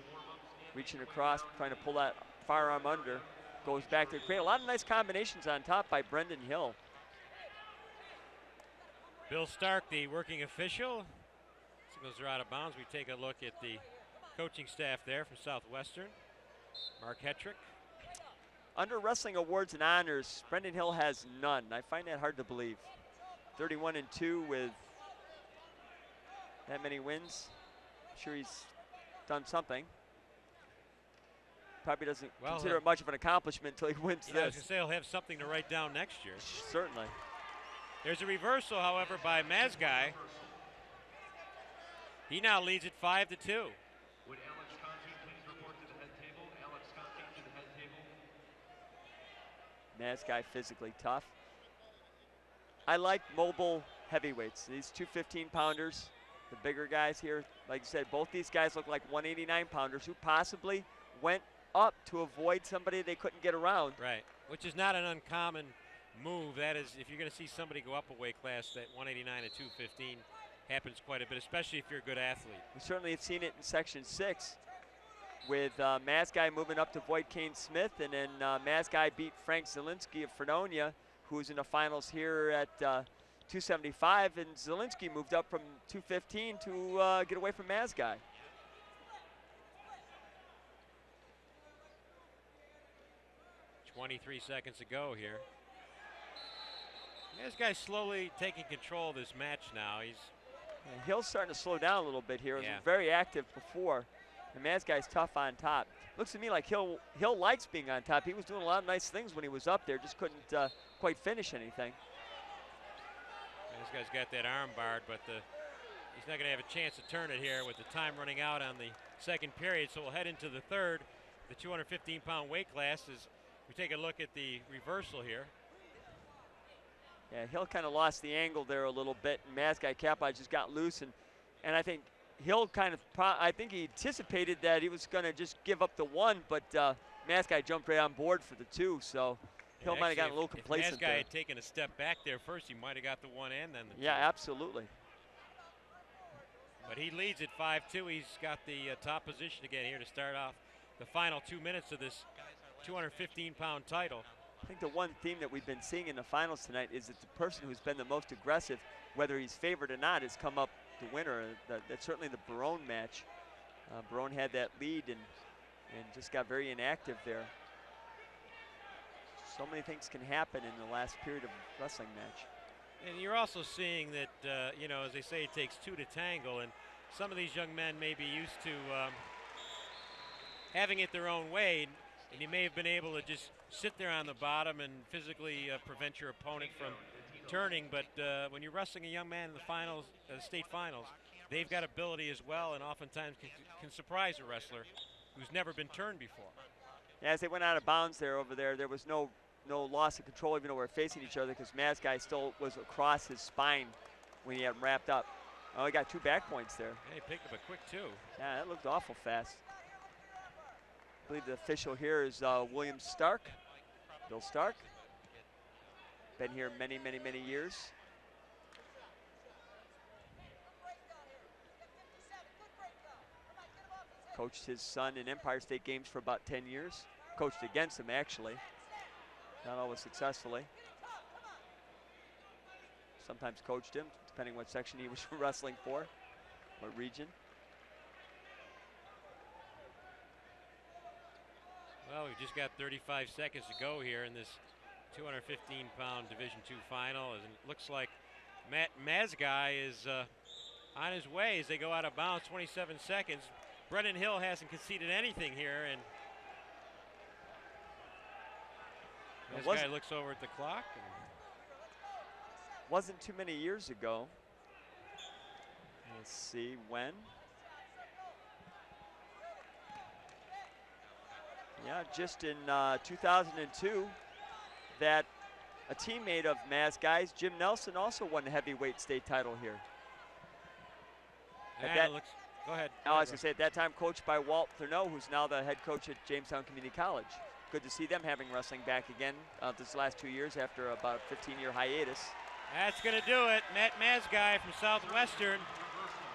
reaching across, trying to pull that firearm under. Goes back to the cradle. A lot of nice combinations on top by Brendan Hill. Bill Stark, the working official. Signals are out of bounds. We take a look at the coaching staff there from Southwestern. Mark Hetrick. Under wrestling awards and honors, Brendan Hill has none. I find that hard to believe. 31-2 with that many wins. I'm sure he's done something. Probably doesn't consider it much of an accomplishment until he wins this. I was going to say he'll have something to write down next year. Certainly. There's a reversal, however, by Mazguy. He now leads it 5-2. Would Alex Conti please report to the head table? Alex Conti to the head table. Mazguy physically tough. I like mobile heavyweights. These 215-pounders, the bigger guys here. Like you said, both these guys look like 189-pounders who possibly went up to avoid somebody they couldn't get around. Right, which is not an uncommon move. That is, if you're going to see somebody go up a weight class, that 189 to 215 happens quite a bit, especially if you're a good athlete. We certainly have seen it in Section 6 with Mazguy moving up to avoid Kane Smith, and then Mazguy beat Frank Zielinski of Fredonia, who's in the finals here at 275, and Zielinski moved up from 215 to get away from Mazguy. .23 seconds to go here. This guy's slowly taking control of this match now. Hill's starting to slow down a little bit here. He was very active before. And Mazguy's tough on top. Looks to me like Hill likes being on top. He was doing a lot of nice things when he was up there, just couldn't quite finish anything. This guy's got that arm barred, but he's not going to have a chance to turn it here with the time running out on the second period. So we'll head into the third. The 215-pound weight class is. We take a look at the reversal here. Yeah, Hill kind of lost the angle there a little bit, and Mazguy Kappa just got loose, and I think Hill kind of, I think he anticipated that he was going to just give up the one, but Mazguy jumped right on board for the two, so Hill might have gotten a little complacent there. If Mazguy had taken a step back there first, he might have got the one and then the two. Yeah, absolutely. But he leads at 5-2. He's got the top position again here to start off the final 2 minutes of this 215-pound title. I think the one theme that we've been seeing in the finals tonight is that the person who's been the most aggressive, whether he's favored or not, has come up the winner. That's certainly the Barone match. Barone had that lead and just got very inactive there. So many things can happen in the last period of a wrestling match. And you're also seeing that, you know, as they say, it takes two to tangle, and some of these young men may be used to having it their own way. And you may have been able to just sit there on the bottom and physically prevent your opponent from turning. But when you're wrestling a young man in the finals, state finals, they've got ability as well, and oftentimes can surprise a wrestler who's never been turned before. Yeah, as they went out of bounds there over there was no loss of control even though we're facing each other, because Mazguy still was across his spine when he had him wrapped up. Oh, he got 2 back points there. Yeah, he picked up a quick 2. Yeah, that looked awful fast. I believe the official here is William Stark, Bill Stark. Been here many, many, many years. Coached his son in Empire State games for about 10 years. Coached against him, actually. Not always successfully. Sometimes coached him, depending what section he was wrestling for, what region. Well, we've just got 35 seconds to go here in this 215-pound Division II final, and it looks like Matt Mazguy is on his way as they go out of bounds. 27 seconds. Brendan Hill hasn't conceded anything here, and Mazguy looks over at the clock. Wasn't too many years ago. Let's see when. Yeah, just in 2002, that a teammate of Mazguy's, Jim Nelson, also won the heavyweight state title here. Go ahead. I was going to say, at that time, coached by Walt Thurneau, who's now the head coach at Jamestown Community College. Good to see them having wrestling back again this last 2 years after about a 15-year hiatus. That's going to do it. Matt Mazguy from Southwestern.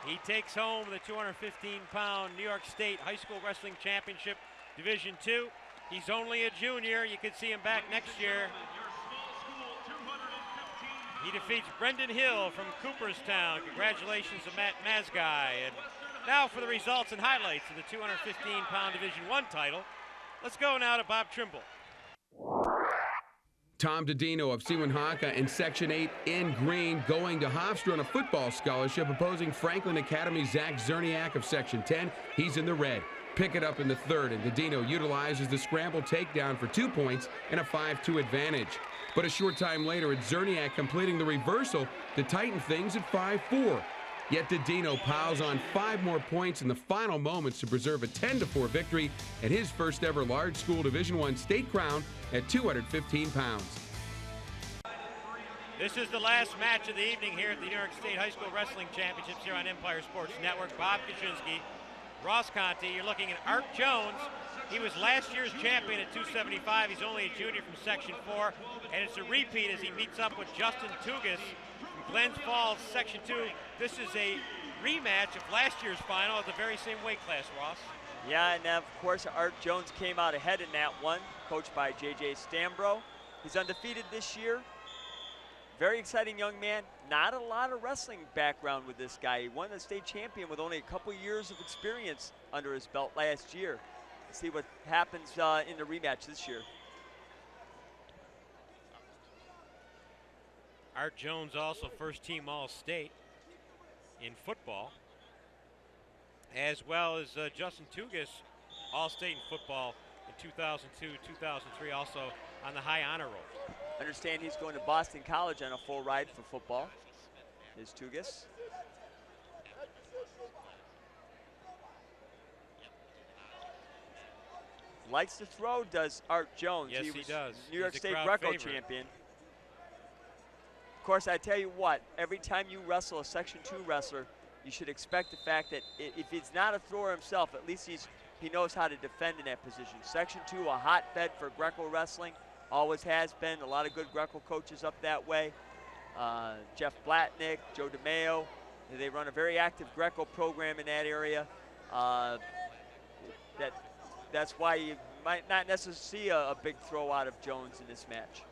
He takes home the 215-pound New York State High School Wrestling Championship Division II. He's only a junior. You could see him back next year. He defeats Brendan Hill from Cooperstown. Congratulations to Matt Mazguy. And now for the results and highlights of the 215-pound Division I title. Let's go now to Bob Trimble. Tom Didino of Sewanhaka in Section 8 in green, going to Hofstra on a football scholarship, opposing Franklin Academy Zach Zerniak of Section 10. He's in the red. Pick it up in the third, and Didino utilizes the scramble takedown for 2 points and a 5-2 advantage. But a short time later, it's Zerniak completing the reversal to tighten things at 5-4. Yet Didino piles on 5 more points in the final moments to preserve a 10-4 victory at his first ever large school Division I state crown at 215 pounds. This is the last match of the evening here at the New York State High School Wrestling Championships here on Empire Sports Network. Bob Koshinski, Ross Conti. You're looking at Art Jones. He was last year's champion at 275. He's only a junior from Section 4, and it's a repeat as he meets up with Justin Tugas from Glens Falls, Section 2. This is a rematch of last year's final at the very same weight class, Ross. Yeah, and of course Art Jones came out ahead in that one, coached by J.J. Stambro. He's undefeated this year. Very exciting young man. Not a lot of wrestling background with this guy. He won the state champion with only a couple years of experience under his belt last year. Let's see what happens in the rematch this year. Art Jones also first team All-State in football, as well as Justin Tugas, All-State in football in 2002, 2003, also on the high honor roll. Understand he's going to Boston College on a full ride for football, is Tugas. Likes to throw, does Art Jones. Yes, he does. New York State Greco champion. Of course, I tell you what, every time you wrestle a Section 2 wrestler, you should expect the fact that if he's not a thrower himself, at least he knows how to defend in that position. Section 2, a hotbed for Greco wrestling, always has been. A lot of good Greco coaches up that way. Jeff Blatnick, Joe DeMeo, they run a very active Greco program in that area. That's why you might not necessarily see a big throw out of Jones in this match.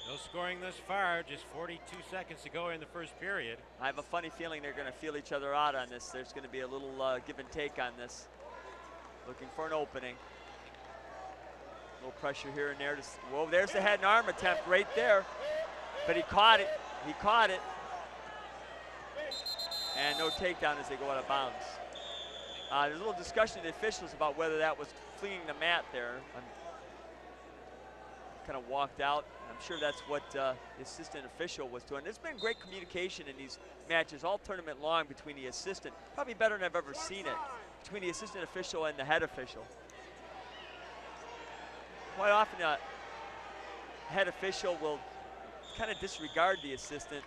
No scoring thus far, just 42 seconds to go in the first period. I have a funny feeling they're going to feel each other out on this. There's going to be a little give and take on this. Looking for an opening. A little pressure here and there. Whoa, there's the head and arm attempt right there. But he caught it. He caught it. And no takedown as they go out of bounds. There's a little discussion of the officials about whether that was fleeing the mat there. Kind of walked out. I'm sure that's what the assistant official was doing. There's been great communication in these matches all tournament long between the assistant, probably better than I've ever seen it, between the assistant official and the head official. Quite often a head official will kind of disregard the assistant,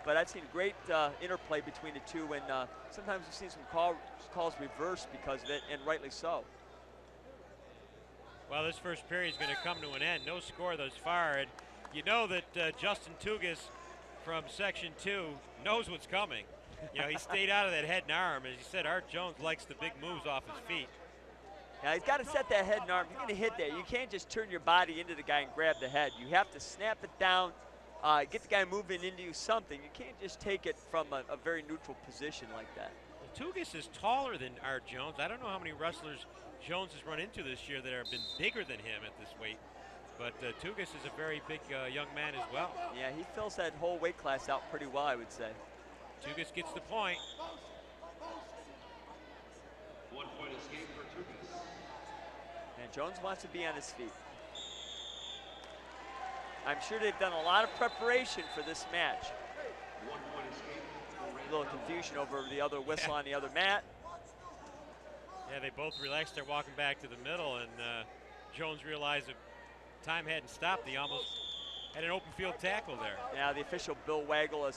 but I've seen great interplay between the two, and sometimes we've seen some calls reversed because of it, and rightly so. Well, this first period is going to come to an end. No score thus far. And you know that Justin Tugas from Section 2 knows what's coming. You know, he stayed out of that head and arm. As he said, Art Jones likes the big moves off his feet. Yeah, he's got to set that head and arm. You're going to hit that. You can't just turn your body into the guy and grab the head. You have to snap it down, get the guy moving into you something. You can't just take it from a very neutral position like that. Well, Tugas is taller than Art Jones. I don't know how many wrestlers Jones has run into this year that have been bigger than him at this weight. But Tugas is a very big young man as well. Yeah, he fills that whole weight class out pretty well, I would say. Tugas gets the point. 1 point escape for Tugas. And Jones wants to be on his feet. I'm sure they've done a lot of preparation for this match. 1 point escape. A little confusion over the other whistle on the other mat. Yeah, they both relaxed. They're walking back to the middle, and Jones realized that time hadn't stopped. He almost had an open field tackle there. Now the official Bill Waggle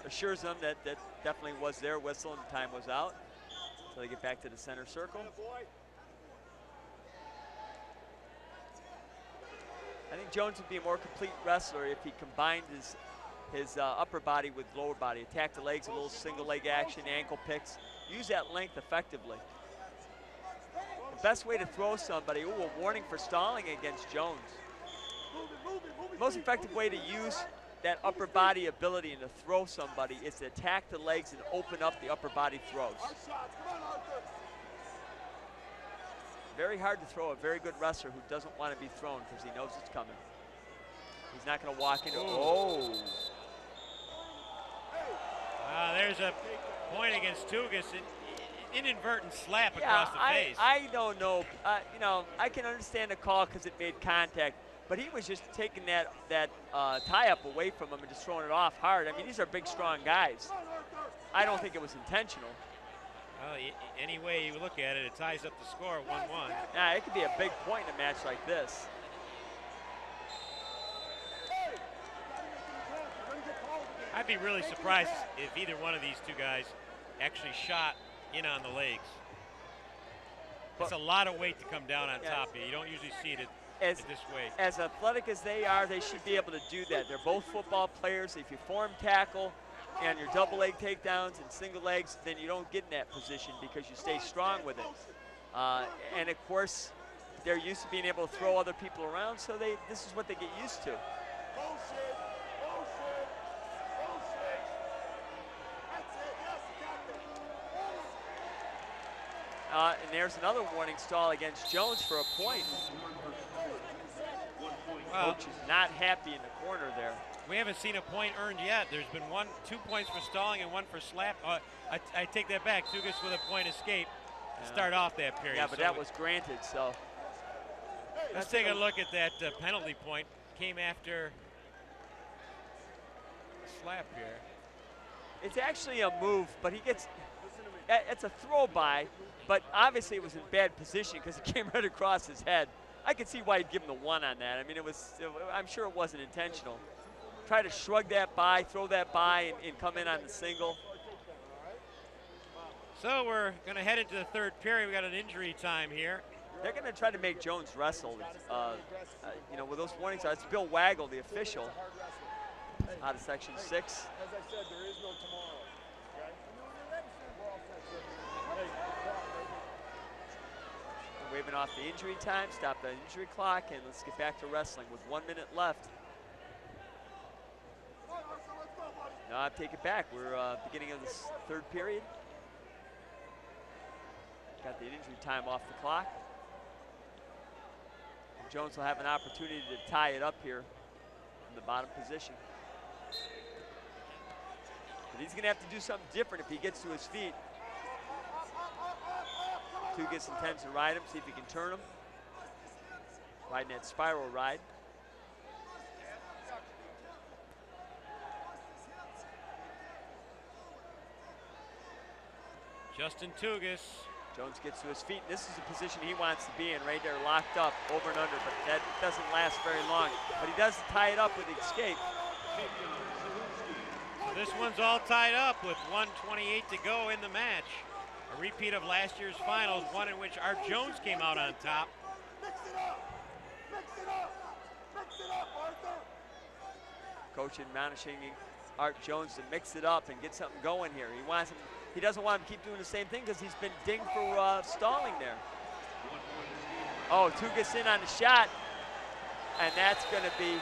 assures them that that definitely was their whistle and time was out. So they get back to the center circle. I think Jones would be a more complete wrestler if he combined his upper body with lower body. Attack the legs, a little single leg action, ankle picks. Use that length effectively. The best way to throw somebody, ooh, a warning for stalling against Jones. The most effective way to use that upper body ability and to throw somebody is to attack the legs and open up the upper body throws. Very hard to throw a very good wrestler who doesn't want to be thrown because he knows it's coming. He's not going to walk into, oh. There's a point against Tugas. Inadvertent slap across the face. I don't know. You know, I can understand the call because it made contact, but he was just taking that tie-up away from him and just throwing it off hard. I mean, these are big, strong guys. I don't think it was intentional. Well, any way you look at it, it ties up the score 1-1. Yeah, it could be a big point in a match like this. I'd be really surprised if either one of these two guys actually shot in on the legs. It's a lot of weight to come down on top of you. You don't usually see it this way. As athletic as they are, they should be able to do that. They're both football players. If you form tackle and your double leg takedowns and single legs, then you don't get in that position because you stay strong with it. And of course, they're used to being able to throw other people around, so this is what they get used to. And there's another warning stall against Jones for a point. Coach is not happy in the corner there. We haven't seen a point earned yet. There's been 2 points for stalling and 1 for slap. I take that back. Tugas with a point escape to start off that period. Yeah, but that was granted, so. Let's take a look at that penalty point. Came after a slap here. It's actually a move, but he gets, it's a throw by, but obviously it was in bad position because it came right across his head. I could see why he'd give him the 1 on that. I mean, I'm sure it wasn't intentional. Try to shrug that by, throw that by, and come in on the single. So we're going to head into the third period. We got an injury time here. They're going to try to make Jones wrestle. You know, with those warnings, it's Bill Waggle, the official, out of Section 6. As I said, there is no tomorrow. Waving off the injury time, stop the injury clock, and let's get back to wrestling with 1 minute left. No, I take it back. We're beginning of this third period. Got the injury time off the clock. And Jones will have an opportunity to tie it up here in the bottom position. But he's going to have to do something different if he gets to his feet. Tugas intends to ride him, see if he can turn him. Riding that spiral ride. Justin Tugas. Jones gets to his feet. This is the position he wants to be in, right there, locked up, over and under, but that doesn't last very long. But he does tie it up with escape. So this one's all tied up with 1:28 to go in the match. A repeat of last year's finals, one in which Art Jones came out on top. Coach admonishing Art Jones to mix it up and get something going here. He doesn't want him to keep doing the same thing because he's been dinged for stalling there. Oh, Tugas in on the shot, and that's going to be.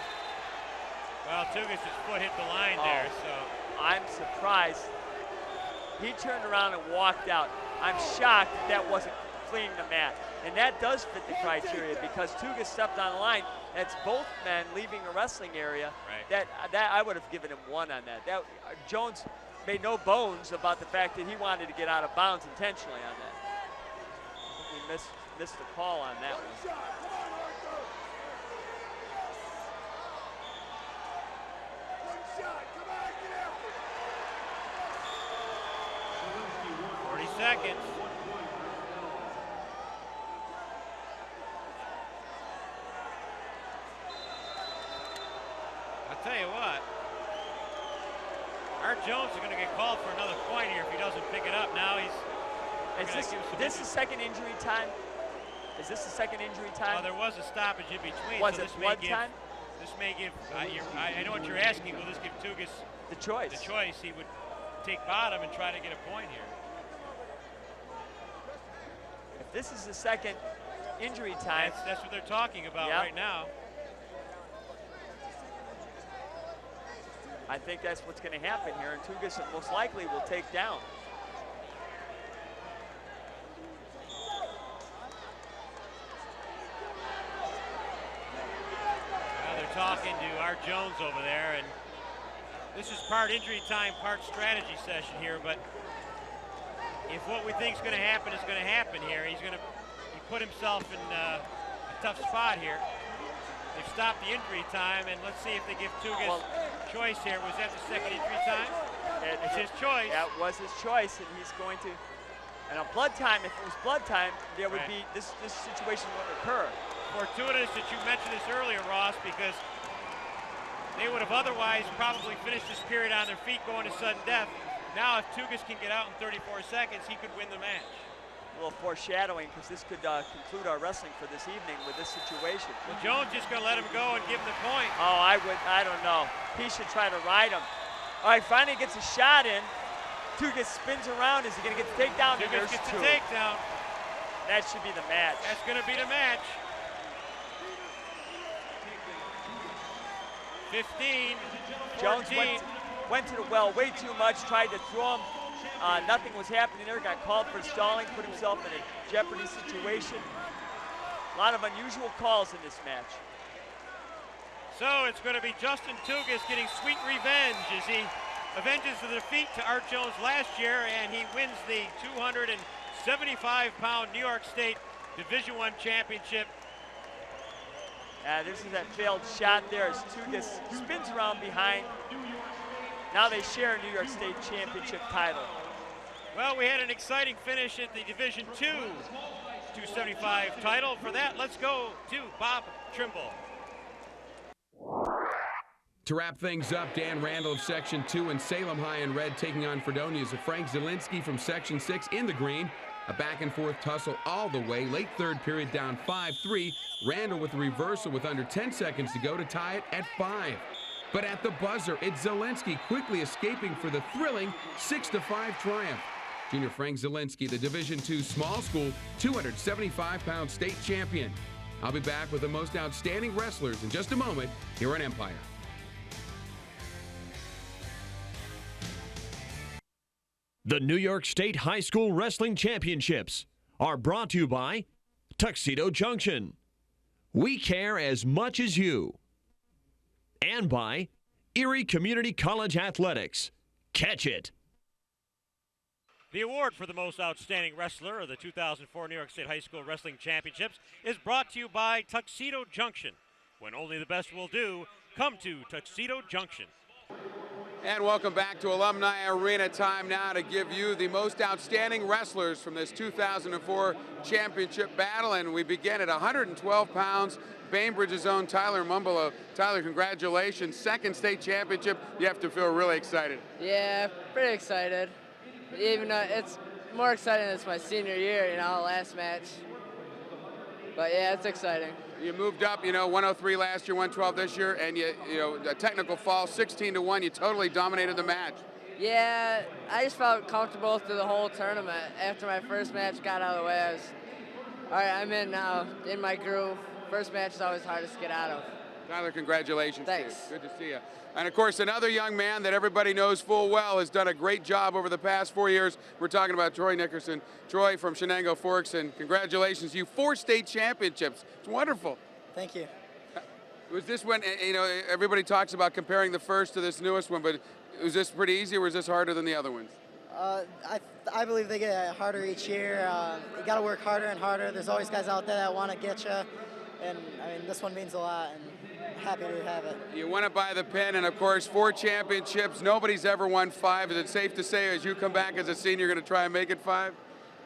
Well, Tugas' foot hit the line there, so. I'm surprised. He turned around and walked out. I'm shocked that wasn't fleeing the mat. And that does fit the criteria because Tugas stepped on the line. That's both men leaving the wrestling area. Right. That I would have given him 1 on that. Jones made no bones about the fact that he wanted to get out of bounds intentionally on that. He missed the call on that one. 40 seconds. I'll tell you what. Art Jones is going to get called for another point here if he doesn't pick it up. Now he's. This is second injury time? Is this the second injury time? Well, there was a stoppage in between. Was so it blood time? This may give. I know what you're asking. Will this give Tugas the choice? The choice. He would take bottom and try to get a point here. If this is the second injury time. That's what they're talking about right now. I think that's what's going to happen here, and Tugas most likely will take down. Well, they're talking to Art Jones over there, and this is part injury time, part strategy session here, but if what we think is going to happen here, he put himself in a tough spot here. They've stopped the injury time, and let's see if they give Tugas choice here. Was that the second injury time? It's his choice. That was his choice, and he's going to. And a blood time, if it was blood time, there would be this situation wouldn't occur. Fortuitous that you mentioned this earlier, Ross, because they would have otherwise probably finished this period on their feet going to sudden death. Now, if Tugas can get out in 34 seconds, he could win the match. A little foreshadowing, because this could conclude our wrestling for this evening with this situation. Well, Jones just going to let him go and give him the point. Oh, I don't know. He should try to ride him. All right, finally gets a shot in. Tugas spins around. Is he going to get the takedown? Tugas gets the takedown. That should be the match. That's going to be the match. 15, 14. Jones went to the well way too much, tried to throw him. Nothing was happening there, got called for stalling, put himself in a jeopardy situation. A lot of unusual calls in this match. So it's going to be Justin Tugas getting sweet revenge as he avenges the defeat to Art Jones last year, and he wins the 275-pound New York State Division I championship. This is that failed shot there as Tugas spins around behind. Now they share a New York State championship title. Well, we had an exciting finish at the Division II 275 title. For that, let's go to Bob Trimble. To wrap things up, Dan Randall of Section 2 and Salem High in red taking on Fredonia's Frank Zielinski from Section 6 in the green. A back-and-forth tussle all the way. Late third period down 5-3. Randall with a reversal with under 10 seconds to go to tie it at 5. But at the buzzer, it's Zielinski quickly escaping for the thrilling 6-5 triumph. Junior Frank Zielinski, the Division II small school 275-pound state champion. I'll be back with the most outstanding wrestlers in just a moment here on Empire. The New York State High School Wrestling Championships are brought to you by Tuxedo Junction. We care as much as you. And by Erie Community College Athletics. Catch it. The award for the most outstanding wrestler of the 2004 New York State High School Wrestling Championships is brought to you by Tuxedo Junction. When only the best will do, come to Tuxedo Junction. And welcome back to Alumni Arena. Time now to give you the most outstanding wrestlers from this 2004 championship battle. And we begin at 112 pounds. Bainbridge's own Tyler Mumbolo. Tyler, congratulations. Second state championship. You have to feel really excited. Yeah, pretty excited. Even though it's more exciting than it's my senior year, last match. But yeah, it's exciting. You moved up, 103 last year, 112 this year, and a technical fall, 16-1. You totally dominated the match. Yeah, I just felt comfortable through the whole tournament. After my first match got out of the way, I was, all right, I'm in now, in my groove. First match is always hardest to get out of. Tyler, congratulations. Thanks. To you. Good to see you. And of course, another young man that everybody knows full well has done a great job over the past 4 years. We're talking about Troy Nickerson. Troy from Shenango Forks, and congratulations to you. 4 state championships. It's wonderful. Thank you. Was this one, everybody talks about comparing the first to this newest one, but was this pretty easy or was this harder than the other ones? I believe they get harder each year. You got to work harder and harder. There's always guys out there that want to get you. And, I mean, this one means a lot, and I'm happy to have it. You won it by the pin, and, of course, 4 championships. Nobody's ever won 5. Is it safe to say, as you come back as a senior, you're going to try and make it 5?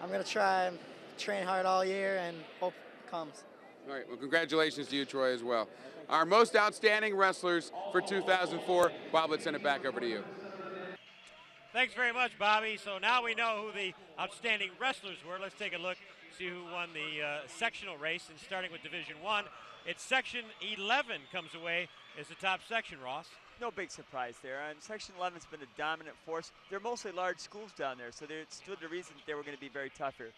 I'm going to try and train hard all year and hope it comes. All right, well, congratulations to you, Troy, as well. Our most outstanding wrestlers for 2004. Bob, let's send it back over to you. Thanks very much, Bobby. So now we know who the outstanding wrestlers were. Let's take a look, see who won the sectional race. And starting with Division I, it's Section 11 comes away as the top section, Ross. No big surprise there. And Section 11's been a dominant force. They're mostly large schools down there, so they stood to reason that they were going to be very tough here.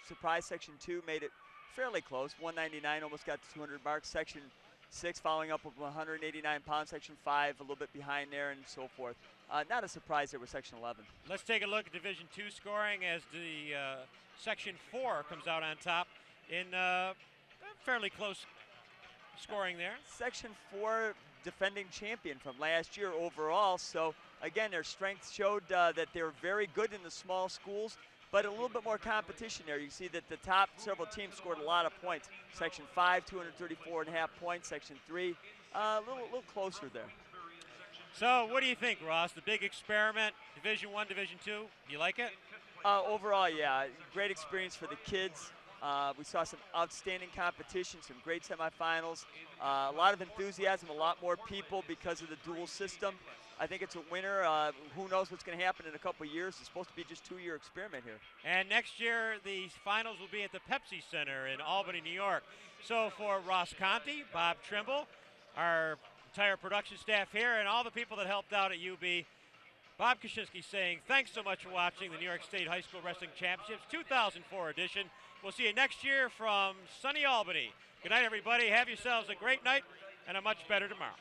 Surprise Section 2 made it fairly close. 199 almost got the 200 mark. Section 6 following up with 189 pounds. Section 5 a little bit behind there and so forth. Not a surprise there with Section 11. Let's take a look at Division II scoring as the Section 4 comes out on top in fairly close scoring there. Section 4 defending champion from last year overall. So again, their strength showed that they were very good in the small schools, but a little bit more competition there. You see that the top several teams scored a lot of points. Section 5, 234.5 points. Section 3, a little closer there. So what do you think, Ross? The big experiment, Division I, Division II, you like it? Overall, yeah, great experience for the kids. We saw some outstanding competition, some great semifinals, a lot of enthusiasm, a lot more people because of the dual system. I think it's a winner. Who knows what's going to happen in a couple of years. It's supposed to be just a 2-year experiment here. And next year, the finals will be at the Pepsi Center in Albany, New York. So for Ross Conti, Bob Trimble, our entire production staff here, and all the people that helped out at UB, Bob Koshinski saying thanks so much for watching the New York State High School Wrestling Championships 2004 edition. We'll see you next year from sunny Albany. Good night, everybody. Have yourselves a great night and a much better tomorrow.